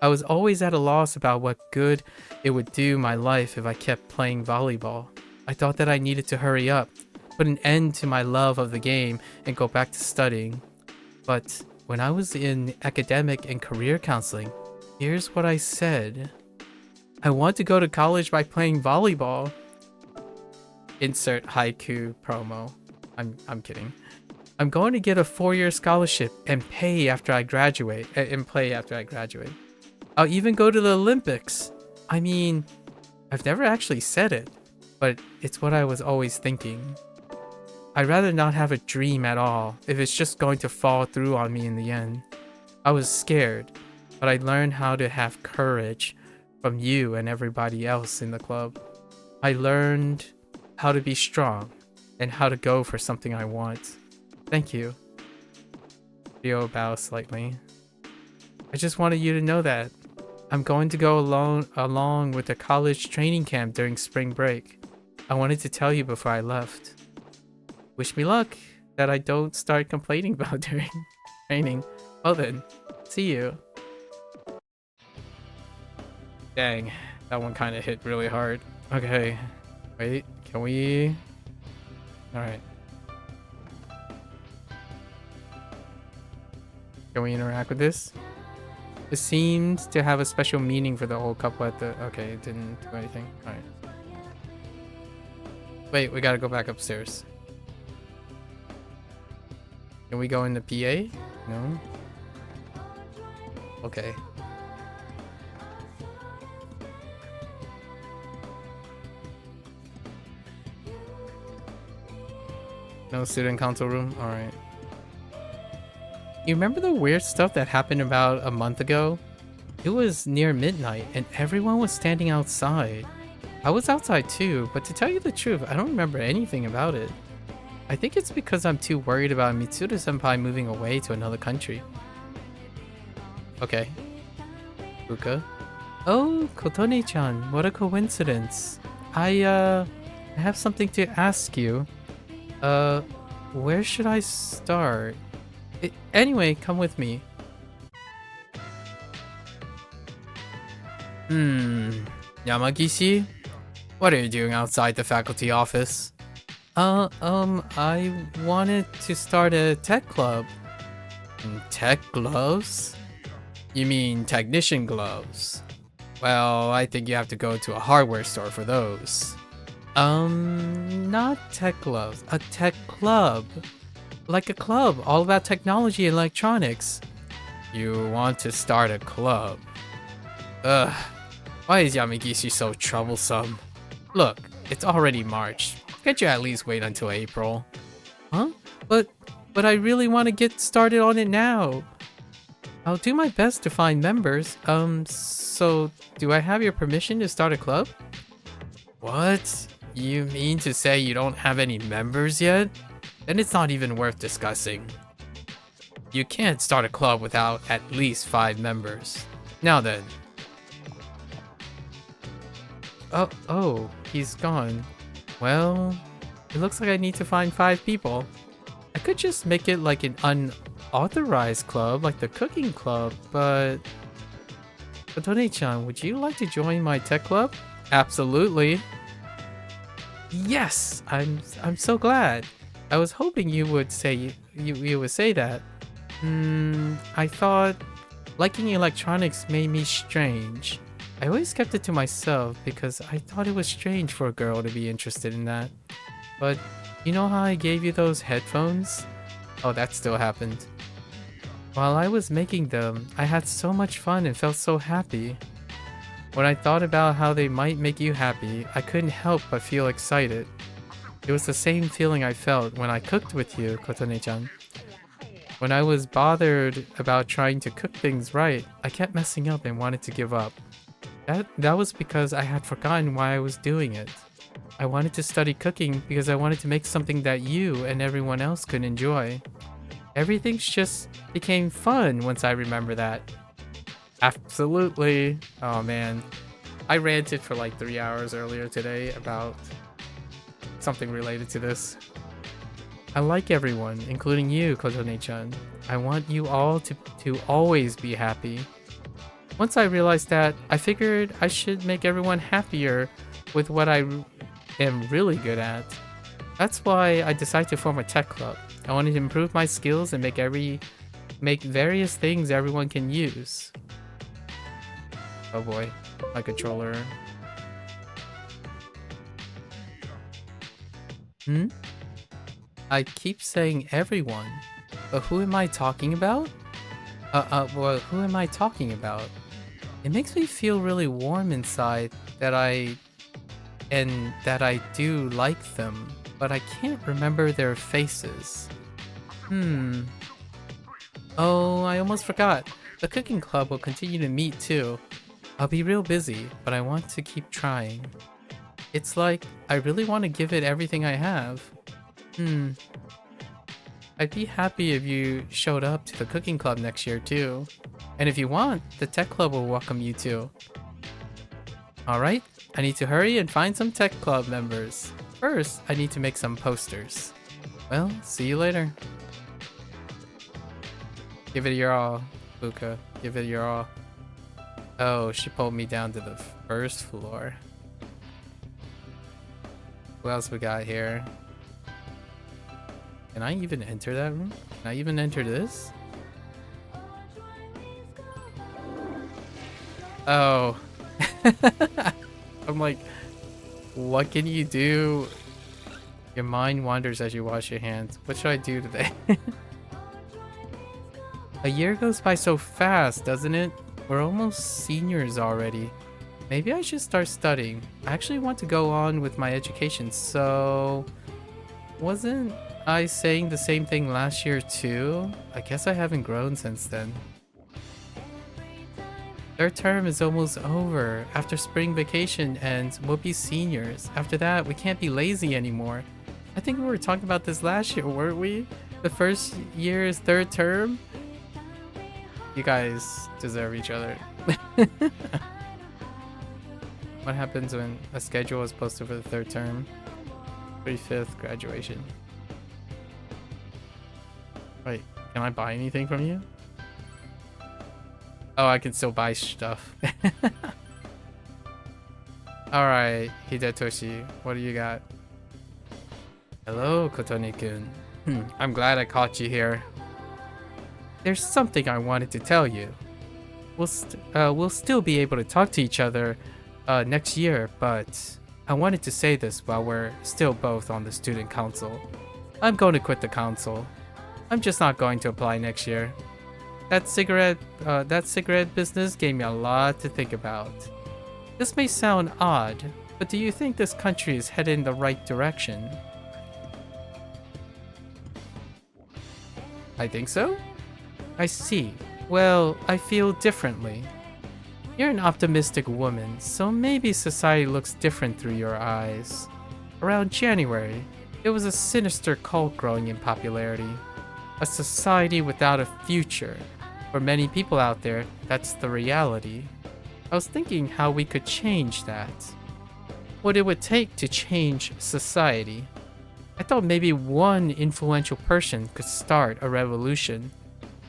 I was always at a loss about what good it would do my life if I kept playing volleyball. I thought that I needed to hurry up, put an end to my love of the game, and go back to studying. But when I was in academic and career counseling, here's what I said. I want to go to college by playing volleyball. Insert haiku promo. I'm kidding. I'm going to get a 4-year scholarship and play after I graduate. I'll even go to the Olympics. I mean, I've never actually said it, but it's what I was always thinking. I'd rather not have a dream at all if it's just going to fall through on me in the end. I was scared, but I learned how to have courage from you and everybody else in the club. I learned how to be strong and how to go for something I want. Thank you. Rio bows slightly. I just wanted you to know that. I'm going to go along with the college training camp during spring break. I wanted to tell you before I left. Wish me luck that I don't start complaining about during training. Well then, see you. Dang, that one kind of hit really hard. Okay, wait, can we? Alright. Can we interact with this? It seems to have a special meaning for the old couple at the... Okay, it didn't do anything. Alright. Wait, we gotta go back upstairs. Can we go in the PA? No? Okay. No student council room? Alright. You remember the weird stuff that happened about a month ago? It was near midnight and everyone was standing outside. I was outside too, but to tell you the truth, I don't remember anything about it. I think it's because I'm too worried about Mitsuru-senpai moving away to another country. Okay. Fuka. Oh, Kotone-chan, what a coincidence. I have something to ask you. Where should I start? Anyway, come with me. Yamagishi? What are you doing outside the faculty office? I wanted to start a tech club. Tech gloves? You mean technician gloves? Well, I think you have to go to a hardware store for those. Not tech gloves, a tech club. Like a club, all about technology and electronics. You want to start a club? Ugh, why is Yamagishi so troublesome? Look, it's already March. Can't you at least wait until April? Huh? But I really want to get started on it now. I'll do my best to find members. So do I have your permission to start a club? What? You mean to say you don't have any members yet? Then it's not even worth discussing. You can't start a club without at least 5 members. Now then. Oh, he's gone. Well, it looks like I need to find 5 people. I could just make it like an unauthorized club, like the cooking club, but... Otone-chan, would you like to join my tech club? Absolutely. Yes, I'm so glad. I was hoping you would say you would say that. I thought liking electronics made me strange. I always kept it to myself because I thought it was strange for a girl to be interested in that. But you know how I gave you those headphones? Oh, that still happened. While I was making them, I had so much fun and felt so happy. When I thought about how they might make you happy, I couldn't help but feel excited. It was the same feeling I felt when I cooked with you, Kotone-chan. When I was bothered about trying to cook things right, I kept messing up and wanted to give up. That was because I had forgotten why I was doing it. I wanted to study cooking because I wanted to make something that you and everyone else could enjoy. Everything's just became fun once I remember that. Absolutely. Oh man. I ranted for like 3 hours earlier today about something related to this. I like everyone, including you, Kotone-chan. I want you all to always be happy. Once I realized that, I figured I should make everyone happier with what I am really good at. That's why I decided to form a tech club. I wanted to improve my skills and make various things everyone can use. Oh boy, my controller. I keep saying everyone, but who am I talking about? Well, who am I talking about? It makes me feel really warm inside that I do like them, but I can't remember their faces. Oh, I almost forgot. The cooking club will continue to meet too. I'll be real busy, but I want to keep trying. It's like, I really want to give it everything I have. I'd be happy if you showed up to the cooking club next year too. And if you want, the tech club will welcome you too. Alright, I need to hurry and find some tech club members. First, I need to make some posters. Well, see you later. Give it your all, Luca. Give it your all. Oh, she pulled me down to the first floor. What else we got here? Can I even enter that room? Can I even enter this? Oh. I'm like, what can you do? Your mind wanders as you wash your hands. What should I do today? A year goes by so fast, doesn't it? We're almost seniors already. Maybe I should start studying. I actually want to go on with my education, so... Wasn't I saying the same thing last year too? I guess I haven't grown since then. Third term is almost over. After spring vacation ends, we'll be seniors. After that, we can't be lazy anymore. I think we were talking about this last year, weren't we? The first year is third term? You guys deserve each other. What happens when a schedule is posted for the third term? 35th graduation. Wait, can I buy anything from you? Oh, I can still buy stuff. Alright, Hidetoshi, what do you got? Hello, Kotone-kun. I'm glad I caught you here. There's something I wanted to tell you. We'll still be able to talk to each other next year, but I wanted to say this while we're still both on the student council. I'm going to quit the council. I'm just not going to apply next year. That cigarette business gave me a lot to think about. This may sound odd, but do you think this country is headed in the right direction? I think so? I see. Well, I feel differently. You're an optimistic woman, so maybe society looks different through your eyes. Around January, there was a sinister cult growing in popularity. A society without a future. For many people out there, that's the reality. I was thinking how we could change that. What it would take to change society. I thought maybe one influential person could start a revolution.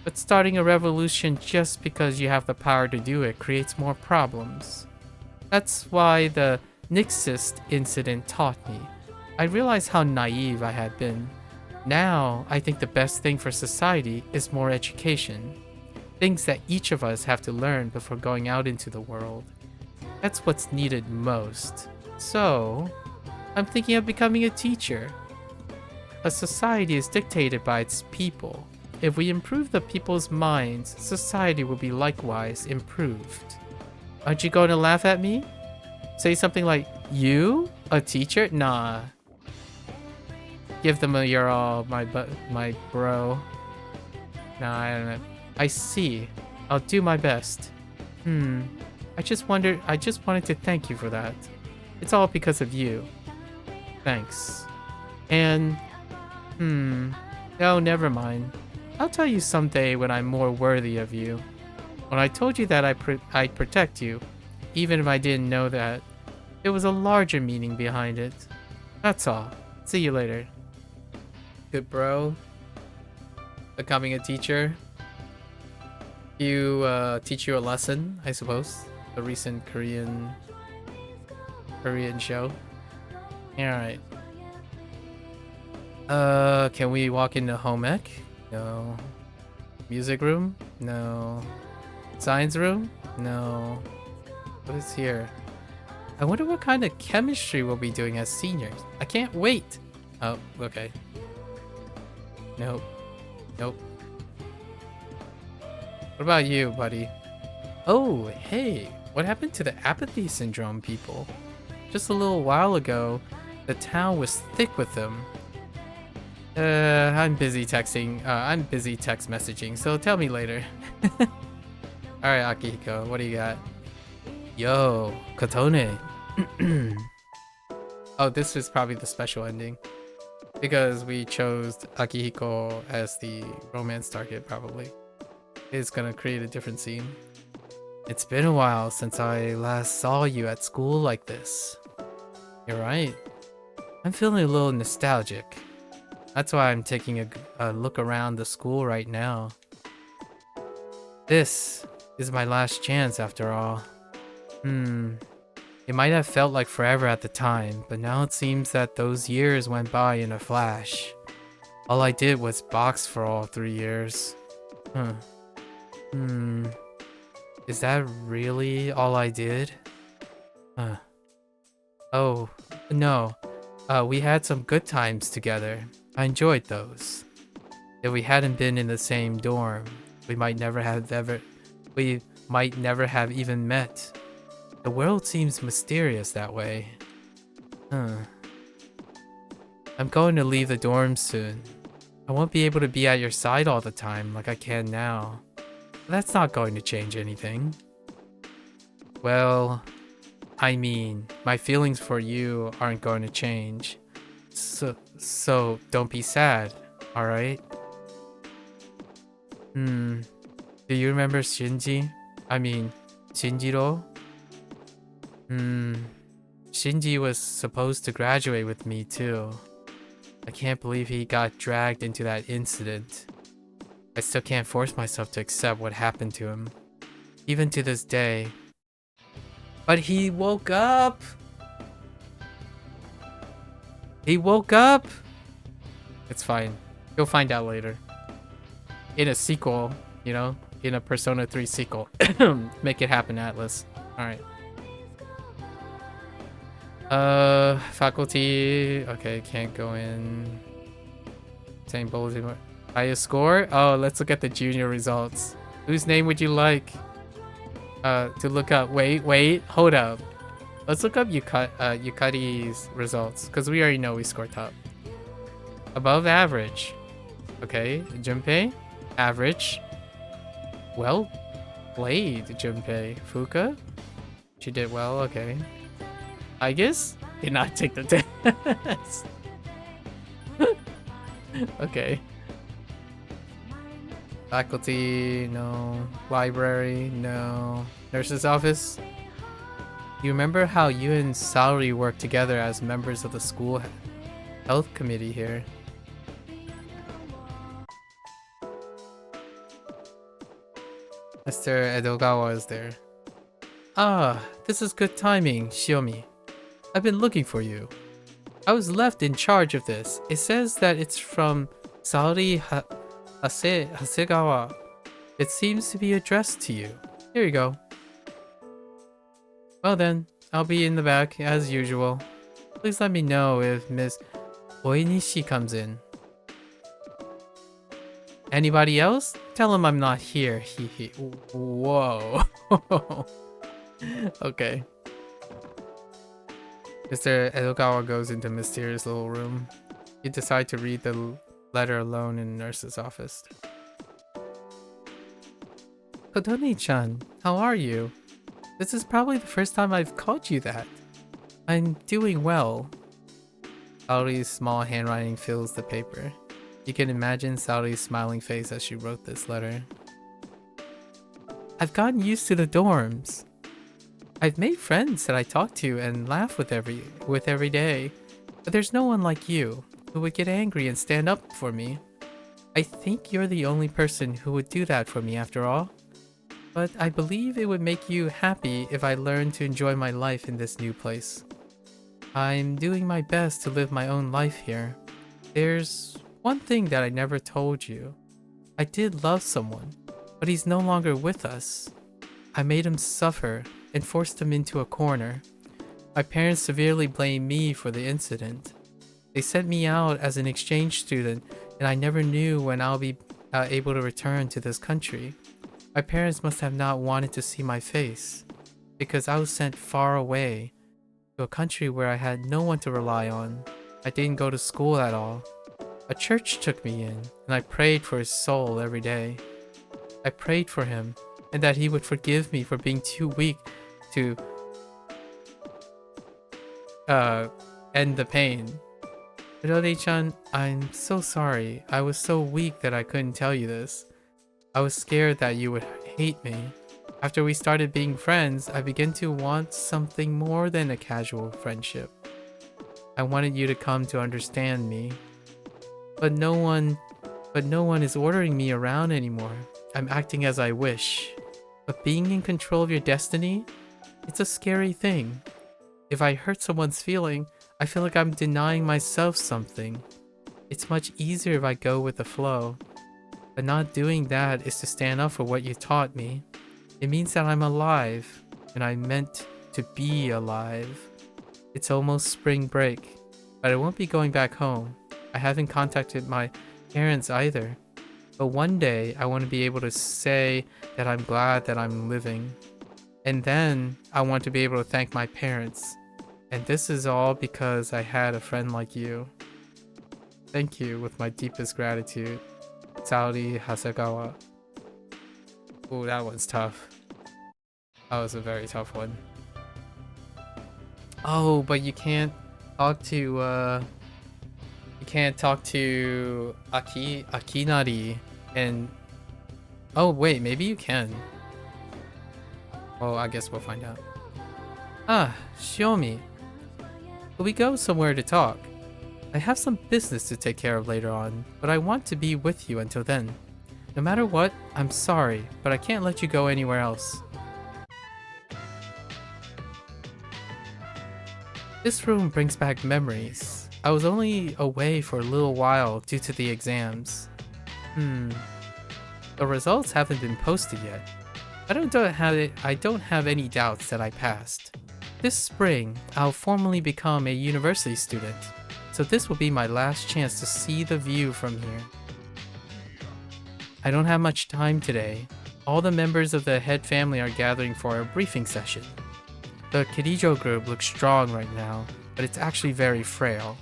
But starting a revolution just because you have the power to do it creates more problems. That's why the Nixist incident taught me. I realized how naive I had been. Now, I think the best thing for society is more education. Things that each of us have to learn before going out into the world. That's what's needed most. So, I'm thinking of becoming a teacher. A society is dictated by its people. If we improve the people's minds, society will be likewise improved. Aren't you going to laugh at me? Say something like, you? A teacher? Nah. Give them a your all, my bro. Nah, I don't know. I see. I'll do my best. I just wanted to thank you for that. It's all because of you. Thanks. And, oh, never mind. I'll tell you someday when I'm more worthy of you. When I told you that I'd protect you, even if I didn't know that, there was a larger meaning behind it. That's all. See you later. Good bro. Becoming a teacher. You teach you a lesson, I suppose. The recent Korean show. Alright. Can we walk into home ec? No. Music room? No. Science room? No. What is here? I wonder what kind of chemistry we'll be doing as seniors. I can't wait! Oh, okay. Nope. Nope. What about you, buddy? Oh, hey! What happened to the apathy syndrome people? Just a little while ago, the town was thick with them. I'm busy texting. I'm busy text messaging, so tell me later. Alright, Akihiko, what do you got? Yo, Kotone. Oh, this is probably the special ending. Because we chose Akihiko as the romance target, probably. It's gonna create a different scene. It's been a while since I last saw you at school like this. You're right. I'm feeling a little nostalgic. That's why I'm taking a look around the school right now. This is my last chance after all. It might have felt like forever at the time, but now it seems that those years went by in a flash. All I did was box for all 3 years. Is that really all I did? Oh, no. We had some good times together. I enjoyed those. If we hadn't been in the same dorm, we might never have even met. The world seems mysterious that way. I'm going to leave the dorm soon. I won't be able to be at your side all the time like I can now. But that's not going to change anything. Well, I mean, my feelings for you aren't going to change. So don't be sad, alright? Do you remember Shinji? I mean, Shinjiro? Shinji was supposed to graduate with me too. I can't believe he got dragged into that incident. I still can't force myself to accept what happened to him. Even to this day. But he woke up! He woke up! It's fine. You'll find out later. In a sequel, you know? In a Persona 3 sequel. Make it happen, Atlus. Alright. Faculty. Okay, can't go in. Same bulletin. Highest score? Oh, let's look at the junior results. Whose name would you like to look up? Wait, hold up. Let's look up Yukari's results, because we already know we scored top. Above average. Okay, Junpei? Average. Well played, Junpei. Fuka? She did well, okay. I guess did not take the test. Okay. Faculty, no. Library, no. Nurse's office. You remember how you and Saori worked together as members of the school health committee here? Mr. Edogawa is there. Ah, this is good timing, Shiomi. I've been looking for you. I was left in charge of this. It says that it's from Saori Hasegawa. It seems to be addressed to you. Here you go. Well then, I'll be in the back as usual. Please let me know if Miss Oinishi comes in. Anybody else? Tell him I'm not here. Hehe. Whoa. Okay. Mr. Edogawa goes into mysterious little room. You decide to read the letter alone in the nurse's office. Kodoni-chan, how are you? This is probably the first time I've called you that. I'm doing well. Aori's small handwriting fills the paper. You can imagine Saori's smiling face as she wrote this letter. I've gotten used to the dorms. I've made friends that I talk to and laugh with every day. But there's no one like you who would get angry and stand up for me. I think you're the only person who would do that for me after all. But I believe it would make you happy if I learned to enjoy my life in this new place. I'm doing my best to live my own life here. There's one thing that I never told you. I did love someone, but he's no longer with us. I made him suffer and forced him into a corner. My parents severely blame me for the incident. They sent me out as an exchange student, and I never knew when I'll be able to return to this country. My parents must have not wanted to see my face, because I was sent far away to a country where I had no one to rely on. I didn't go to school at all. A church took me in, and I prayed for his soul every day. I prayed for him, and that he would forgive me for being too weak to end the pain. Hirori-chan, I'm so sorry. I was so weak that I couldn't tell you this. I was scared that you would hate me. After we started being friends, I began to want something more than a casual friendship. I wanted you to come to understand me. But no one is ordering me around anymore. I'm acting as I wish. But being in control of your destiny, it's a scary thing. If I hurt someone's feeling, I feel like I'm denying myself something. It's much easier if I go with the flow. But not doing that is to stand up for what you taught me. It means that I'm alive, and I'm meant to be alive. It's almost spring break, but I won't be going back home. I haven't contacted my parents either. But one day, I want to be able to say that I'm glad that I'm living. And then, I want to be able to thank my parents. And this is all because I had a friend like you. Thank you with my deepest gratitude. Saori Hasegawa. Ooh, that one's tough. That was a very tough one. Oh, but you can't talk to Akinari and oh wait, maybe you can. Oh, I guess we'll find out. Ah, Shiomi. Will we go somewhere to talk? I have some business to take care of later on, but I want to be with you until then. No matter what, I'm sorry, but I can't let you go anywhere else. This room brings back memories. I was only away for a little while due to the exams. The results haven't been posted yet. I don't have any doubts that I passed. This spring, I'll formally become a university student, so this will be my last chance to see the view from here. I don't have much time today. All the members of the head family are gathering for a briefing session. The Kirijo group looks strong right now, but it's actually very frail.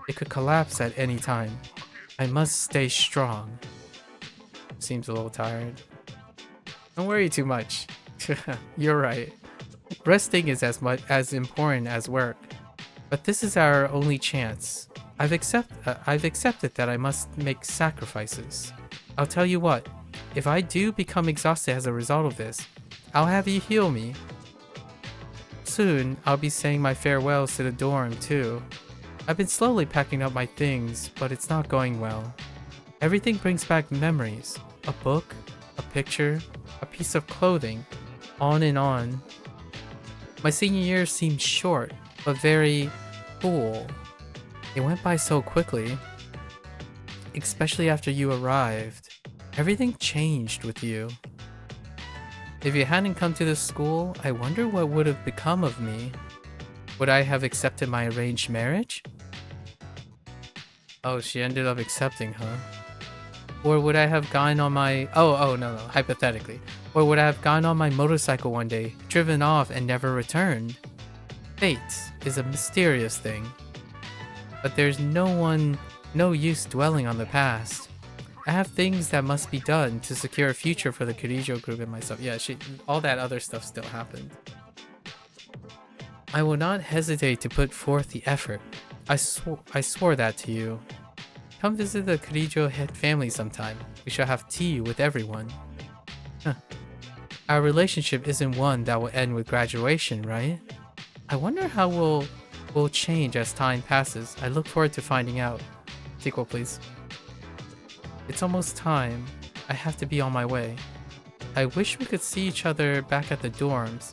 It could collapse at any time. I must stay strong. Seems a little tired. Don't worry too much. You're right. Resting is as important as work. But this is our only chance. I've accepted that I must make sacrifices. I'll tell you what, if I do become exhausted as a result of this, I'll have you heal me. Soon, I'll be saying my farewells to the dorm too. I've been slowly packing up my things, but it's not going well. Everything brings back memories. A book, a picture, a piece of clothing, on and on. My senior year seemed short, but very cool. It went by so quickly. Especially after you arrived. Everything changed with you. If you hadn't come to this school, I wonder what would have become of me. Would I have accepted my arranged marriage? Oh, she ended up accepting, huh? Or would I have gone on my... no, hypothetically. Or would I have gone on my motorcycle one day, driven off and never returned? Fate is a mysterious thing. But there's no use dwelling on the past. I have things that must be done to secure a future for the Kirijo group and myself. Yeah, all that other stuff still happened. I will not hesitate to put forth the effort. I swore that to you. Come visit the Kirijo head family sometime. We shall have tea with everyone. Huh. Our relationship isn't one that will end with graduation, right? I wonder how we'll change as time passes. I look forward to finding out. Sequel, please. It's almost time. I have to be on my way. I wish we could see each other back at the dorms,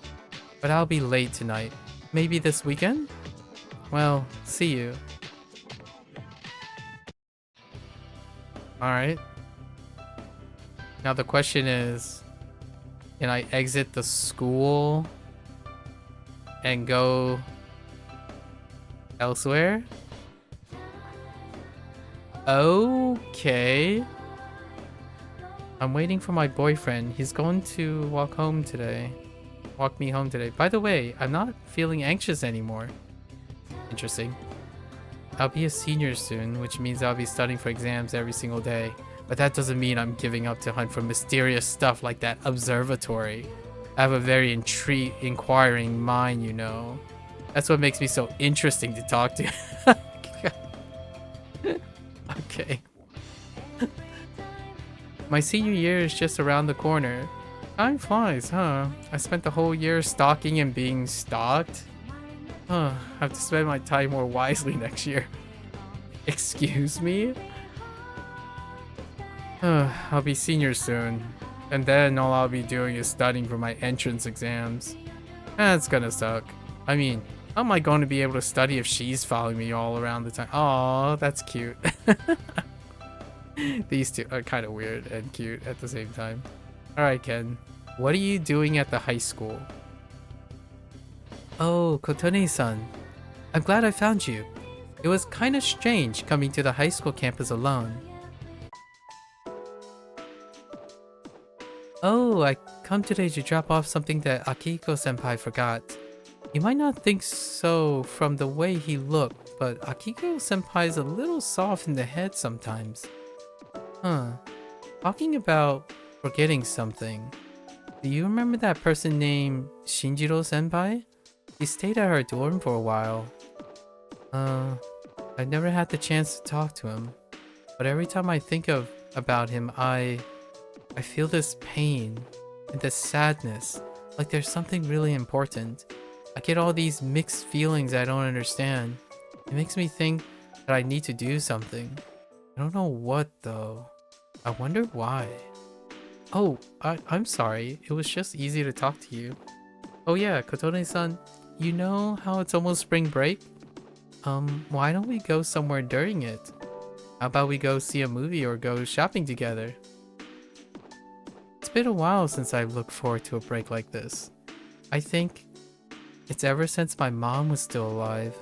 but I'll be late tonight. Maybe this weekend? Well, see you. Alright. Now the question is, can I exit the school and go elsewhere? Okay. I'm waiting for my boyfriend. He's going to walk me home today. By the way, I'm not feeling anxious anymore. Interesting. I'll be a senior soon, which means I'll be studying for exams every single day. But that doesn't mean I'm giving up to hunt for mysterious stuff like that observatory. I have a very inquiring mind, you know. That's what makes me so interesting to talk to. Okay. My senior year is just around the corner. Time flies, huh? I spent the whole year stalking and being stalked. I have to spend my time more wisely next year. Excuse me? I'll be senior soon. And then all I'll be doing is studying for my entrance exams. That's gonna suck. I mean, how am I going to be able to study if she's following me all around the time? Aw, that's cute. These two are kind of weird and cute at the same time. Alright, Ken. What are you doing at the high school? Oh, Kotone-san. I'm glad I found you. It was kind of strange coming to the high school campus alone. Oh, I come today to drop off something that Akihiko-senpai forgot. You might not think so from the way he looked, but Akihiko-senpai is a little soft in the head sometimes. Talking about forgetting something. Do you remember that person named Shinjiro-senpai? He stayed at our dorm for a while. I never had the chance to talk to him. But every time I think about him, I feel this pain and this sadness. Like there's something really important. I get all these mixed feelings I don't understand. It makes me think that I need to do something. I don't know what though. I wonder why. Oh, I'm sorry. It was just easy to talk to you. Oh yeah, Kotone-san, you know how it's almost spring break? Why don't we go somewhere during it? How about we go see a movie or go shopping together? It's been a while since I've looked forward to a break like this. I think it's ever since my mom was still alive.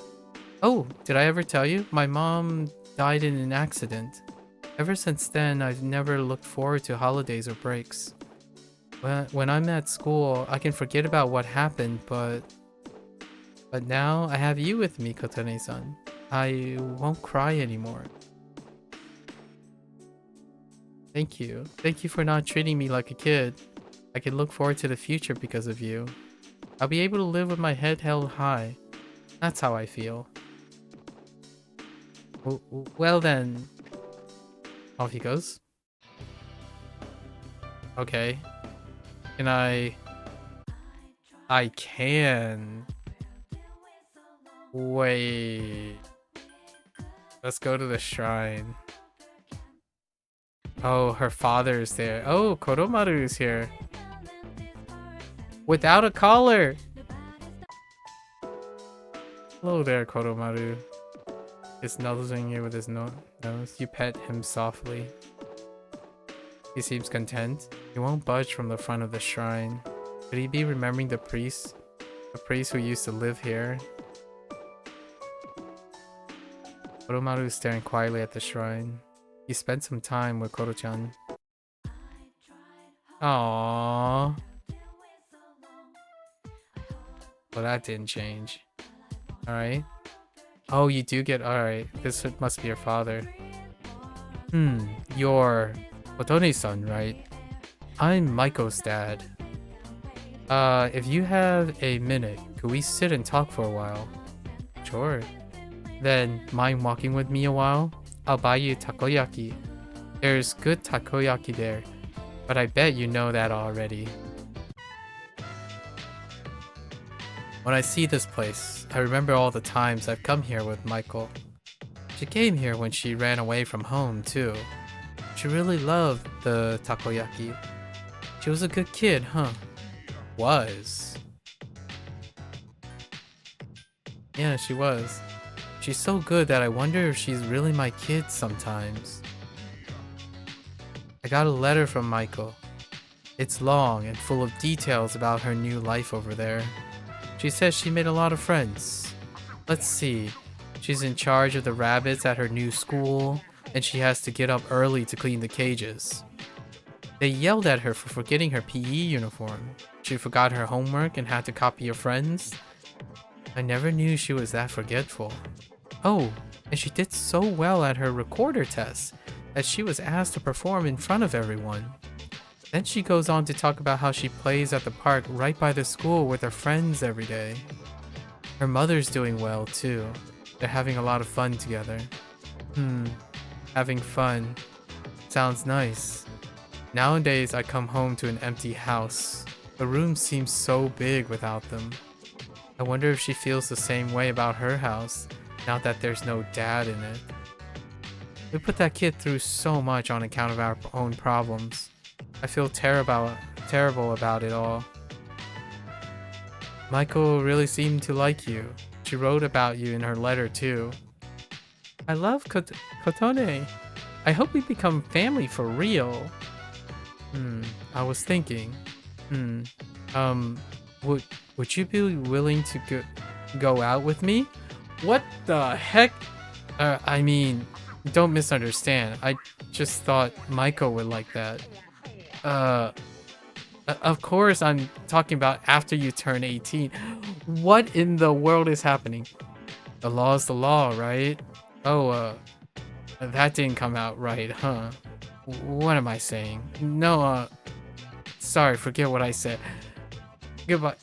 Oh, did I ever tell you? My mom died in an accident. Ever since then, I've never looked forward to holidays or breaks. When I'm at school, I can forget about what happened, but now I have you with me, Kotone-san. I won't cry anymore. Thank you. Thank you for not treating me like a kid. I can look forward to the future because of you. I'll be able to live with my head held high. That's how I feel. Well then. Off he goes. Okay. Can I can. Wait. Let's go to the shrine. Oh, her father's there. Oh, Koromaru's here. Without a collar. Hello there, Koromaru. He's nuzzling you with his nose. You pet him softly. He seems content. He won't budge from the front of the shrine. Could he be remembering the priest? The priest who used to live here? Koromaru is staring quietly at the shrine. He spent some time with Koro-chan. Aww. Well, that didn't change. Alright. Oh, you do get... Alright. This must be your father. You're Otone-san, right? I'm Maiko's dad. If you have a minute, could we sit and talk for a while? Sure. Then, mind walking with me a while? I'll buy you takoyaki. There's good takoyaki there, but I bet you know that already. When I see this place, I remember all the times I've come here with Michael. She came here when she ran away from home, too. She really loved the takoyaki. She was a good kid, huh? Was. Yeah, she was. She's so good that I wonder if she's really my kid sometimes. I got a letter from Michael. It's long and full of details about her new life over there. She says she made a lot of friends. Let's see. She's in charge of the rabbits at her new school, and she has to get up early to clean the cages. They yelled at her for forgetting her PE uniform. She forgot her homework and had to copy her friends. I never knew she was that forgetful. Oh, and she did so well at her recorder test that she was asked to perform in front of everyone. Then she goes on to talk about how she plays at the park right by the school with her friends every day. Her mother's doing well too. They're having a lot of fun together. Having fun. Sounds nice. Nowadays I come home to an empty house. The room seems so big without them. I wonder if she feels the same way about her house, now that there's no dad in it. We put that kid through so much on account of our own problems. I feel terrible about it all. Michael really seemed to like you. She wrote about you in her letter too. I love Kotone. I hope we become family for real. I was thinking. Would you be willing to go out with me? What the heck? I mean, don't misunderstand. I just thought Michael would like that. Of course I'm talking about after you turn 18. What in the world is happening? The law's the law, right? Oh, that didn't come out right, huh? What am I saying? No, sorry, forget what I said. Goodbye.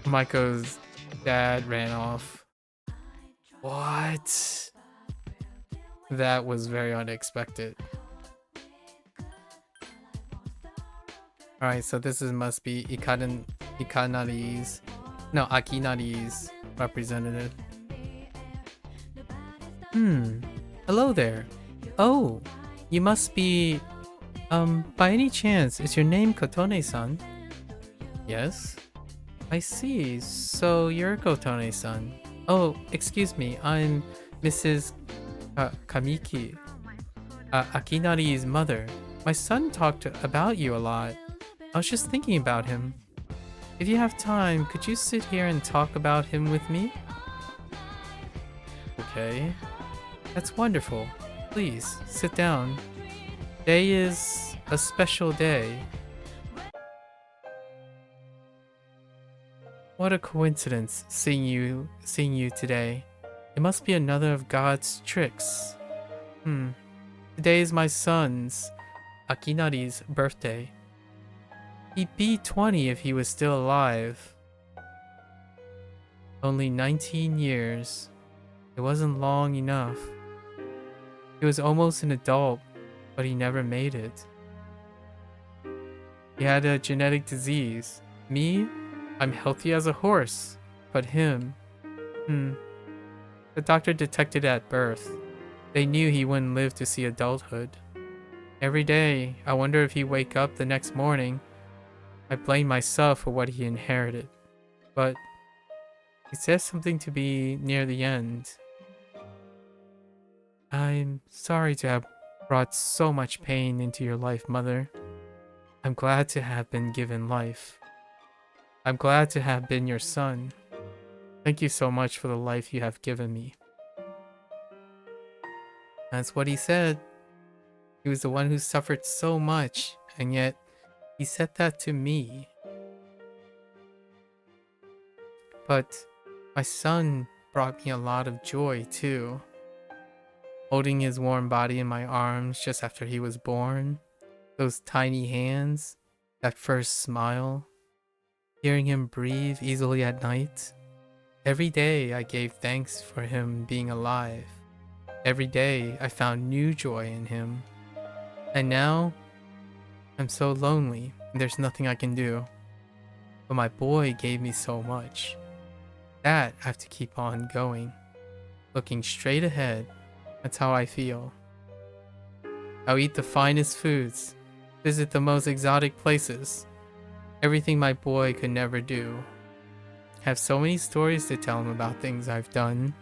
Michael's dad ran off. What? That was very unexpected. Alright, so this must be Akinari's representative. Hello there. Oh, you must be... by any chance, is your name Kotone-san? Yes? I see, so you're Kotone-san. Oh, excuse me, I'm Mrs. Kamiki, Akinari's mother. My son talked about you a lot. I was just thinking about him. If you have time, could you sit here and talk about him with me? Okay. That's wonderful. Please, sit down. Today is a special day. What a coincidence seeing you today. It must be another of God's tricks. Today is my son's, Akinari's, birthday. He'd be 20 if he was still alive. Only 19 years. It wasn't long enough. He was almost an adult, but he never made it. He had a genetic disease. Me? I'm healthy as a horse, but him... The doctor detected it at birth. They knew he wouldn't live to see adulthood. Every day, I wonder if he'd wake up the next morning. I blame myself for what he inherited. But he says something to be near the end. I'm sorry to have brought so much pain into your life, Mother. I'm glad to have been given life. I'm glad to have been your son. Thank you so much for the life you have given me. That's what he said. He was the one who suffered so much, and yet he said that to me. But my son brought me a lot of joy too. Holding his warm body in my arms just after he was born, those tiny hands, that first smile, hearing him breathe easily at night. Every day I gave thanks for him being alive. Every day I found new joy in him. And now I'm so lonely and there's nothing I can do. But my boy gave me so much. That I have to keep on going. Looking straight ahead. That's how I feel. I'll eat the finest foods. Visit the most exotic places. Everything my boy could never do. Have so many stories to tell him about things I've done.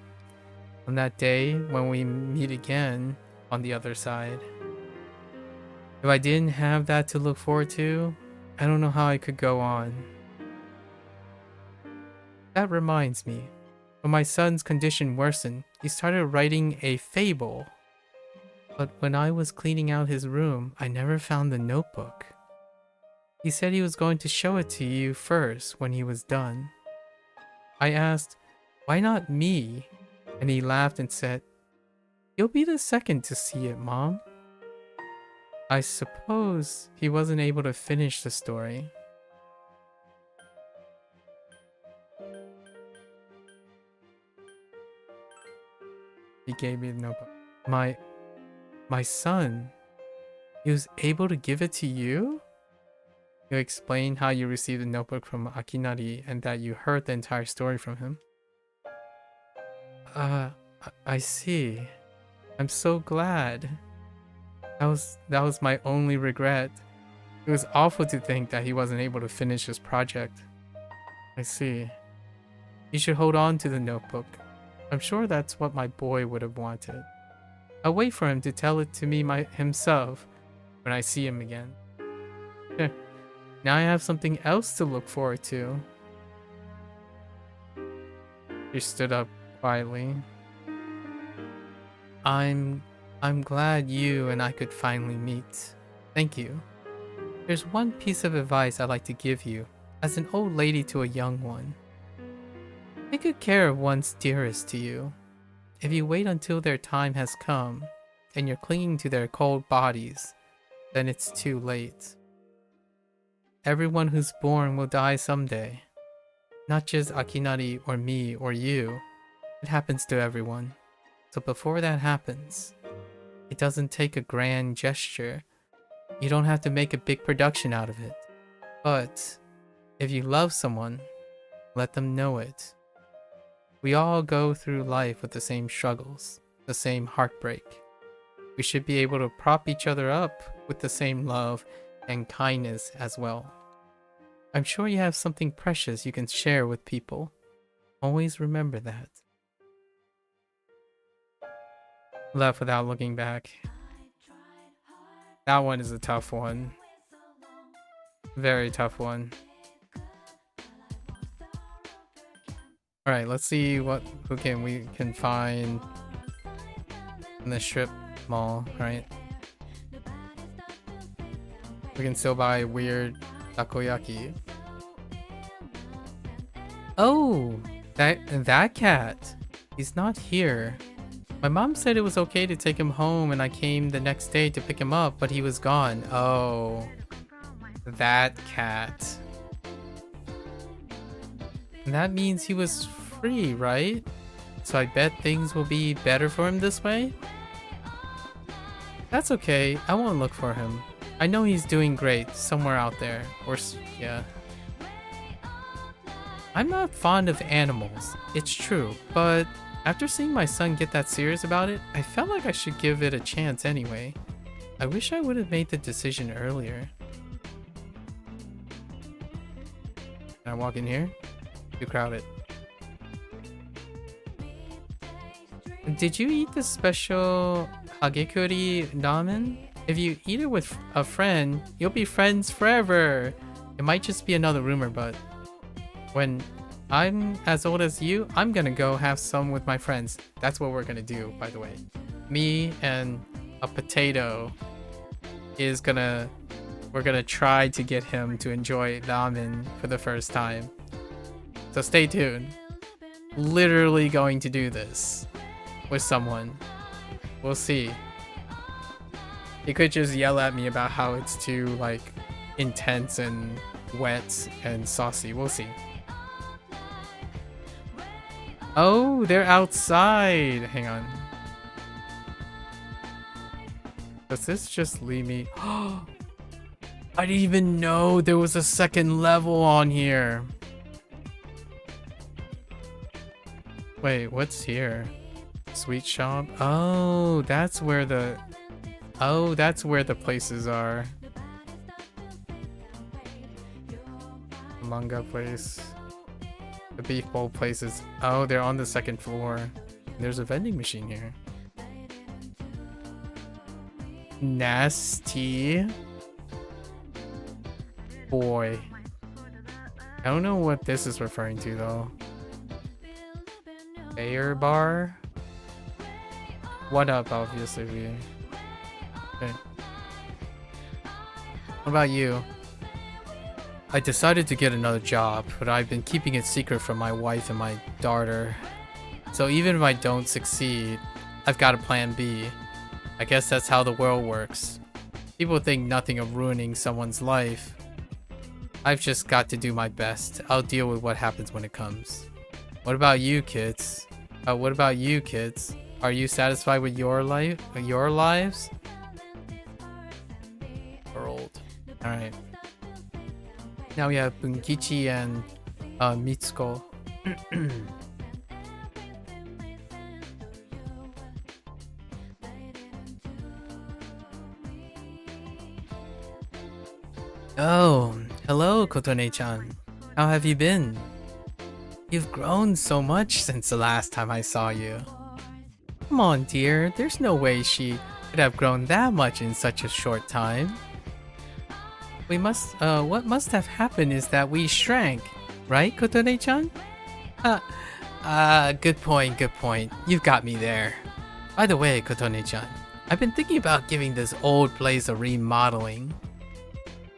On that day when we meet again on the other side. If I didn't have that to look forward to, I don't know how I could go on. That reminds me, when my son's condition worsened, he started writing a fable. But when I was cleaning out his room, I never found the notebook. He said he was going to show it to you first when he was done. I asked, why not me? And he laughed and said, you'll be the second to see it, Mom. I suppose he wasn't able to finish the story. He gave me the notebook. My son, he was able to give it to you? You explained how you received the notebook from Akinari and that you heard the entire story from him. I see. I'm so glad. That was my only regret. It was awful to think that he wasn't able to finish his project. I see. You should hold on to the notebook. I'm sure that's what my boy would have wanted. I'll wait for him to tell it to me himself when I see him again. Now I have something else to look forward to. He stood up quietly. I'm glad you and I could finally meet. Thank you. There's one piece of advice I'd like to give you, as an old lady to a young one. Take good care of one's dearest to you. If you wait until their time has come, and you're clinging to their cold bodies, then it's too late. Everyone who's born will die someday. Not just Akinari or me or you. It happens to everyone. So before that happens, it doesn't take a grand gesture. You don't have to make a big production out of it. But if you love someone, let them know it. We all go through life with the same struggles, the same heartbreak. We should be able to prop each other up with the same love and kindness as well. I'm sure you have something precious you can share with people. Always remember that. Left without looking back. That one is a tough one. Very tough one. Alright, let's see who we can find in the strip mall, right? We can still buy weird takoyaki. Oh, that cat. He's not here. My mom said it was okay to take him home and I came the next day to pick him up, but he was gone. Oh, that cat. That means he was free, right? So I bet things will be better for him this way? That's okay, I won't look for him. I know he's doing great somewhere out there. Or, yeah. I'm not fond of animals, it's true, but after seeing my son get that serious about it, I felt like I should give it a chance anyway. I wish I would have made the decision earlier. Can I walk in here? Too crowded. Did you eat the special Hagekuri ramen? If you eat it with a friend, you'll be friends forever. It might just be another rumor, but when I'm as old as you, I'm gonna go have some with my friends. That's what we're gonna do, by the way. Me and a potato we're gonna try to get him to enjoy ramen for the first time. So stay tuned. Literally going to do this with someone. We'll see. He could just yell at me about how it's too, like, intense and wet and saucy. We'll see. Oh, they're outside. Hang on. Does this just leave me? I didn't even know there was a second level on here. Wait, what's here? Sweet shop? Oh, that's where the... Oh, that's where the places are. Manga place. The beef bowl places. Oh, they're on the second floor. There's a vending machine here. Nasty. Boy. I don't know what this is referring to though. Air bar? What up, obviously. Okay. What about you? I decided to get another job, but I've been keeping it secret from my wife and my daughter. So even if I don't succeed, I've got a plan B. I guess that's how the world works. People think nothing of ruining someone's life. I've just got to do my best. I'll deal with what happens when it comes. What about you, kids? What about you, kids? Are you satisfied with your life? Your lives? World. Alright. Now we have Bunkichi and Mitsuko. Oh, hello, Kotone-chan. How have you been? You've grown so much since the last time I saw you. Come on, dear. There's no way she could have grown that much in such a short time. What must have happened is that we shrank, right, Kotone-chan? Good point. You've got me there. By the way, Kotone-chan, I've been thinking about giving this old place a remodeling.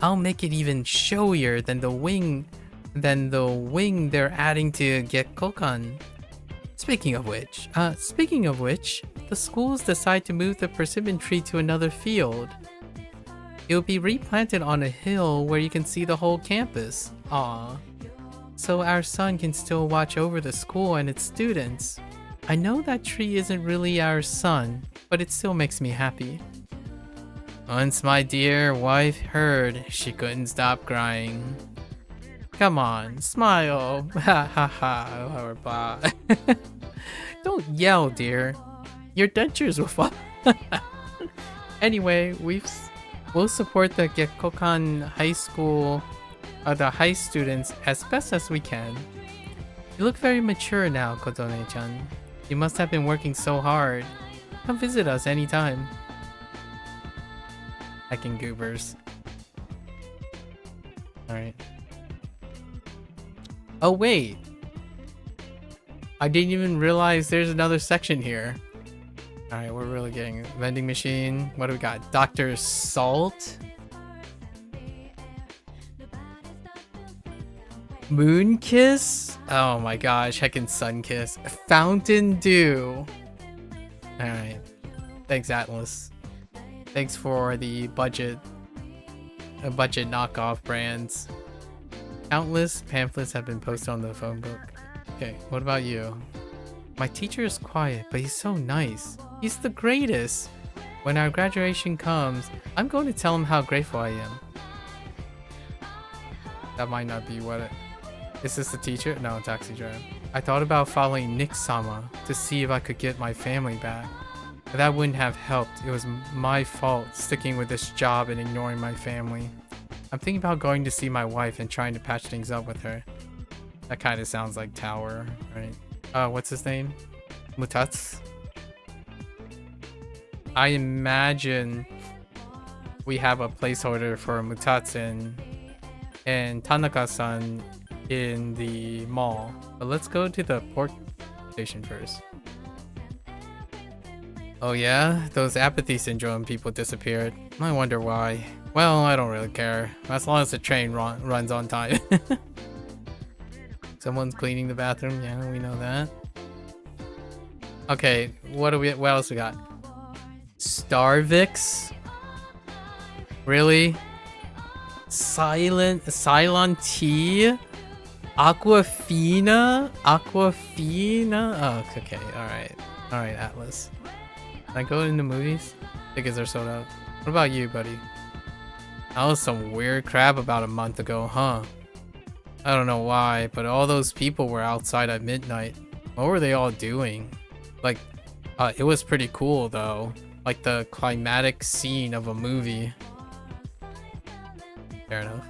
I'll make it even showier than the wing they're adding to Gekkokan. Speaking of which, the schools decide to move the persimmon tree to another field. It will be replanted on a hill where you can see the whole campus. Aww. So our son can still watch over the school and its students. I know that tree isn't really our son, but it still makes me happy. Once my dear wife heard, she couldn't stop crying. Come on, smile. Ha ha ha. Or blah. Don't yell, dear. Your dentures will fall. Anyway, we'll support the Gekkokan High School, the high students as best as we can. You look very mature now, Kotone-chan. You must have been working so hard. Come visit us anytime. Heckin' goobers. Alright. Oh wait! I didn't even realize there's another section here. Alright, we're really getting vending machine. What do we got? Dr. Salt? Moon Kiss? Oh my gosh, heckin' Sun Kiss. Fountain Dew. Alright. Thanks, ATLUS. Thanks for the budget knockoff brands. Countless pamphlets have been posted on the phone book. Okay, what about you? My teacher is quiet, but he's so nice. He's the greatest. When our graduation comes, I'm going to tell him how grateful I am. That might not be what it... Is this the teacher? No, taxi driver. I thought about following Nick-sama to see if I could get my family back. But that wouldn't have helped. It was my fault sticking with this job and ignoring my family. I'm thinking about going to see my wife and trying to patch things up with her. That kind of sounds like Tower, right? What's his name? Mutats? I imagine we have a placeholder for Mutats and Tanaka-san in the mall. But let's go to the port station first. Oh yeah? Those apathy syndrome people disappeared. I wonder why. Well, I don't really care. As long as the train runs on time. Someone's cleaning the bathroom. Yeah, we know that. Okay, what else we got? Starvix? Really? Cylon T? Aquafina? Aquafina? Oh, okay. Alright. Alright, Atlas. Can I go in the movies? Tickets are sold out. What about you, buddy? That was some weird crap about a month ago, huh? I don't know why, but all those people were outside at midnight. What were they all doing? Like, it was pretty cool though. Like the climatic scene of a movie. Fair enough.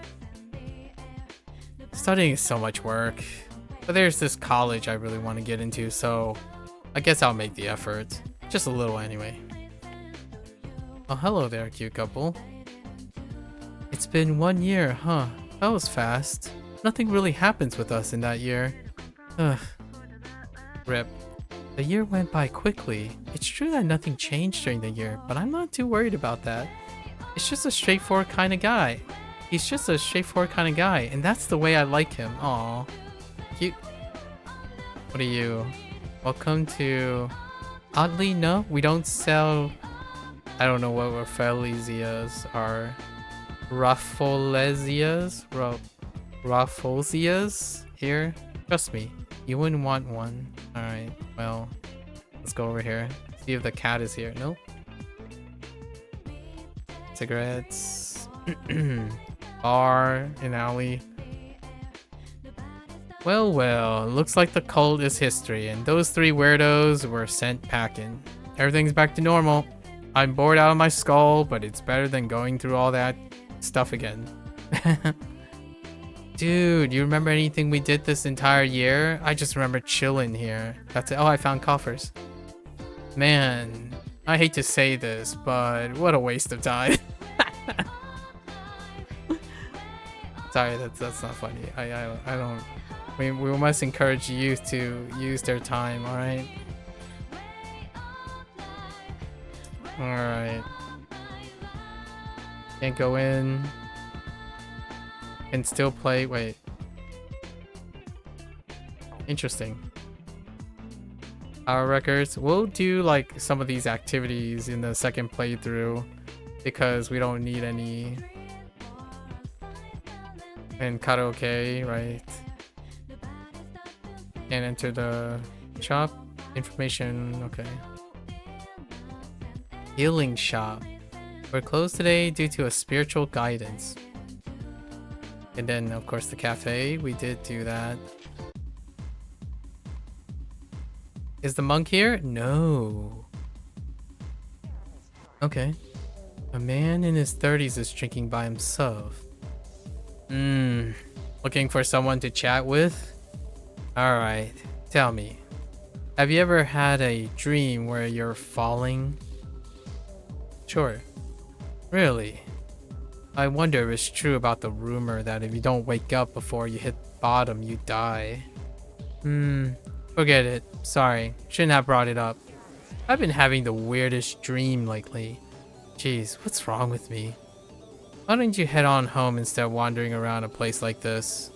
Studying is so much work. But there's this college I really want to get into, so I guess I'll make the effort. Just a little anyway. Oh, hello there, cute couple. It's been 1 year, huh? That was fast. Nothing really happens with us in that year. Ugh. Rip. The year went by quickly. It's true that nothing changed during the year, but I'm not too worried about that. It's just a straightforward kind of guy. He's just a straightforward kind of guy, and that's the way I like him. Aww. Cute. What are you? Welcome to... Oddly, no, we don't sell... I don't know what Rafflesias are. Rafflesias? Rafflesias? Here? Trust me, you wouldn't want one. Alright, well, let's go over here. See if the cat is here. Nope. Cigarettes. Bar in alley. Well, well, looks like the cult is history, and those 3 weirdos were sent packing. Everything's back to normal. I'm bored out of my skull, but it's better than going through all that stuff again. Dude, you remember anything we did this entire year? I just remember chilling here. That's it. Oh, I found coffers. Man, I hate to say this, but what a waste of time. Sorry, that's not funny. I don't. We must encourage youth to use their time. All right. All right. Can't go in. And still play. Wait. Interesting. Our records. We'll do like some of these activities in the second playthrough because we don't need any. And karaoke, right? And enter the shop information. Okay. Healing shop. We're closed today due to a spiritual guidance. And then, of course, the cafe. We did do that. Is the monk here? No. Okay. A man in his 30s is drinking by himself. Looking for someone to chat with? Alright. Tell me. Have you ever had a dream where you're falling? Sure. Really? I wonder if it's true about the rumor that if you don't wake up before you hit bottom, you die. Forget it. Sorry. Shouldn't have brought it up. I've been having the weirdest dream lately. Jeez, what's wrong with me? Why don't you head on home instead of wandering around a place like this?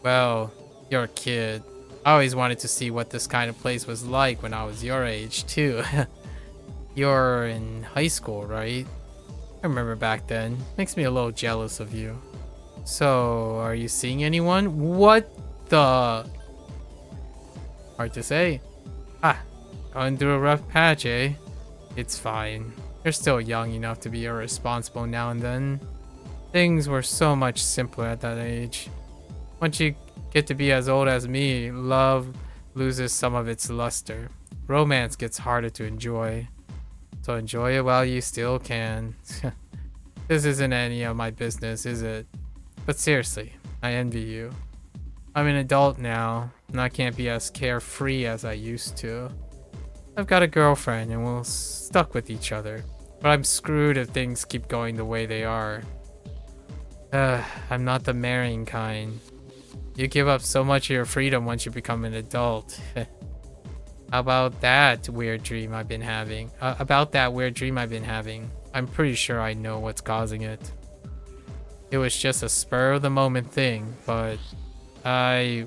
Well, you're a kid. I always wanted to see what this kind of place was like when I was your age, too. You're in high school, right? I remember back then. Makes me a little jealous of you. So, are you seeing anyone? What the? Hard to say. Going through a rough patch, eh? It's fine. You're still young enough to be irresponsible now and then. Things were so much simpler at that age. Once you get to be as old as me, love loses some of its luster. Romance gets harder to enjoy. So enjoy it while you still can. This isn't any of my business, is it? But seriously, I envy you. I'm an adult now, and I can't be as carefree as I used to. I've got a girlfriend and we're stuck with each other. But I'm screwed if things keep going the way they are. I'm not the marrying kind. You give up so much of your freedom once you become an adult. How about that weird dream I've been having? I'm pretty sure I know what's causing it. It was just a spur of the moment thing, but I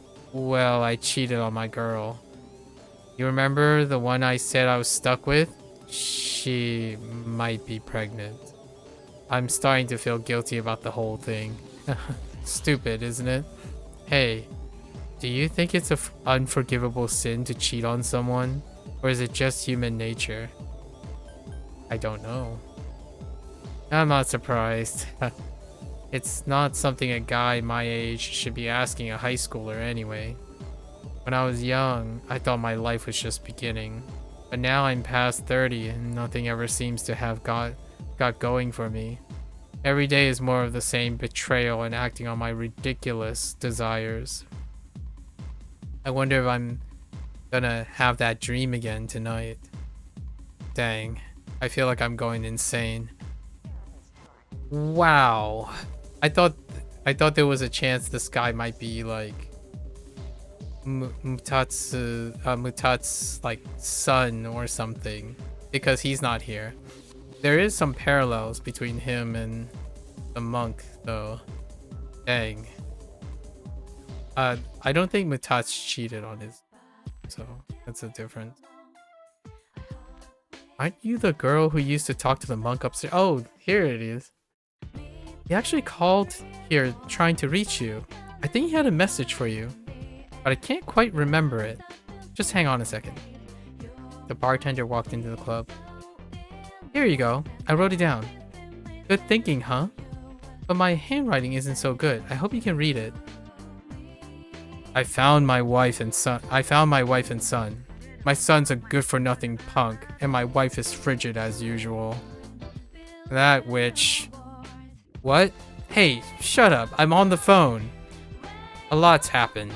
cheated on my girl. You remember the one I said I was stuck with? She might be pregnant. I'm starting to feel guilty about the whole thing. Stupid, isn't it? Hey, Do you think it's an unforgivable sin to cheat on someone? Or is it just human nature? I don't know. I'm not surprised. It's not something a guy my age should be asking a high schooler anyway. When I was young, I thought my life was just beginning. But now I'm past 30 and nothing ever seems to have got going for me. Every day is more of the same betrayal and acting on my ridiculous desires. I wonder if I'm gonna have that dream again tonight. Dang, I feel like I'm going insane. Wow. I thought there was a chance this guy might be like Mutat's like son or something, because he's not here. There is some parallels between him and the monk though. Dang. I don't think Mutat's cheated on his, so that's a difference. Aren't you the girl who used to talk to the monk upstairs? Oh, here it is. He actually called here trying to reach you. I think he had a message for you, but I can't quite remember it. Just hang on a second. The bartender walked into the club. Here you go. I wrote it down. Good thinking, huh? But my handwriting isn't so good. I hope you can read it. I found my wife and son. My son's a good-for-nothing punk, and my wife is frigid as usual. That witch. What? Hey, shut up. I'm on the phone. A lot's happened,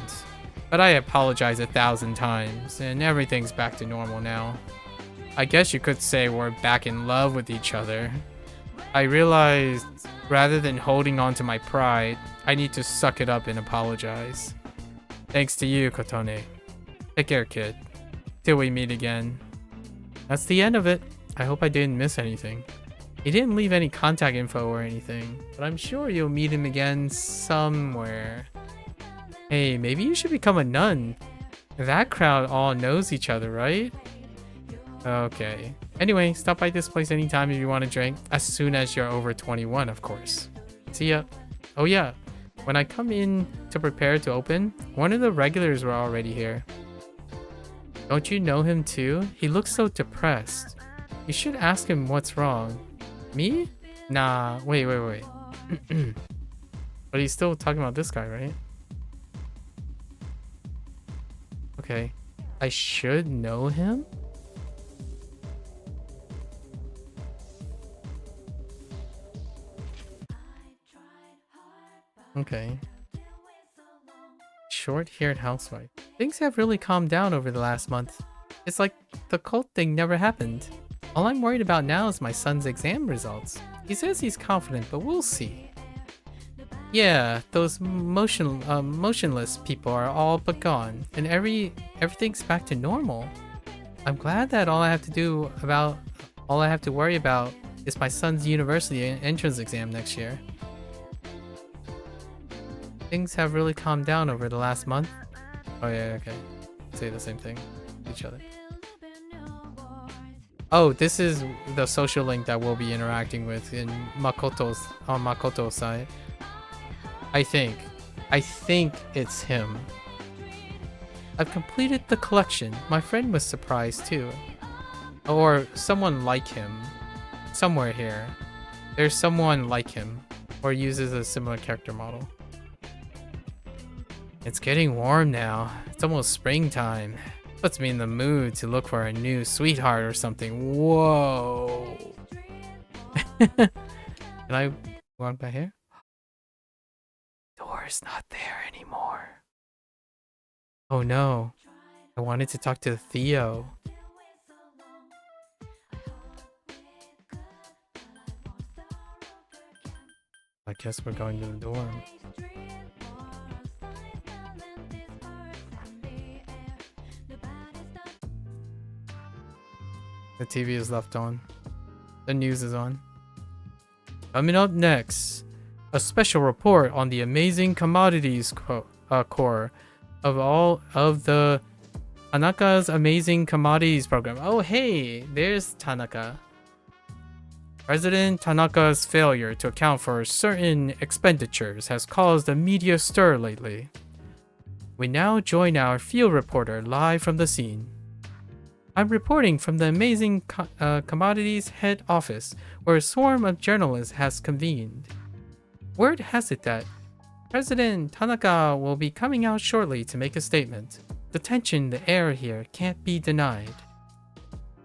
but I apologize 1,000 times, and everything's back to normal now. I guess you could say we're back in love with each other. I realized, rather than holding on to my pride, I need to suck it up and apologize. Thanks to you, Kotone. Take care, kid. Till we meet again. That's the end of it. I hope I didn't miss anything. He didn't leave any contact info or anything, but I'm sure you'll meet him again somewhere. Hey, maybe you should become a nun. That crowd all knows each other, right? Okay. Anyway, stop by this place anytime if you want a drink, as soon as you're over 21, of course. See ya. Oh yeah, when I come in to prepare to open, one of the regulars were already here. Don't you know him too? He looks so depressed. You should ask him what's wrong. Me? Nah, wait. But he's still talking about this guy, right? Okay. I should know him? Okay. Short-haired housewife. Things have really calmed down over the last month. It's like the cult thing never happened. All I'm worried about now is my son's exam results. He says he's confident, but we'll see. Yeah, those motionless people are all but gone, and everything's back to normal. I'm glad that all I have to worry about is my son's university entrance exam next year. Things have really calmed down over the last month. Oh yeah, okay. Say the same thing to each other. Oh, this is the social link that we'll be interacting with in Makoto's side. I think it's him. I've completed the collection. My friend was surprised too. Or someone like him. Somewhere here. There's someone like him. Or uses a similar character model. It's getting warm now. It's almost springtime. Puts me in the mood to look for a new sweetheart or something. Whoa. Can I walk back here? Door's not there anymore. Oh no. I wanted to talk to Theo. I guess we're going to the dorm. The TV is left on. The news is on. Coming up next, a special report on the amazing commodities core of all of the Tanaka's amazing commodities program. Oh hey, there's Tanaka. President Tanaka's failure to account for certain expenditures has caused a media stir lately. We now join our field reporter live from the scene. I'm reporting from the amazing commodities head office, where a swarm of journalists has convened. Word has it that President Tanaka will be coming out shortly to make a statement. The tension in the air here can't be denied.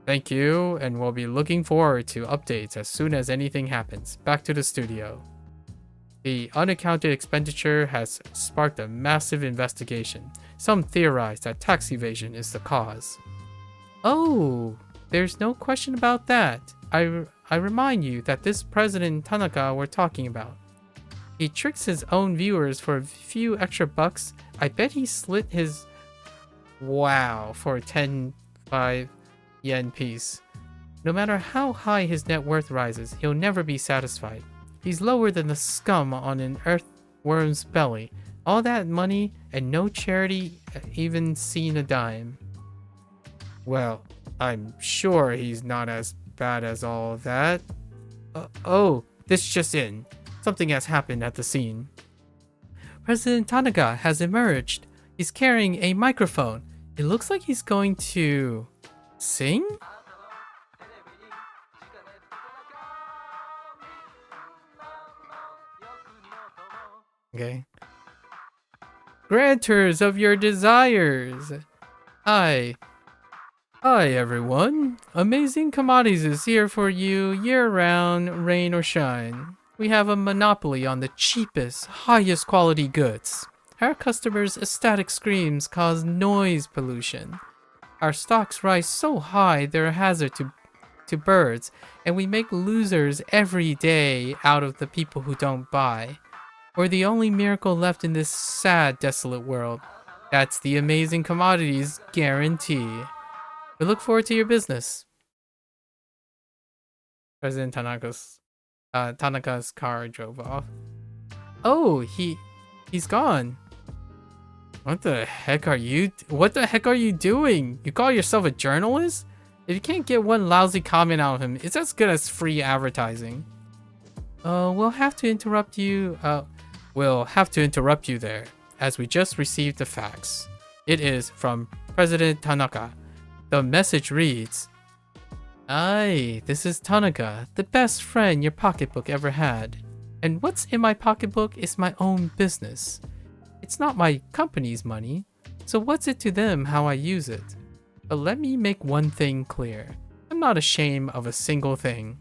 Thank you, and we'll be looking forward to updates as soon as anything happens. Back to the studio. The unaccounted expenditure has sparked a massive investigation. Some theorize that tax evasion is the cause. Oh, there's no question about that. I remind you that this President Tanaka we're talking about. He tricks his own viewers for a few extra bucks. I bet he slit his wow for a 10-5 yen piece. No matter how high his net worth rises, he'll never be satisfied. He's lower than the scum on an earthworm's belly. All that money and no charity even seen a dime. Well, I'm sure he's not as bad as all that. Oh, this just in. Something has happened at the scene. President Tanaka has emerged. He's carrying a microphone. It looks like he's going to sing? Okay. Granters of your desires. Hi, everyone. Amazing Commodities is here for you year-round, rain or shine. We have a monopoly on the cheapest, highest quality goods. Our customers' ecstatic screams cause noise pollution. Our stocks rise so high they're a hazard to birds, and we make losers every day out of the people who don't buy. We're the only miracle left in this sad, desolate world. That's the Amazing Commodities guarantee. We look forward to your business. President Tanaka's car drove off. Oh, he's gone. What the heck are you doing? You call yourself a journalist? If you can't get one lousy comment out of him, it's as good as free advertising. We'll have to interrupt you there, as we just received the facts. It is from President Tanaka. The message reads, "Aye, this is Tanaka, the best friend your pocketbook ever had. And what's in my pocketbook is my own business. It's not my company's money, so what's it to them how I use it? But let me make one thing clear. I'm not ashamed of a single thing.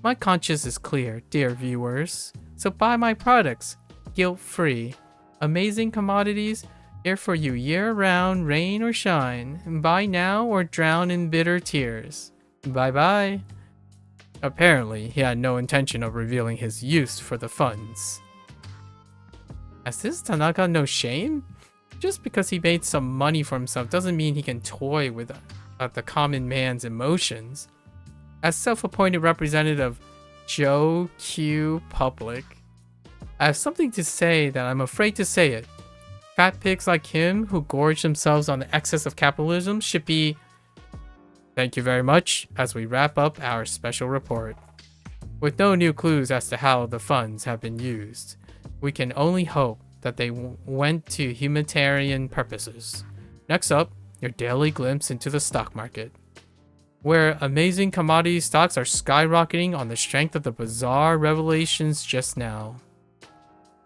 My conscience is clear, dear viewers, so buy my products, guilt-free. Amazing Commodities, here for you year-round, rain or shine. Buy now or drown in bitter tears. Bye-bye." Apparently, he had no intention of revealing his use for the funds. Has this Tanaka no shame? Just because he made some money for himself doesn't mean he can toy with the common man's emotions. As self-appointed representative of Joe Q Public, I have something to say that I'm afraid to say it. Fat pigs like him who gorge themselves on the excess of capitalism should be... Thank you very much as we wrap up our special report. With no new clues as to how the funds have been used, we can only hope that they went to humanitarian purposes. Next up, your daily glimpse into the stock market, where amazing commodity stocks are skyrocketing on the strength of the bizarre revelations just now.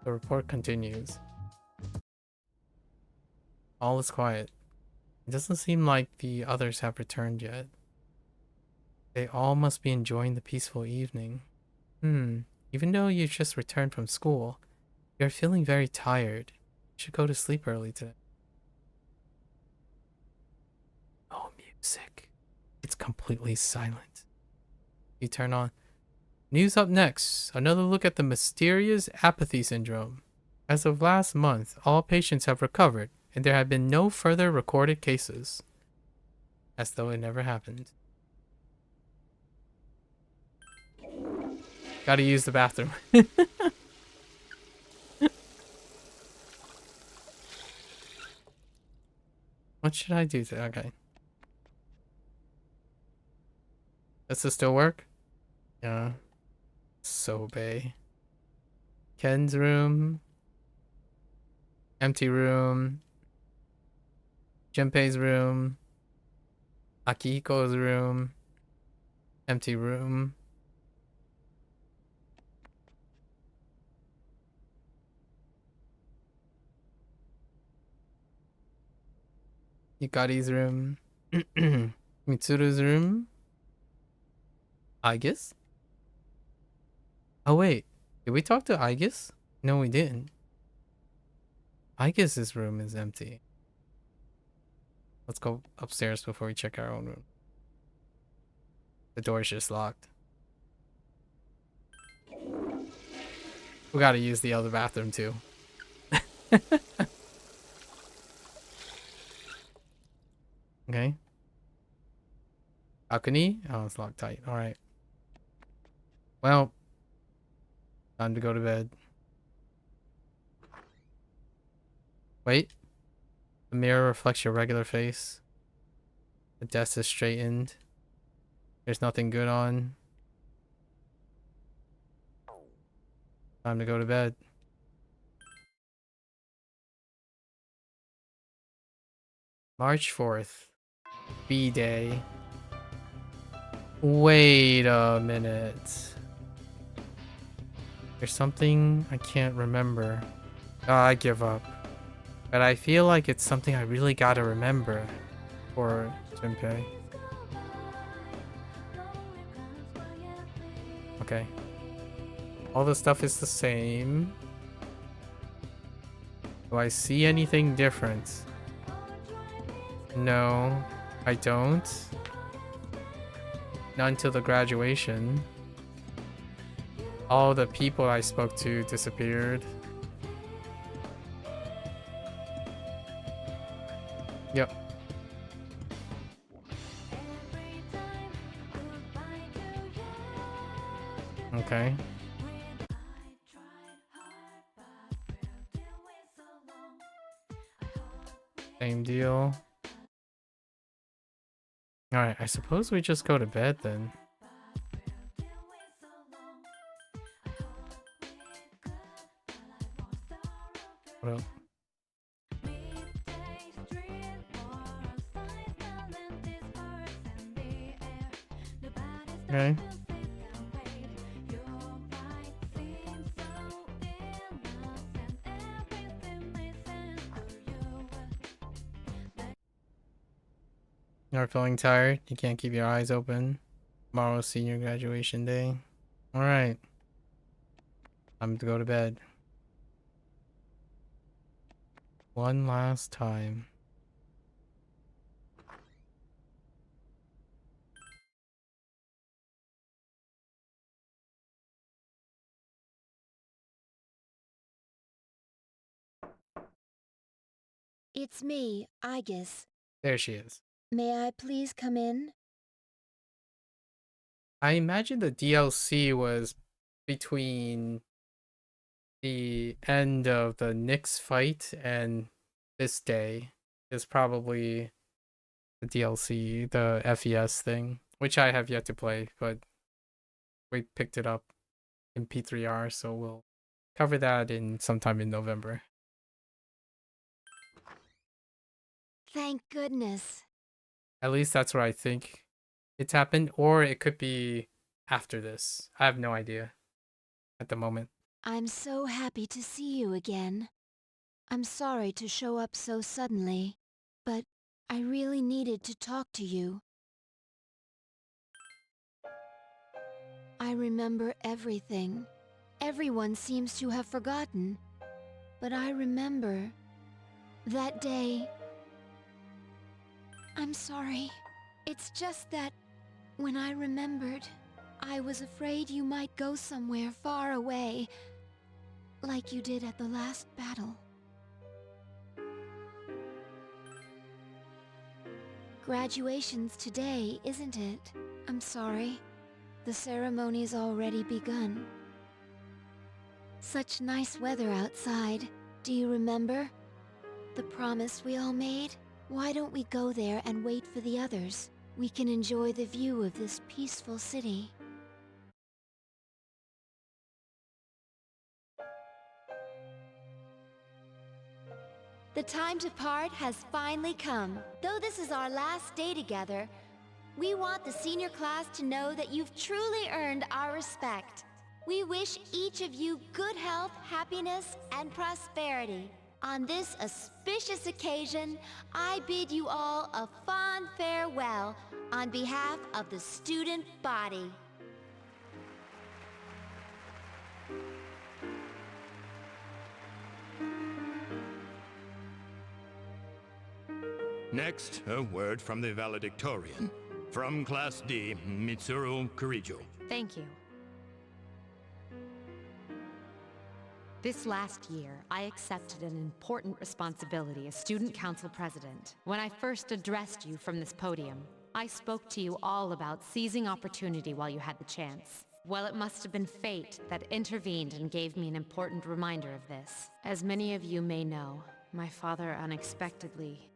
The report continues. All is quiet. It doesn't seem like the others have returned yet. They all must be enjoying the peaceful evening. Even though you just returned from school, you're feeling very tired. You should go to sleep early today. Oh, music. It's completely silent. You turn on. News up next. Another look at the mysterious apathy syndrome. As of last month, all patients have recovered, and there have been no further recorded cases. As though it never happened. Gotta use the bathroom. What should I do today? Okay. Does this still work? Yeah. Sobe. Ken's room. Empty room. Junpei's room. Akihiko's room. Empty room. Yukari's room. Mitsuru's room. Aigis? Oh wait, did we talk to Aigis? No, we didn't. Aigis's room is empty. Let's go upstairs before we check our own room. The door's just locked. We gotta use the other bathroom too. Okay. Balcony? Oh, it's locked tight. Alright. Well, time to go to bed. Wait. The mirror reflects your regular face. The desk is straightened. There's nothing good on. Time to go to bed. March 4th. B-Day. Wait a minute. There's something I can't remember. I give up. But I feel like it's something I really gotta remember for Junpei. Okay. All the stuff is the same. Do I see anything different? No, I don't. Not until the graduation. All the people I spoke to disappeared. Yep. Okay. Same deal. Alright, I suppose we just go to bed then. What up? Okay. You're feeling tired? You can't keep your eyes open? Tomorrow's senior graduation day. Alright. Time to go to bed. One last time. It's me, Aigis. There she is. May I please come in? I imagine the DLC was between the end of the Nyx fight and this day is probably the DLC, the FES thing, which I have yet to play, but we picked it up in P3R, so we'll cover that in sometime in November. Thank goodness. At least that's where I think it's happened, or it could be after this. I have no idea at the moment. I'm so happy to see you again. I'm sorry to show up so suddenly, but I really needed to talk to you. I remember everything. Everyone seems to have forgotten. But I remember that day. I'm sorry. It's just that when I remembered, I was afraid you might go somewhere far away, like you did at the last battle. Graduation's today, isn't it? I'm sorry. The ceremony's already begun. Such nice weather outside. Do you remember? The promise we all made? Why don't we go there and wait for the others? We can enjoy the view of this peaceful city. The time to part has finally come. Though this is our last day together, we want the senior class to know that you've truly earned our respect. We wish each of you good health, happiness, and prosperity. On this auspicious occasion, I bid you all a fond farewell on behalf of the student body. Next, a word from the valedictorian. From Class D, Mitsuru Kurijo. Thank you. This last year, I accepted an important responsibility as Student Council President. When I first addressed you from this podium, I spoke to you all about seizing opportunity while you had the chance. Well, it must have been fate that intervened and gave me an important reminder of this. As many of you may know, my father unexpectedly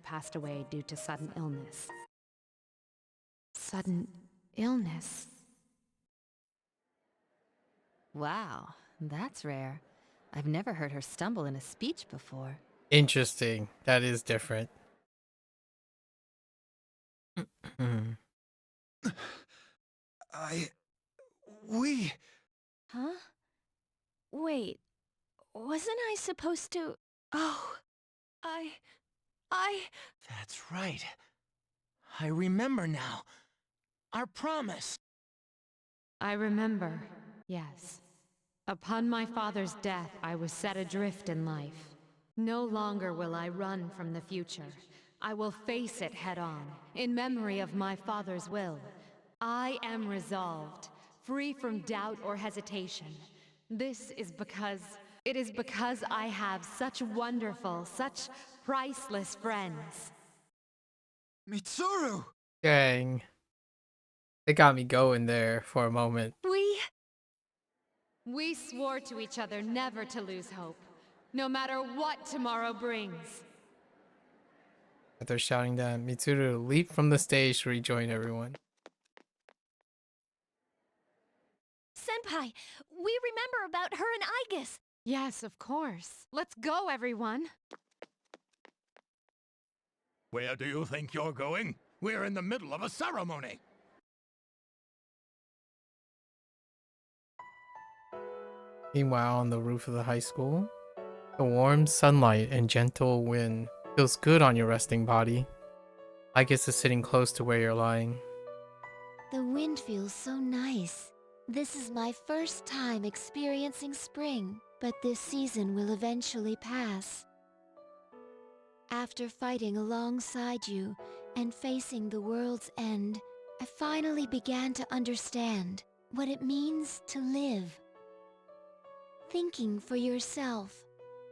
passed away due to sudden illness. Sudden illness? Wow, that's rare. I've never heard her stumble in a speech before. Interesting. That is different. We... Huh? Wait, wasn't I supposed to... Oh, I... That's right. I remember now. Our promise. I remember, yes. Upon my father's death, I was set adrift in life. No longer will I run from the future. I will face it head-on, in memory of my father's will. I am resolved, free from doubt or hesitation. It is because I have such wonderful, such priceless friends. Mitsuru! Dang. They got me going there for a moment. We swore to each other never to lose hope, no matter what tomorrow brings. After shouting that, Mitsuru leaped from the stage to rejoin everyone. Senpai, we remember about her and Aigis. Yes, of course. Let's go, everyone. Where do you think you're going? We're in the middle of a ceremony. Meanwhile, on the roof of the high school, the warm sunlight and gentle wind feels good on your resting body. I guess it's sitting close to where you're lying. The wind feels so nice. This is my first time experiencing spring, but this season will eventually pass. After fighting alongside you and facing the world's end, I finally began to understand what it means to live. Thinking for yourself,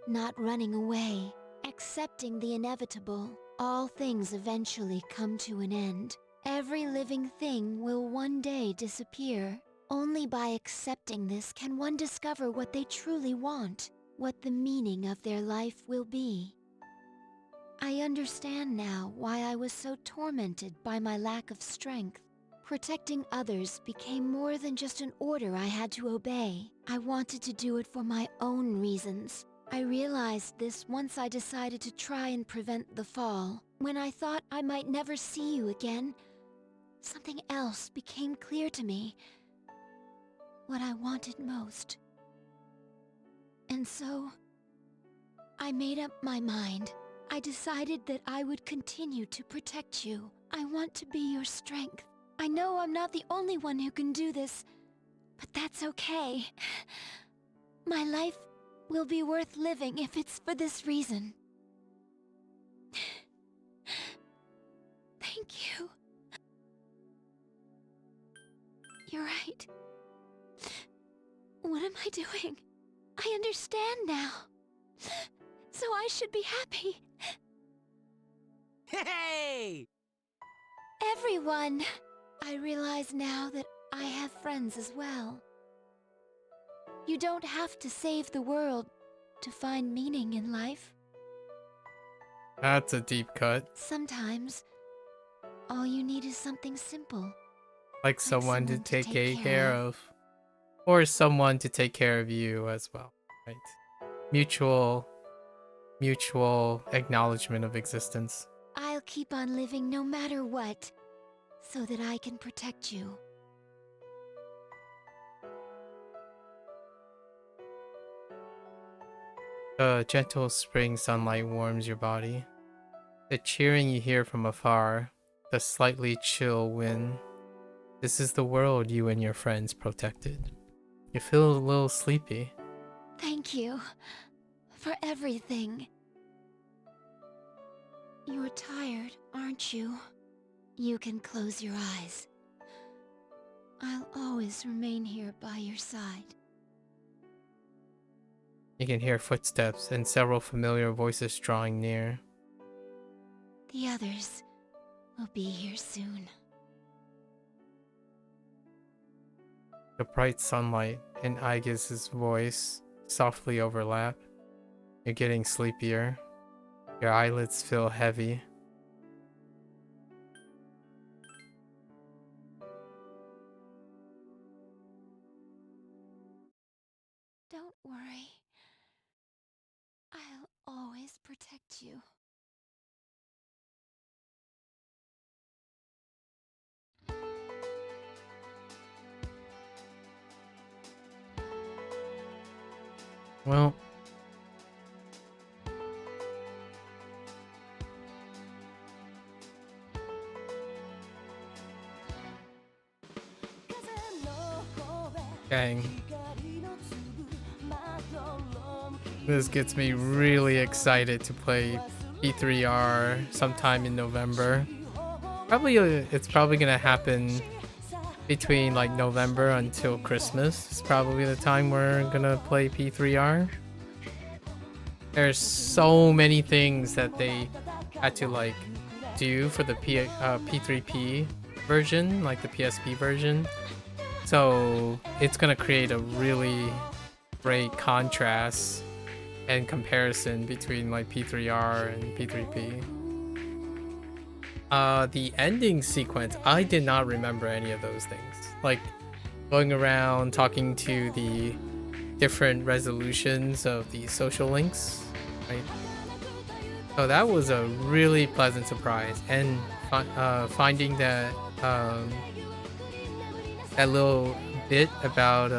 not running away, accepting the inevitable. All things eventually come to an end. Every living thing will one day disappear. Only by accepting this can one discover what they truly want, what the meaning of their life will be. I understand now why I was so tormented by my lack of strength. Protecting others became more than just an order I had to obey. I wanted to do it for my own reasons. I realized this once I decided to try and prevent the fall. When I thought I might never see you again, something else became clear to me. What I wanted most. And so, I made up my mind. I decided that I would continue to protect you. I want to be your strength. I know I'm not the only one who can do this, but that's okay. My life will be worth living if it's for this reason. Thank you. You're right. What am I doing? I understand now. So I should be happy. Hey! Everyone! I realize now that I have friends as well. You don't have to save the world to find meaning in life. That's a deep cut. Sometimes, all you need is something simple. Like someone to take care of. Or someone to take care of you as well, right? Mutual mutual acknowledgement of existence. I'll keep on living no matter what, so that I can protect you. The gentle spring sunlight warms your body. The cheering you hear from afar, the slightly chill wind. This is the world you and your friends protected. You feel a little sleepy. Thank you for everything. You're tired, aren't you? You can close your eyes. I'll always remain here by your side. You can hear footsteps and several familiar voices drawing near. The others will be here soon. The bright sunlight and Aegis' voice softly overlap. You're getting sleepier. Your eyelids feel heavy. Don't worry. I'll always protect you. Well, dang. This gets me really excited to play P3R sometime in November. It's probably gonna happen between like November until Christmas. It's probably the time we're gonna play P3R. There's so many things that they had to like do for the P3P version, like the PSP version. So it's gonna create a really great contrast and comparison between like P3R and P3P. The ending sequence, I did not remember any of those things. Like going around talking to the different resolutions of the social links, right? So that was a really pleasant surprise, and finding that that little bit about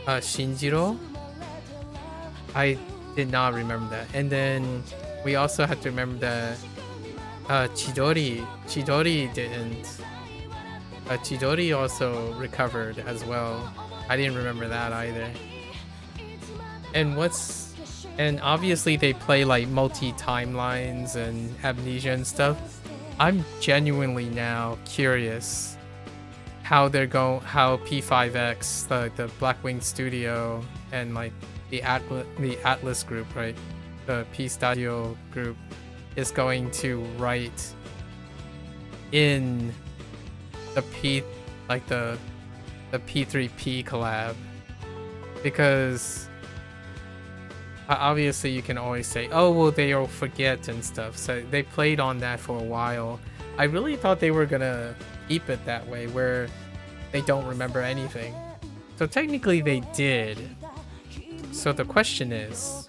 Shinjiro, I did not remember that. And then we also have to remember that Chidori didn't. Chidori also recovered as well. I didn't remember that either. And obviously they play like multi-timelines and amnesia and stuff. I'm genuinely now curious how P5X, the Blackwing Studio, and like the ATLUS group, right? The P Stadio group is going to write in the P3P collab, because obviously you can always say, oh well, they'll forget and stuff. So they played on that for a while. I really thought they were gonna keep it that way, where they don't remember anything. So technically they did. So the question is,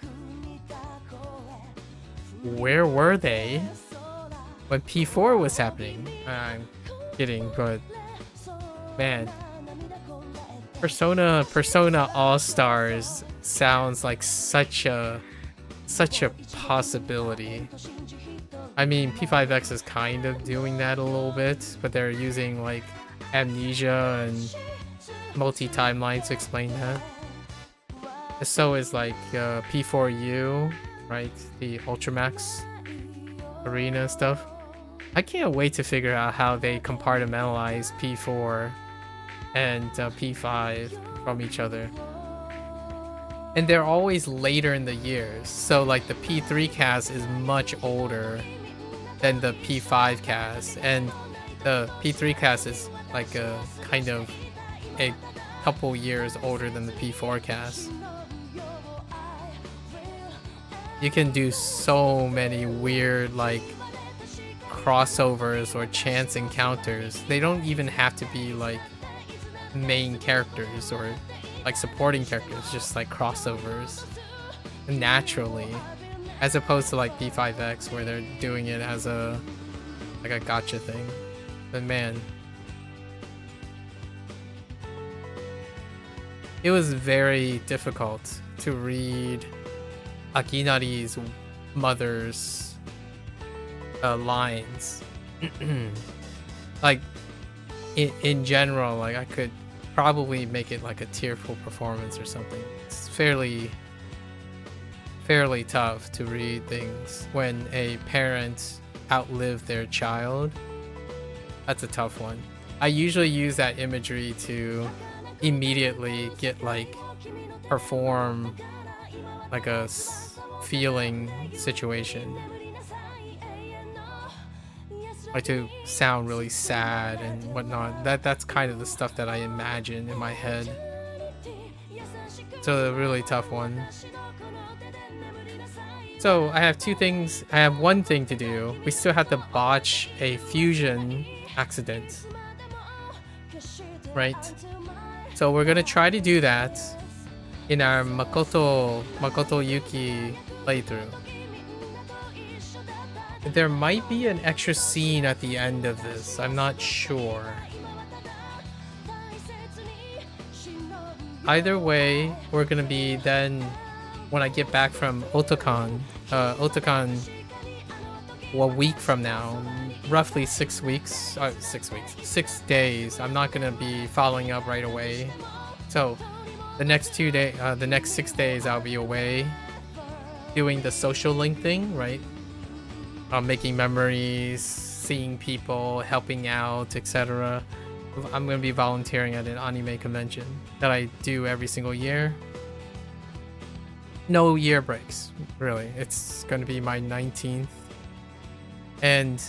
where were they when P4 was happening? I'm kidding, but man, Persona All-Stars sounds like such a possibility. I mean, P5X is kind of doing that a little bit, but they're using like amnesia and multi-timelines to explain that. So is like P4U, right? The Ultramax arena stuff. I can't wait to figure out how they compartmentalize P4 and P5 from each other. And they're always later in the years. So like the P3 cast is much older than the P5 cast. And the P3 cast is like a kind of a couple years older than the P4 cast. You can do so many weird like crossovers or chance encounters. They don't even have to be like main characters or like supporting characters, just like crossovers naturally. as opposed to like P5X where they're doing it as a like a gotcha thing. But man, it was very difficult to read Akinari's mother's lines. Like in general, like I could probably make it like a tearful performance or something. It's fairly tough to read things when a parent outlived their child. That's a tough one. I usually use that imagery to immediately get like perform like a feeling situation, like to sound really sad and whatnot. That's kind of the stuff that I imagine in my head. So a really tough one. So I have two things. I have one thing to do. We still have to botch a fusion accident, right? So we're gonna try to do that in our Makoto Yuki playthrough. There might be an extra scene at the end of this. I'm not sure. Either way, we're gonna be then when I get back from Otokan a week from now, roughly 6 days. I'm not gonna be following up right away. So the next 6 days I'll be away doing the social link thing, right? Making memories, seeing people, helping out, etc. I'm gonna be volunteering at an anime convention that I do every single year. No year breaks, really. It's gonna be my 19th. And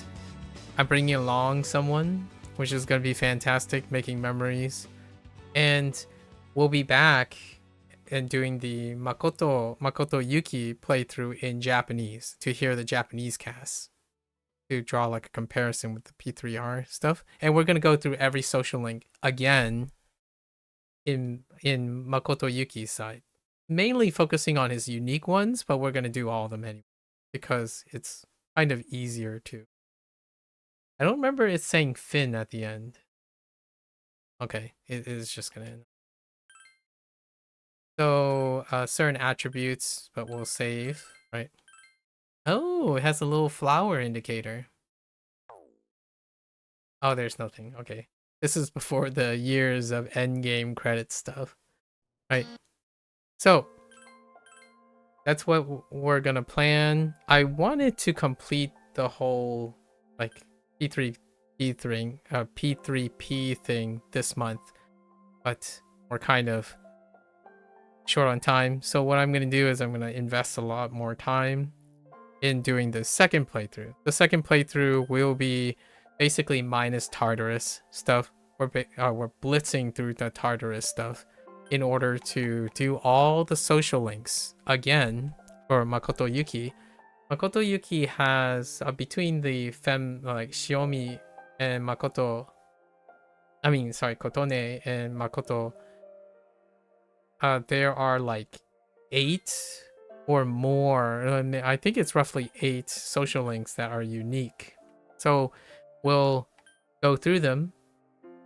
I'm bringing along someone, which is gonna be fantastic, making memories. And we'll be back and doing the Makoto Yuki playthrough in Japanese to hear the Japanese cast, to draw like a comparison with the P3R stuff. And we're gonna go through every social link again in Makoto Yuki's side, mainly focusing on his unique ones, but we're gonna do all of them anyway because it's kind of easier to. I don't remember it saying Finn at the end. Okay, it is just gonna end. So certain attributes, but we'll save, right? Oh, it has a little flower indicator. Oh, there's nothing. Okay. This is before the years of endgame credit stuff. Right. So that's what we're gonna plan. I wanted to complete the whole like P3P thing this month, but we're kind of short on time. So what I'm gonna do is I'm gonna invest a lot more time in doing the second playthrough. The second playthrough will be basically minus Tartarus stuff. We're blitzing through the Tartarus stuff in order to do all the social links again for Makoto Yuki. Makoto Yuki has between the Shiomi and Makoto, Kotone and Makoto, there are like 8 or more. I think it's roughly 8 social links that are unique. So we'll go through them.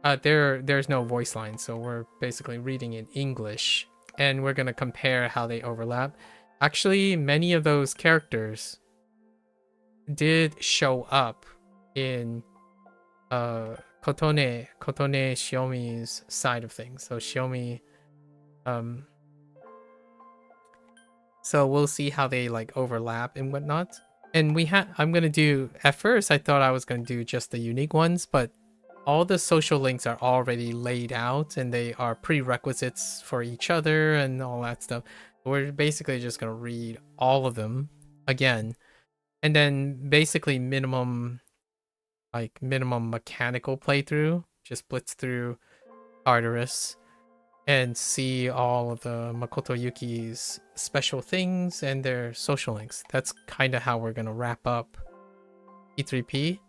There's no voice line, so we're basically reading in English, and we're gonna compare how they overlap. Actually, many of those characters did show up in Kotone Shiomi's side of things. So Shiomi, so we'll see how they like overlap and whatnot. And I'm gonna do, at first I thought I was gonna do just the unique ones, but all the social links are already laid out and they are prerequisites for each other and all that stuff. We're basically just gonna read all of them again, and then basically minimum mechanical playthrough, just blitz through Tartarus and see all of the Makoto Yuki's special things and their social links. That's kind of how we're gonna wrap up P3P.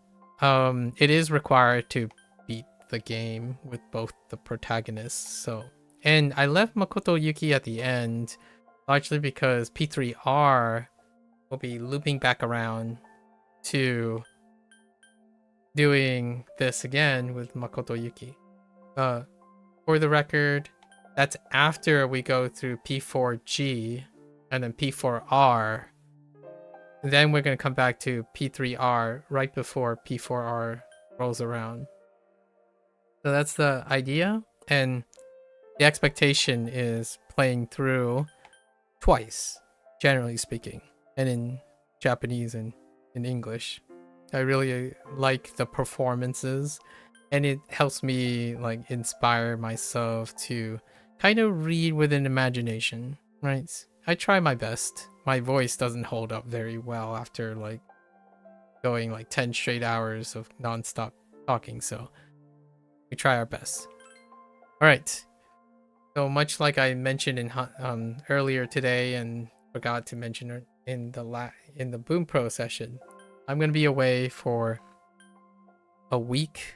It is required to beat the game with both the protagonists. So, and I left Makoto Yuki at the end largely because P3R we'll be looping back around to doing this again with Makoto Yuki. For the record, that's after we go through P4G and then P4R. Then we're going to come back to P3R right before P4R rolls around. So that's the idea. And the expectation is playing through twice, generally speaking, and in Japanese and in English. I really like the performances, and it helps me like inspire myself to kind of read with an imagination, right? I try my best. My voice doesn't hold up very well after like going like 10 straight hours of non-stop talking, so we try our best. All right. So much like I mentioned in earlier today and forgot to mention it in the Boom Pro session, I'm going to be away for a week,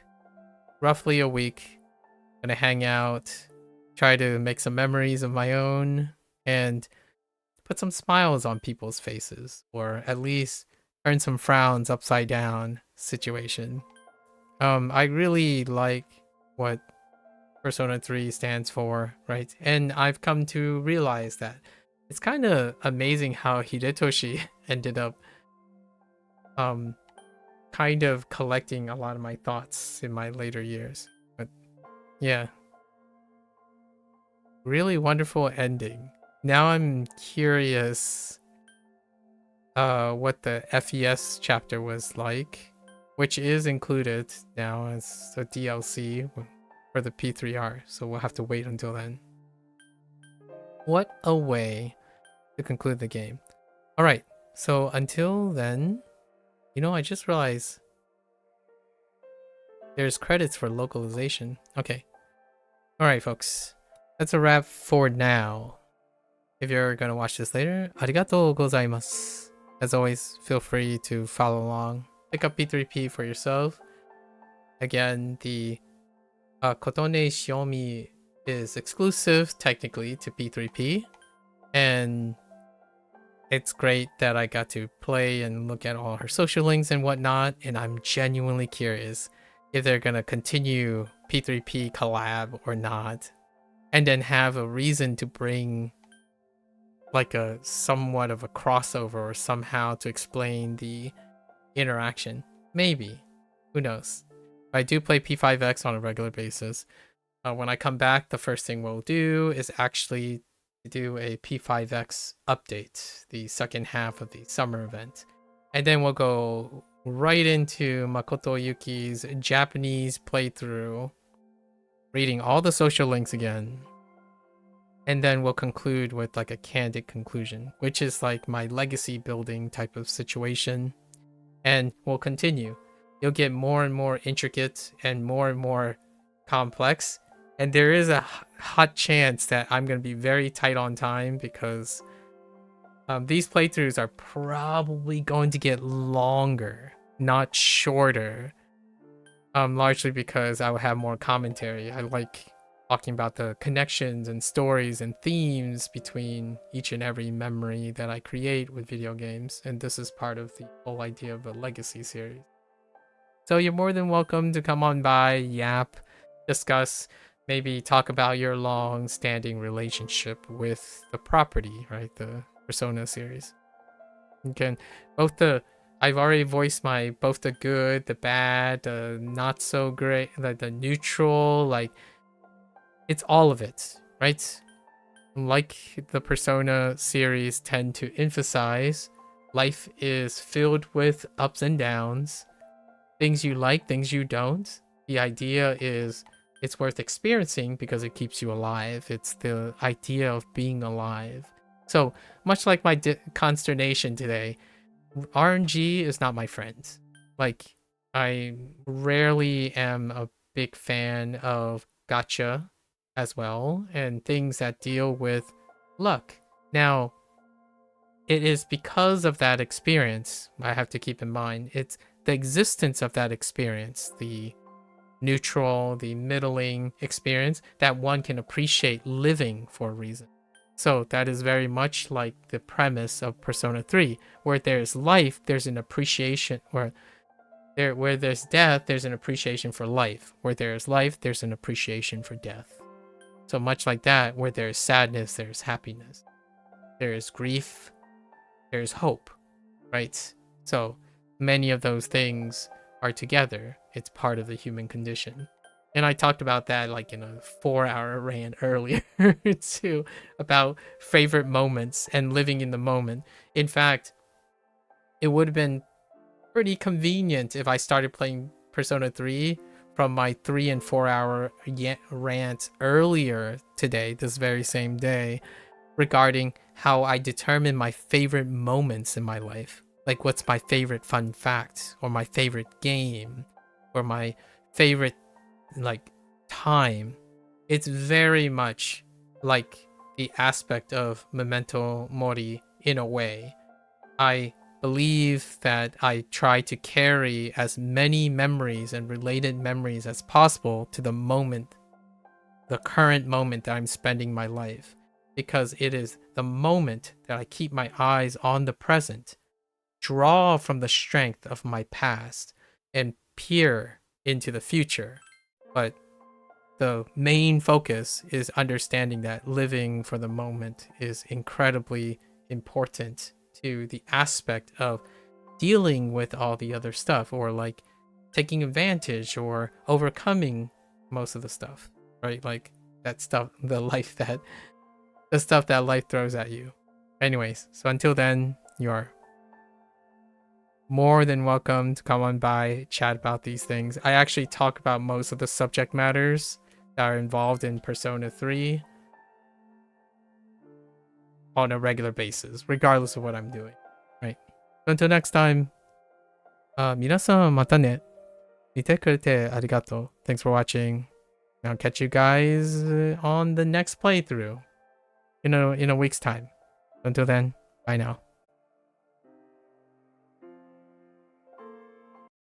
roughly a week. I'm going to hang out, try to make some memories of my own, and put some smiles on people's faces, or at least turn some frowns upside down situation. I really like what Persona 3 stands for, right? And I've come to realize that it's kind of amazing how Hidetoshi ended up kind of collecting a lot of my thoughts in my later years. But yeah, really wonderful ending. Now I'm curious what the FES chapter was like, which is included now as a DLC for the P3R, so we'll have to wait until then. What a way to conclude the game. Alright, so until then, I just realized there's credits for localization. Okay. Alright, folks. That's a wrap for now. If you're gonna watch this later, arigatou gozaimasu. As always, feel free to follow along. Pick up P3P for yourself. Again, the Kotone Shiomi is exclusive technically to P3P, and it's great that I got to play and look at all her social links and whatnot, and I'm genuinely curious if they're gonna continue P3P collab or not, and then have a reason to bring like a somewhat of a crossover or somehow to explain the interaction. Maybe. Who knows? I do play P5X on a regular basis. When I come back, the first thing we'll do is actually do a P5X update, the second half of the summer event. And then we'll go right into Makoto Yuki's Japanese playthrough, reading all the social links again. And then we'll conclude with like a candid conclusion, which is like my legacy building type of situation. And we'll continue. You'll get more and more intricate and more complex. And there is a hot chance that I'm going to be very tight on time because these playthroughs are probably going to get longer, not shorter. Largely because I will have more commentary. I like talking about the connections and stories and themes between each and every memory that I create with video games, and this is part of the whole idea of a legacy series. So you're more than welcome to come on by, yap, discuss, maybe talk about your long-standing relationship with the property, right? The Persona series. Again, I've already voiced both the good, the bad, the not so great, the neutral, like it's all of it, right? Like the Persona series tend to emphasize, life is filled with ups and downs, things you like, things you don't. The idea is it's worth experiencing because it keeps you alive. It's the idea of being alive. So much like my consternation today, RNG is not my friend. Like, I rarely am a big fan of gacha as well, and things that deal with luck. Now, it is because of that experience, I have to keep in mind, it's the existence of that experience, the neutral, the middling experience, that one can appreciate living for a reason. So that is very much like the premise of Persona 3, where there's life, there's an appreciation, where there's death, there's an appreciation for life. Where there's life, there's an appreciation for death. So much like that, where there's sadness, there's happiness. There is grief, there's hope, right? So many of those things are together. It's part of the human condition. And I talked about that like in a 4-hour rant earlier too, about favorite moments and living in the moment. In fact, it would have been pretty convenient if I started playing Persona 3 from my 3 and 4-hour rant earlier today, this very same day, regarding how I determine my favorite moments in my life. Like what's my favorite fun fact, or my favorite game, or my favorite like time. It's very much like the aspect of Memento Mori in a way. I believe that I try to carry as many memories and related memories as possible to the moment, the current moment that I'm spending my life, because it is the moment that I keep my eyes on the present, draw from the strength of my past, and peer into the future. But the main focus is understanding that living for the moment is incredibly important to the aspect of dealing with all the other stuff, or like taking advantage or overcoming most of the stuff, right? Like that stuff, the stuff that life throws at you. Anyways, so until then, you are more than welcome to come on by, chat about these things. I actually talk about most of the subject matters that are involved in Persona 3 on a regular basis, regardless of what I'm doing, right? So until next time, 皆さんまたね。見てくれてありがとう. Thanks for watching. I'll catch you guys on the next playthrough in a week's time. Until then, bye now.